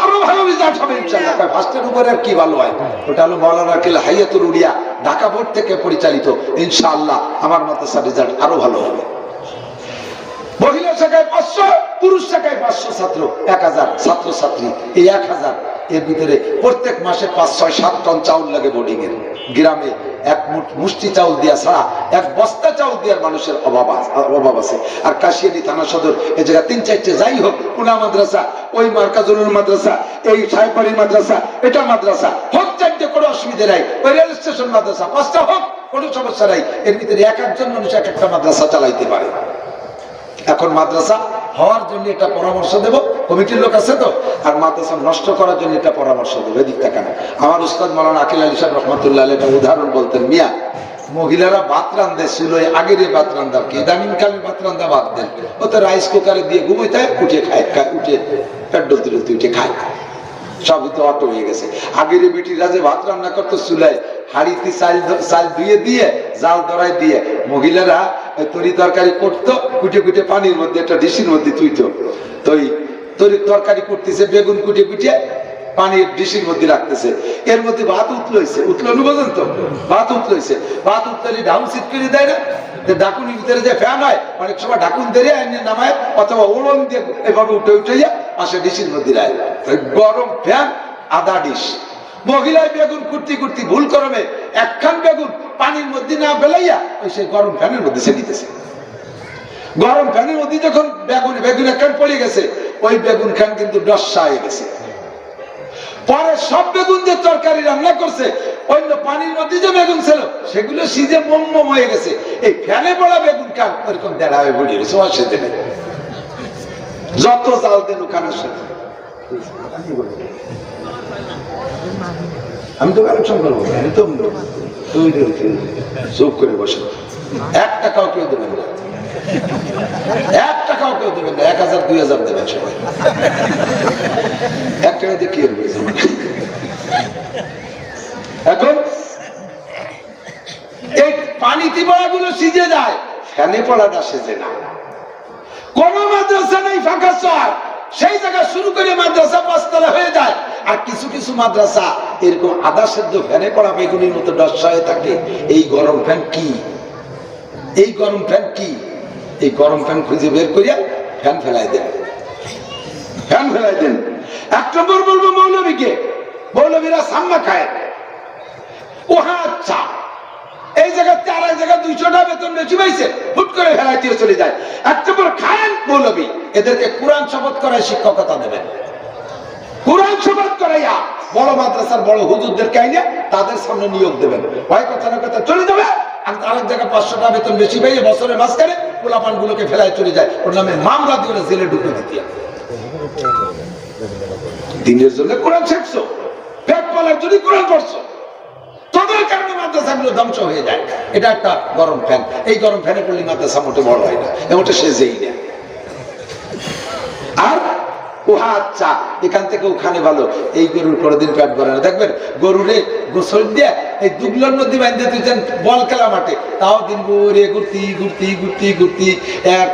আরো ভালো রেজাল্ট হবে ইনশাআল্লাহ। ফার্স্টের উপরে আর কি ভালো হয়? ওটা হলো মাওলানা কিল হাইয়াতুল উলিয়া ঢাকা বোর্ড থেকে পরিচালিত। ইনশাআল্লাহ আমার মাদ্রাসার রেজাল্ট আরো ভালো হবে। মহিলা শাখায় 500, পুরুষ শাখায় 500 ছাত্র, 1000 ছাত্র ছাত্রী। এই 1000 এর ভিতরে প্রত্যেক মাসে 5-6-7 টন চাউল লাগে বোর্ডিং এর। গ্রামে এক মুষ্টি চাউল দিয়া ছাড়া 1 বস্তা চাউল দেওয়ার মানুষের অভাব আছে। আর কাশিয়ানী থানা সদর এ জায়গা 3-4টে, যাই হোক, কোনা মাদ্রাসা, ওই মার্কাজুল মাদ্রাসা, এই সাহেববাড়ি মাদ্রাসা, এটা মাদ্রাসা হোক 4টে, কোনো অসুবিধা নাই। ওই রেল স্টেশন মাদ্রাসা 5টা হোক, কোনো সমস্যা নাই। এর ভিতরে একজন মানুষ একটা মাদ্রাসা চালাইতে পারে। এখন মাদ্রাসা হওয়ার জন্য এটা পরামর্শ দেব, কমিটির লোক আছে তো, আর মাদ্রাসা নষ্ট করার জন্য এটা পরামর্শ দেবো। এদিকটা কেন? আমার উস্তাদ মাওলানা আকিল আলী সাহেব রহমতুল্লাহ আলাইহি একটা উদাহরণ বলতেন, মিয়া মহিলারা ভাত রান্ধে ছিল, আগের ভাত রান্ধার কি, ইদানিং কালে ভাত রান্ধা বাদ দেন, ও তো রাইস কুকারে দিয়ে ঘুমাইতে উঠে খায়, উঠে পেট্রোল তুলতে উঠে খায়, সবই তো অটো হয়ে গেছে। আগের বেটিরা যে ভাত রান্না করতো চুলায়, হাড়িতে চাল ধুয়ে দিয়ে, জাল ধরাই দিয়ে, মহিলারা তরি তরকারি করতো, কুটে কুটে পানির মধ্যে একটা ডিসির মধ্যে তুইতো। তো তরি তরকারি করতেছে, বেগুন কুটে কুটে পানির ডিশির মধ্যে রাখতেছে, এর মধ্যে ভাত উতলইছে, উতলানো বোঝেন তো, ভাত উতলইছে, ভাত উতলালে ঢাউন সিট করে দেয় না, ঢাকুনির ভিতরে যে ফ্যান হয় অনেক সময় ঢাকুন দিয়ে নামায় অথবা ওলন দিয়ে এভাবে উঠে উঠে পাশে ডিশির মধ্যে রায়, গরম ফ্যান আধা ডিশ। মহিলায় বেগুন কুর্তি কুর্তি ভুল করবে একখান বেগুন পানির মধ্যে না ফেলাইয়া ওই সেই গরম ফ্যানের মধ্যে সে নিতেছে। গরম ফ্যানের মধ্যে যখন বেগুন একখান পড়ে গেছে, ওই বেগুন খান কিন্তু ডসা হয়ে গেছে। পরে সব বেগুন যে তরকারি রান্না করছে, অন্য পানির মধ্যে যে বেগুন ছিল সেগুলো সিজে মম হয়ে গেছে। এই ফ্যানে পড়া বেগুন খান ওইরকম দেড়া হয়ে পড়ে গেছে। ওর সাথে যত জাল দেন ওখানের সাথে আমি তো কালেকশন করবো, আমি তো চুপ করে বসে। 1 টাকাও কেউ দেবেন না, 1 টাকাও কেউ দেবেন না, 1000 2000 দেবেন সবাই। 1 টাকা দিয়ে কি হবে? এখন এই পানিতে পড়াগুলো সিজে যায়, ফ্যানে পড়াটা সেজে না। কোন মাদ্রাসা নেই ফাঁকা চর, সেই জায়গা শুরু করে মাদ্রাসা 5 তলা হয়ে যায়। আর কিছু কিছু মাদ্রাসা এরকম আধা সেদ্ধ ফ্যানে পড়া বেগুনির মতো ডসা হয়ে থাকে। এই গরম ফ্যান কি? এই গরম ফ্যান কি? এই গরম ফ্যান খুঁজে বের করিয়া ফ্যান ফেলাই দেন, ফ্যান ফেলাই দেন। 1 নম্বর বলবো মৌলবীকে, মৌলবীরা সাম্মা খায়। ওহা আচ্ছা, এই জায়গাতে আর এক জায়গায় 200 টাকা বেতন বেশি পাইছে, হুট করে ফেলাই দিয়ে চলে যায়। 1 নম্বর খায়েন মৌলবী, এদেরকে কোরআন শপথ করায় শিক্ষকতা দেবেন। কোরআন শপথ করাইয়া বড় মাদ্রাসার বড় হুজুরদের কাইনে তাদের সামনে নিয়োগ দেবেন। হয় কথা না কথা চলে যাবে, আর আরেক জায়গায় 500 টাকা বেতন বেশি পাইয়ে বছরের মাঝখানে পোলাপান গুলোকে ফেলাই চলে যায়। ওর নামে মামলা দিয়ে জেলে ঢুকে দিতে। দিনের জন্য কোরআন শিখছো, পেট পালার জন্য কোরআন পড়ছো, তোদের কারণে মাদ্রাসাগুলো ধ্বংস হয়ে যায়। এটা একটা গরম ফ্যান। এই গরম ফ্যানে পড়লে মাদ্রাসা মোটে বড় হয় না, এমনটা সেজেই না। আর ওহা আচ্ছা, এখান থেকে ওখানে ভালো। এই গরুর কোনোদিন পেট ভরে না। দেখবেন গরুরে গোসল দিয়ে এই দুগলোর মধ্যে বাঁধতে তুইছেন বল খেলা মাঠে, তাও দিন ভরে ঘুরতি ঘুরতি ঘুরতি ঘুরতি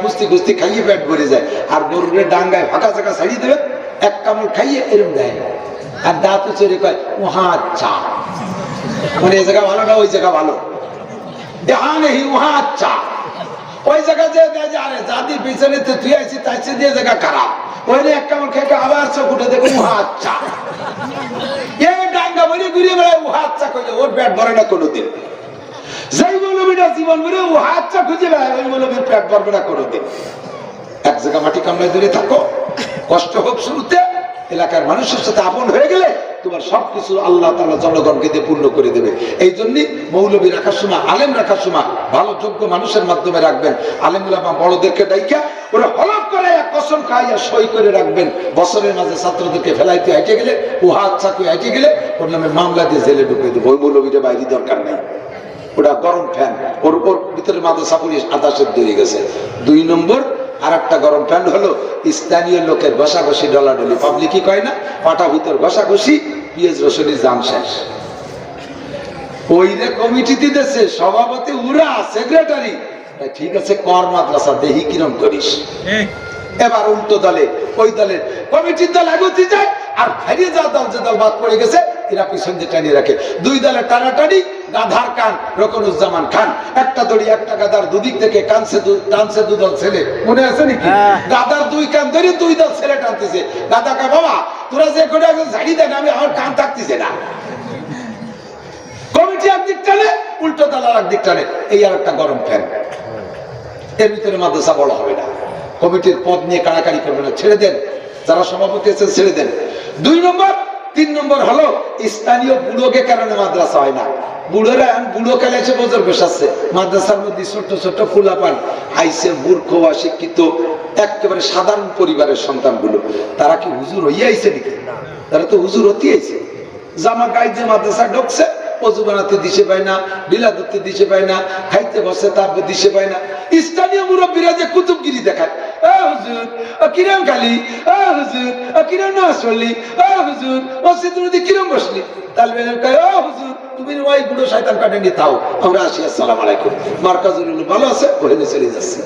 কুস্তি কুস্তি খাইয়ে পেট ভরে যায়। আর গরুরে ডাঙ্গায় ফাঁকা ফাঁকা ছাড়িয়ে দেবেন, 1 কামড় খাইয়ে এরম দেয়। আর দাঁত চড়ে কয় ওহা আচ্ছা, মানে এই জায়গা ভালো না ওই জায়গা ভালো। হ্যাঁ নেই ওহা আচ্ছা, ওই জায়গা যে আরে জাতির পিছনে তুই আইছি তাই দিয়ে জায়গা খারাপ, ওই 1 কামড় খেয়ে আবার চোখ উঠে দেখো ওহা আচ্ছা। এই ডাঙ্গা বলে ঘুরিয়ে বেড়ায় ওহা আচ্ছা কইলে ওর পেট ভরে না কোনোদিন। যেই মৌলবীটা জীবন ভরে ওহা আচ্ছা খুঁজে বেড়ায়, ওই মৌলবীর পেট ভরবে না কোনোদিন। এক জায়গা মাটি কামড়ায় দূরে থাকো, কষ্ট হোক শুরুতে, এলাকার মানুষের সাথে আপন হয়ে গেলে তোমার সবকিছু আল্লাহ তাআলা জনগণকে দিয়ে পূর্ণ করে দেবে। এই জন্য মৌলবী রাখার সময়, আলেম রাখার সময় ভালো যোগ্য মানুষের মাধ্যমে রাখবেন। আলেম উলামা বড়দেরকে ডাইকা ওরা হলফ করে কসম খাইয়া সই করে রাখবেন। বছরের মাঝে ছাত্রদেরকে ফেলাইতে হাইটে গেলে, ওহা আচ্ছা করে হাইটে গেলে ওর নামে মামলা দিয়ে জেলে ঢুকে দেবো। ওই মৌলবীটা বাইরে দরকার নেই, ওটা গরম ফ্যান, ওর উপর ভিতরে মাদ্রাসা পুলিশ আধা সেদ্ধ হয়ে গেছে। 2 নম্বর আর একটা গরম ফ্যান হলো স্থানীয় লোকের ঘষাঘষি ডলাডলি। পাবলিকই কয় না পাটা ভিতর ঘষাঘষি, পিএস রসুনের জান শেষ। ওই যে কমিটি দিতেছে সভাপতি উরা সেক্রেটারি, ঠিক আছে কর মাদ্রাসা দেহি কিরম করিস। এবার উল্টো দলে ওই দলের কমিটির দল এগোতে যায়, আর হারিয়ে যাওয়া দল যে দল বাদ পড়ে গেছে এরা পিছন দিয়ে টানিয়ে রাখে। 2 দলের টানাটানি, গাধার কান রকনুজ্জামান খান, একটা দড়ি একটা গাধার দুদিক থেকে টানছে 2 দল ছেলে, মনে আছে নাকি? গাধার 2 কান ধরে 2 দল ছেলে টানতেছে। গাধা কা বাবা তোরা যে করে ঝাড়ি দেন, আমি আমার কান থাকতেছে না। কমিটি একদিক টানে, উল্টো দল আর একদিক টানে। এই আর একটা গরম ফ্যান। এর ভিতরে মাদ্রাসা বড় হবে না, কমিটির পদ নিয়ে কাড়াকাড়ি করবে না, ছেড়ে দেন। যারা সভাপতি আছেন ছেড়ে দেন। 2 নম্বর 3 নম্বর হলো স্থানীয় বুড়োকে কারণে মাদ্রাসা হয় না। বুড়োরা বুড়ো কালে এসে বছর বসাচ্ছে মাদ্রাসার মধ্যে, ছোট্ট ছোট্ট ফুলাপান আইসে, মূর্খ অশিক্ষিত একেবারে সাধারণ পরিবারের সন্তানগুলো। তারা কি হুজুর হইয়া আইছে নাকি? তারা তো হুজুর হতে আইছে। জামা গায়ে যে মাদ্রাসা ঢুকছে, অজু বানাতে দিশে পায় না, লীলা ধরতে দিশে পায় না, খাইতে বসে তারপর দিশে পায় না। স্থানীয় মুরব্বীরা যে কুতুবগিরি দেখায়, হুজুর কিরম খালি, হুজুর কিরম নামাজ পড়লি, হুজুর মসজিদের মধ্যে কিরম বসলি, তাহলে হুজুর তুমি ওই বুড়ো শয়তান কাটে নিয়ে তাও আমরা আসি, আসসালামু আলাইকুম, মার্কাজুল ভালো আছে, ওখানে চলে যাচ্ছে।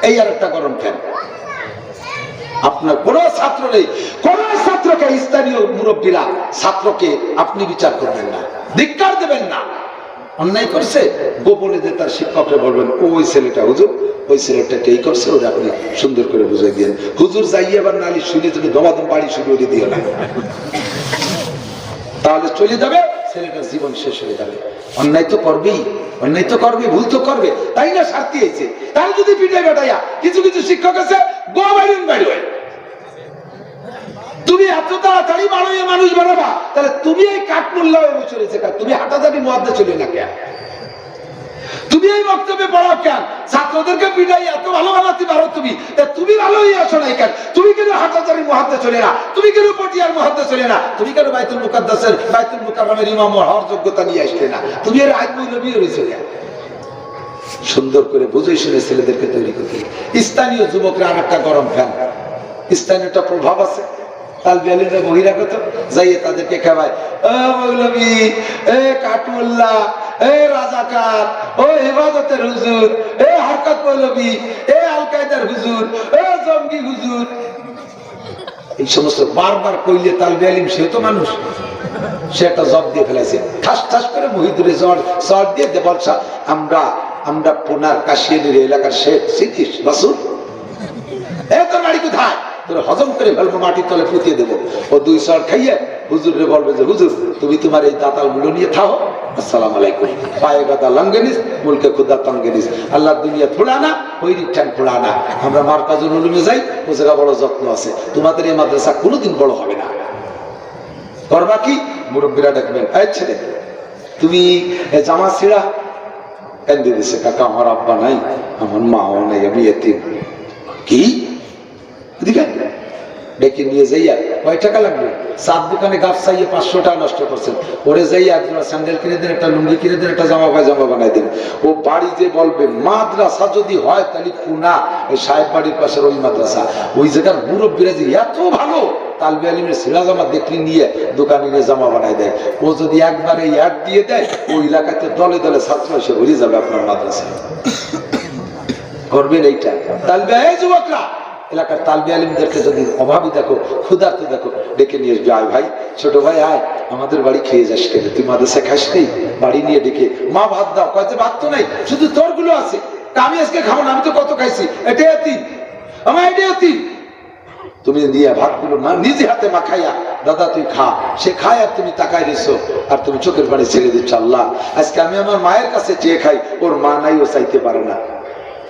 এই আর একটা গরম ফ্যান। আপনার কোনো ছাত্র নেই, কোন ছাত্রকে স্থানীয় মুরব্বীরা ছাত্রকে আপনি বিচার করবেন না, ধিক্কার দেবেন না। অন্যায় করছে গোপনে যে তার শিক্ষকরা বলবেন ওই ছেলেটা হুজুর, ওই ছেলেটা এই করছে, ওরা আপনি সুন্দর করে বুঝাই দিয়ে হুজুর যাইয়ে আবার নালি শুনে তুমি দমাদম বাড়ি শুরু করে দিও না, তাহলে চলে যাবে, ছেলেটার জীবন শেষ হয়ে যাবে। অন্যায় তো করবেই, অন্যায় তো করবে, ভুল তো করবে, তাই না শাস্তি হয়েছে। তাহলে যদি পিটাই বেটাইয়া কিছু কিছু শিক্ষক আছে গো বাইরেন বাইরে, তুমি এত তাড়াতাড়ি মানুষ বানাবা, তাহলে তুমি এই কাঠমোল্লা হয়ে বসে রয়েছে, তুমি হাঁটাহাঁটি মধ্যে চলে না কেন? তুমি এই বক্তব্যে পড়াও কেন? ছাত্রদেরকে পিটাই এত ভালো বানাতে পারো তুমি, তুমি ভালো হয়ে আসো নাই কেন? তুমি কেন হাঁটাহাঁটি মহাদ্দে চলে না? তুমি কেন পটিয়ার মহাদ্দে চলে না? তুমি কেন বাইতুল মুকাদ্দাসের বাইতুল মুকাররমের ইমাম হওয়ার যোগ্যতা নিয়ে আসলে না? তুমি এর আইনবৈলবী হয়েছে কেন? সুন্দর করে বুঝে শুনে ছেলেদেরকে তৈরি করতে। স্থানীয় যুবকরা আর একটা গরম ফ্যান, স্থানীয় একটা প্রভাব আছে, তালবিয়ালিরা বহিরাগত যাইয়ে তাদেরকে খাওয়ায়, ও মৌলবী, এ কাঠমোল্লা, এ রাজাকার, ও হেফাজতের হুজুর, এ হরকত মৌলবী, এ আল কায়দার হুজুর, এ জঙ্গি হুজুর। এই সমস্ত বারবার কইলে তালবিয়ালিম সে তো মানুষ, সে একটা জব দিয়ে ফেলাইছে, ঠাস ঠাস করে মহিদুরে জ্বর দিয়ে দে বলছা আমরা পুনার কাশিয়ানির এলাকার শেখ সিদ্দিক রাসূল, এ তোর বাড়ি কোথায়? তোর হজম করে ফেলবো, মাটির তলে পুঁতিয়ে দেবো। ও দুই সর খাইয়ে হুজুরে বলবে যে হুজুর তুমি তোমার এই দাতাল গুলো নিয়ে থাও, আসসালাম আলাইকুম, পায়ে গাদা লঙ্গেনিস, মুলকে খুদা তঙ্গেনিস, আল্লাহ দুনিয়া থোড়া না, ওই রিটার্ন থোড়া না। আমরা মার্কাজুল উলুমে যাই, ও জায়গা বড় যত্ন আছে, তোমাদের এই মাদ্রাসা কোনোদিন বড় হবে না। করবা কি? মুরব্বীরা দেখবেন, এই ছেলে তুমি জামা ছিঁড়া কেন্দ্রে দিছে, কাকা আমার আব্বা নাই, আমার মাও নাই, আমি এতিম। কি ডেকে নিয়ে যাইয়া কয় টাকা লাগবে? সাত দোকানে গাছ চাইয়ে 500 টাকা নষ্ট করছেন, ওরে যাইয়া একজোড়া স্যান্ডেল কিনে দেন, একটা লুঙ্গি কিনে দেন, একটা জামা পায়জামা বানাই দেন। ও বাড়ি যে বলবে মাদ্রাসা যদি হয় তাহলে পুনা ওই সাহেব বাড়ির পাশের ওই মাদ্রাসা, ওই জায়গার মুরব্বীরা যে এত ভালো, তালবে আলিমের ছিঁড়া জামা দেখলে নিয়ে দোকানে নিয়ে জামা বানাই দেয়। ও যদি একবারে অ্যাড দিয়ে দেয়, ওই এলাকাতে দলে দলে ছাত্র এসে ভরে যাবে আপনার মাদ্রাসায়। করবেন এইটা? তালবে যুবকরা এলাকার তালবে আলিমদেরকে যদি অভাবী দেখো, ক্ষুধার্ত দেখো, ডেকে নিয়ে আসবে, আয় ভাই, ছোট ভাই আয়, আমাদের বাড়ি খেয়ে যাস কেন? তুই মাদ্রাসায় খাস নেই? বাড়ি নিয়ে ডেকে মা ভাত দাও, কয়েছে ভাত তো নেই, শুধু তোর গুলো আছে, আমি আজকে খাবো না, আমি তো কত খাইছি, এটাই অতীত, আমার এটাই অতীত। তুমি নিয়ে ভাতগুলো নিজে হাতে মাখাইয়া দাদা তুই খা, সে খায় আর তুমি তাকায় রেছো, আর তুমি চোখের পানি ছেড়ে দিচ্ছ, আল্লাহ আজকে আমি আমার মায়ের কাছে চেয়ে খাই, ওর মা নাই, ও চাইতে পারে না।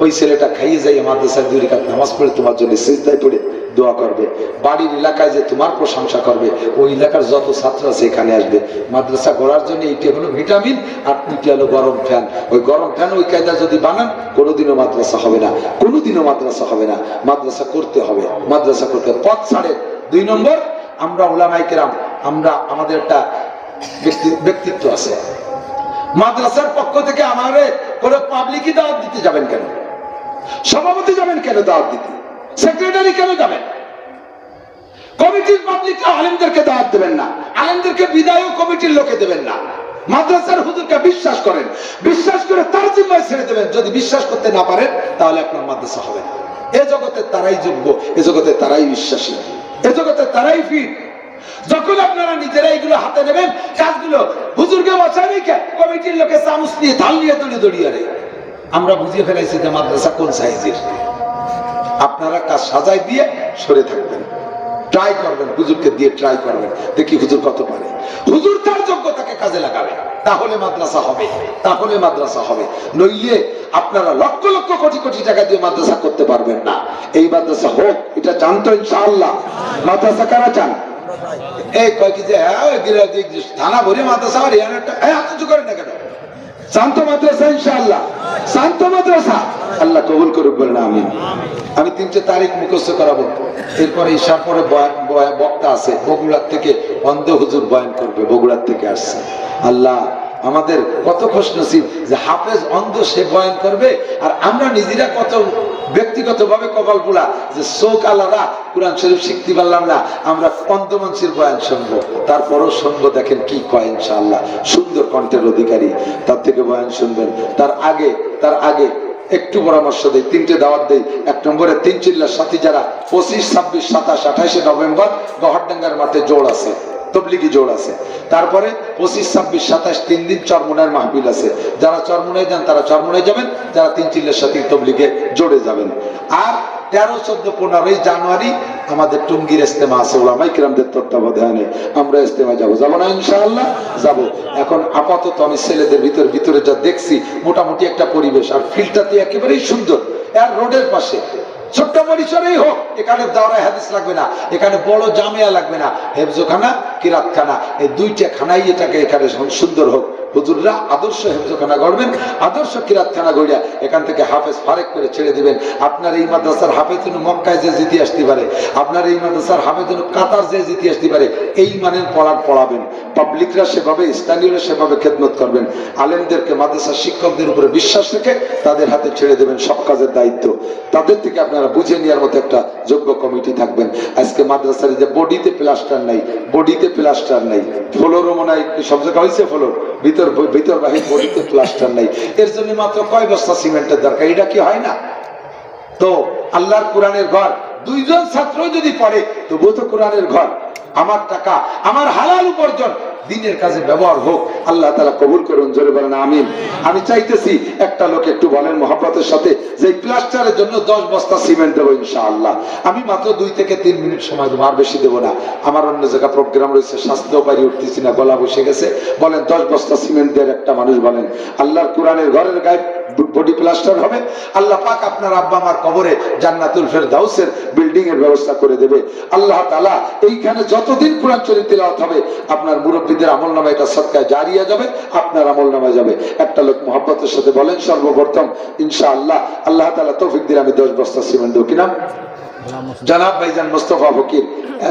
ওই ছেলেটা খাইয়ে যাই মাদ্রাসায় 2 রাকাত নামাজ পড়ে তোমার জন্য সিজদায় পড়ে দোয়া করবে, বাড়ির এলাকায় যে তোমার প্রশংসা করবে, ওই এলাকার যত ছাত্র আছে এখানে আসবে। মাদ্রাসা গড়ার জন্য এইটা হলো ভিটামিন, আর দুইটা হলো গরম ফ্যান। ওই গরম ফ্যান ওই কায়দা যদি বানান, কোনোদিনও মাদ্রাসা হবে না, কোনোদিনও মাদ্রাসা হবে না। মাদ্রাসা করতে হবে, মাদ্রাসা করতে পথ ছাড়ে। 2 নম্বর, আমরা উলামায়ে কেরাম, আমরা আমাদের একটা ব্যক্তিত্ব আছে। মাদ্রাসার পক্ষ থেকে আমারে কোনো পাবলিকই দাওয়াত দিতে যাবেন কেন? সভাপতি যাবেন কেন দাওয়াত দিতে? সেক্রেটারি কেন যাবেন? কমিটির পাবলিক আলেমদেরকে দাওয়াত দেবেন না, আলেমদেরকে বিদায় কমিটির লোকে দেবেন না। মাদ্রাসার হুজুরকে বিশ্বাস করেন, বিশ্বাস করে তার জিম্মায় ছেড়ে দেবেন। যদি বিশ্বাস করতে না পারেন তাহলে আপনার মাদ্রাসা হবে না। এ জগতে তারাই যোগ্য, এ জগতে তারাই বিশ্বাসী, এ জগতে তারাই ফিট। যখন আপনারা নিজেরা এইগুলো হাতে নেবেন, কাজগুলো হুজুরকে বাঁচাবে কে? কমিটির লোকে চামচ নিয়ে ঢাল নিয়ে দড়িয়ে রে। আমরা বুঝিয়ে ফেলাইছি যে মাদ্রাসা কোন সাইজের। আপনারা কাজ সাজাই দিয়ে সরে থাকবেন, ট্রাই করবেন, হুজুরকে দিয়ে ট্রাই করবেন, দেখি হুজুর কত পারে। হুজুর তার যোগ্যতাকে কাজে লাগাবে, তাহলে মাদ্রাসা হবে, তাহলে মাদ্রাসা হবে। নইলে আপনারা লক্ষ লক্ষ কোটি কোটি টাকা দিয়ে মাদ্রাসা করতে পারবেন না। এই মাদ্রাসা হোক, এটা জানতো ইনশাআল্লাহ। মাদ্রাসা কারা চান? এই কয় কি যে থানা ভরে মাদ্রাসা, আর এত করেন না কেন? শান্ত মাদ্রাসা ইনশাআল্লাহ, শান্ত মাদ্রাসা, আল্লাহ কবুল করুক বলেন আমিন। আমি 3টে তারিখ মুখস্থ করাবো, এরপরে ঈশার পরে বক্তা আছে বগুড়ার থেকে, অন্ধ হুজুর বয়ান করবে, বগুড়ার থেকে আসছে। আল্লাহ আমাদের কত খুশনসিব যে হাফেজ অন্ধ সে বয়ান করবে, আর আমরা নিজেরা কত ব্যক্তিগতভাবে কপাল পোড়া যে চোখ আলাদা, কোরআন শরীফ শিখতে পারলাম না, আমরা অন্ধ মানুষের বয়ান শুনবো। তারপরও শুনবো, দেখেন কি কয় ইনশাআল্লাহ, সুন্দর কণ্ঠের অধিকারী, তার থেকে বয়ান শুনবেন। তার আগে একটু পরামর্শ দেই, 3টে দাওয়াত দেই। 1 নম্বরে 3 চিল্লার সাথী যারা 25, 26, 27, 28 নভেম্বর গহরডাঙ্গার মাঠে জোড় আছে, তবলিগি জোড় আছে। তারপরে 25, 26, 27 3 দিন চরমুনার মাহফিল আছে। যারা চরমুনায় যান তারা চরমুনায় যাবেন, যারা 3 চিল্লার সাথী তবলিগে জোড়ে যাবেন। আর 13, 14, 15 জানুয়ারি আমাদের টুঙ্গির ইজতেমা আছে, ওলামায়ে কিরামদের তত্ত্বাবধানে আমরা ইজতেমা যাব না ইনশাআল্লাহ? যাব। এখন আপাতত আমি ছেলেদের ভিতরে যা দেখছি, মোটামুটি একটা পরিবেশ, আর ফিল্ডটাতে একেবারেই সুন্দর, আর রোডের পাশে ছোট্ট পরিসরেই হোক, এখানে দাওরায়ে হাদিস লাগবে না, এখানে বড় জামিয়া লাগবে না, হেফজখানা, কিরাতখানা, এই 2টা খানাই এটাকে এখানে সুন্দর হোক। হুজুররা আদর্শ হেফজখানা গড়বেন, আদর্শ কিরাতখানা গড়িয়া এখান থেকে হাফেজ ফারেক করে ছেড়ে দিবেন। আপনার এই মাদ্রাসার হাফেজ যেন মক্কায় যে জিতে আসতে পারে, আপনার এই মাদ্রাসার হাফেজ যেন কাতার যে জিতে আসতে পারে, এই মানের পড়াবেন। পাবলিকরা সেভাবে, স্থানীয়রা সেভাবে খেদমত করবেন। আলেমদেরকে, মাদ্রাসার শিক্ষকদের উপরে বিশ্বাস রেখে তাদের হাতে ছেড়ে দেবেন সব কাজের দায়িত্ব। তাদের থেকে আপনারা বুঝে নেওয়ার মতো একটা যোগ্য কমিটি থাকবেন। আজকে মাদ্রাসার যে বডিতে প্লাস্টার নাই, ফ্লোরও মনে হয় সব জায়গায় হয়েছে, ফ্লোর ভিতর বাহির বডিতে প্লাস্টার নাই, এর জন্য মাত্র কয় বস্তা সিমেন্টের দরকার? এটা কি হয় না? তো আল্লাহর কোরআনের ঘর 2 জন ছাত্র যদি পড়ে, তবুও তো কোরআনের ঘর। আমার টাকা, আমার হালাল উপার্জন দিনের কাজে ব্যবহার হোক, আল্লাহ তাআলা কবুল করুন, জোরে বলেন আমিন। আমি চাইতেছি একটা লোক একটু বলেন মহব্বতের সাথে যে প্লাস্টারের জন্য 10 বস্তা সিমেন্ট দেবো ইনশাআল্লাহ। আমি মাত্র 2 থেকে 3 মিনিট সময় দেবো, আর বেশি দেবো না। আমার অন্য জায়গা প্রোগ্রাম রয়েছে, স্বাস্থ্য পারি উঠতেছি না, গলা বসে গেছে। বলেন 10 বস্তা সিমেন্ট দেওয়ার একটা মানুষ বলেন। আল্লাহর কোরআনের ঘরের গায়ে বডি প্লাস্টার হবে, আল্লাহ পাক আপনার আব্বা আমার কবরে জান্নাতুল ফেরদাউসের বিল্ডিং এর ব্যবস্থা করে দেবে। আল্লাহ তাআলা এইখানে যতদিন কোরআন শরীফ তেলাওয়াত হবে, আপনার মুরব্বিদের আমলনামায় এটা সদকা জারিয়া যাবে, আপনার আমলনামায় যাবে। একটা লোক মহব্বতের সাথে বলেন সর্বপ্রথম ইনশাআল্লাহ, আল্লাহ তাআলা তৌফিক দিলে আমি 10 বস্তা সিমেন্ট দেব। কি নাম? জনাব ভাইজান মুস্তাফা ফকির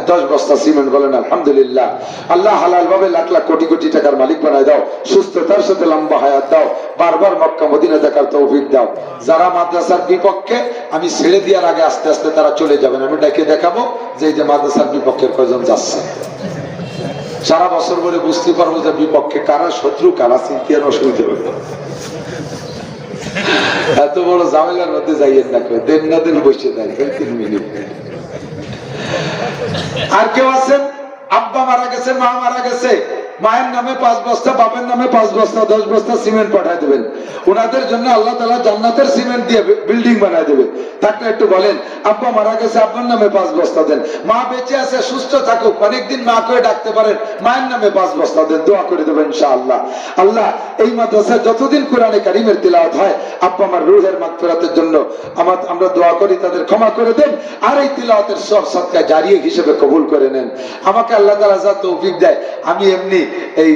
10 বস্তা সিমেন্ট। বলেন আলহামদুলিল্লাহ। আল্লাহ হালাল ভাবে লাখ লাখ কোটি কোটি টাকার মালিক বানায় দাও, সুস্থতার সাথে লম্বা হায়াত দাও, বারবার মক্কা মদিনা দেখার তৌফিক দাও। যারা মাদ্রাসার বিপক্ষে, আমি ছেড়ে দেওয়ার আগে আস্তে আস্তে তারা চলে যাবেন, আমি ডেকে দেখাবো যে এই যে মাদ্রাসার বিপক্ষের কয়জন যাচ্ছে। সারা বছর বলে বুঝতে পারবো যে বিপক্ষে কারা, শত্রু কারা, চিনতে আর অসুবিধা হবে। এত বড় ঝামেলার মধ্যে যাইয়েন না, কেউ দেন না দেন বসে দেন 3 মিনিট। আর কেউ আছেন আব্বা মারা গেছে, মা মারা গেছে, মায়ের নামে 5 বস্তা, বাপের নামে 5 বস্তা, 10 বস্তা সিমেন্ট পাঠায় দেবেন। ওনাদের জন্য আল্লাহ তাআলা জান্নাতের সিমেন্ট দিয়ে বিল্ডিং বানায় দেবে। থাকলে একটু বলেন আব্বা মারা গেছে, আব্বার নামে 5 বস্তা দেন। মা বেঁচে আছে, সুস্থ থাকুক, অনেকদিন মা করে ডাকতে পারেন, মায়ের নামে 5 বস্তা দেন, দোয়া করে দেবেন ইনশাআল্লাহ। আল্লাহ এই মাদ্রাসায় যতদিন কোরআনে কারীমের তিলাওয়াত হয়, আব্বা আমার রূহের মাগফিরাতের জন্য আমরা দোয়া করি, তাদের ক্ষমা করে দেন, আর এই তিলাওয়াতের সব সদকা জারিয়া হিসেবে কবুল করে নেন। আমাকে আল্লাহ তাআলা যা তৌফিক দেয়, আমি এমনি এই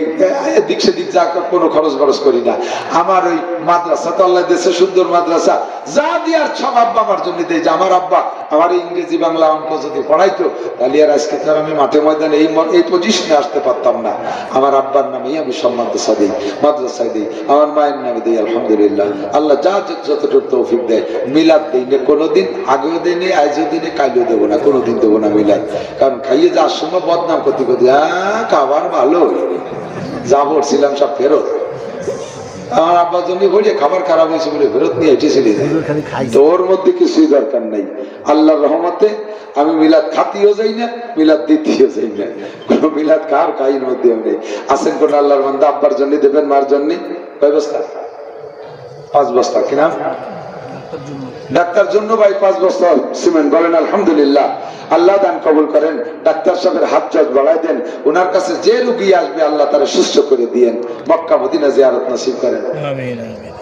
দিক সেদিক যা কোনো খরচ বরচ করি না। আমার ওই মাদ্রাসা তো আল্লাহ দেশে সুন্দর মাদ্রাসা, যা দিয়ার সব আব্বা আমার জন্য দেয়। যে আমার আব্বা আমার ইংরেজি বাংলা অঙ্ক যদি পড়াইতো, তাহলে আর আজকে তো আমি মাঠে ময়দানে এই পজিশনে আসতে পারতাম না। আমার আব্বার নামেই আমি সব মাদ্রাসায় দিই, আমার মায়ের নামে দিই। আলহামদুলিল্লাহ, আল্লাহ যা যতটুকু তৌফিক দেয়। মিলাদ দিই না কোনোদিন, আগেও দিই নি, আজও দিই নি, কাইলেও দেবো না, কোনোদিন দেবো না মিলাদ। কারণ খাইয়ে যাওয়ার সময় বদনাম করতে খাবার ভালো যা বলছিলাম সব ফেরত। আমার আব্বার জন্য বলি খাবার খারাপ হয়েছে বলে ফেরত নিয়ে এসেছিলি, তোর মধ্যে কিছুই দরকার নাই। আল্লাহর রহমতে আমি মিলাদ খাতিও যাই না, মিলাদ দিতেও যাই না, কোন মিলাদ খাইয়ের মধ্যে নেই। আছেন কোন আল্লাহর বান্দা আব্বার জন্য দেবেন, মার জন্য কয় বস্তা? 5 বস্তা। কিনা ডাক্তার জন্য ভাই 5 বস্তা সিমেন্ট। বলেন আলহামদুলিল্লাহ। আল্লাহ দান কবুল করেন। ডাক্তার সাহেবের হাত জজ বাড়াই দেন, ওনার কাছে যে রোগী আসবে আল্লাহ তারা সুস্থ করে দিয়েন, মক্কা মদিনা জিয়ারত নসিব করেন। আমিন আমিন।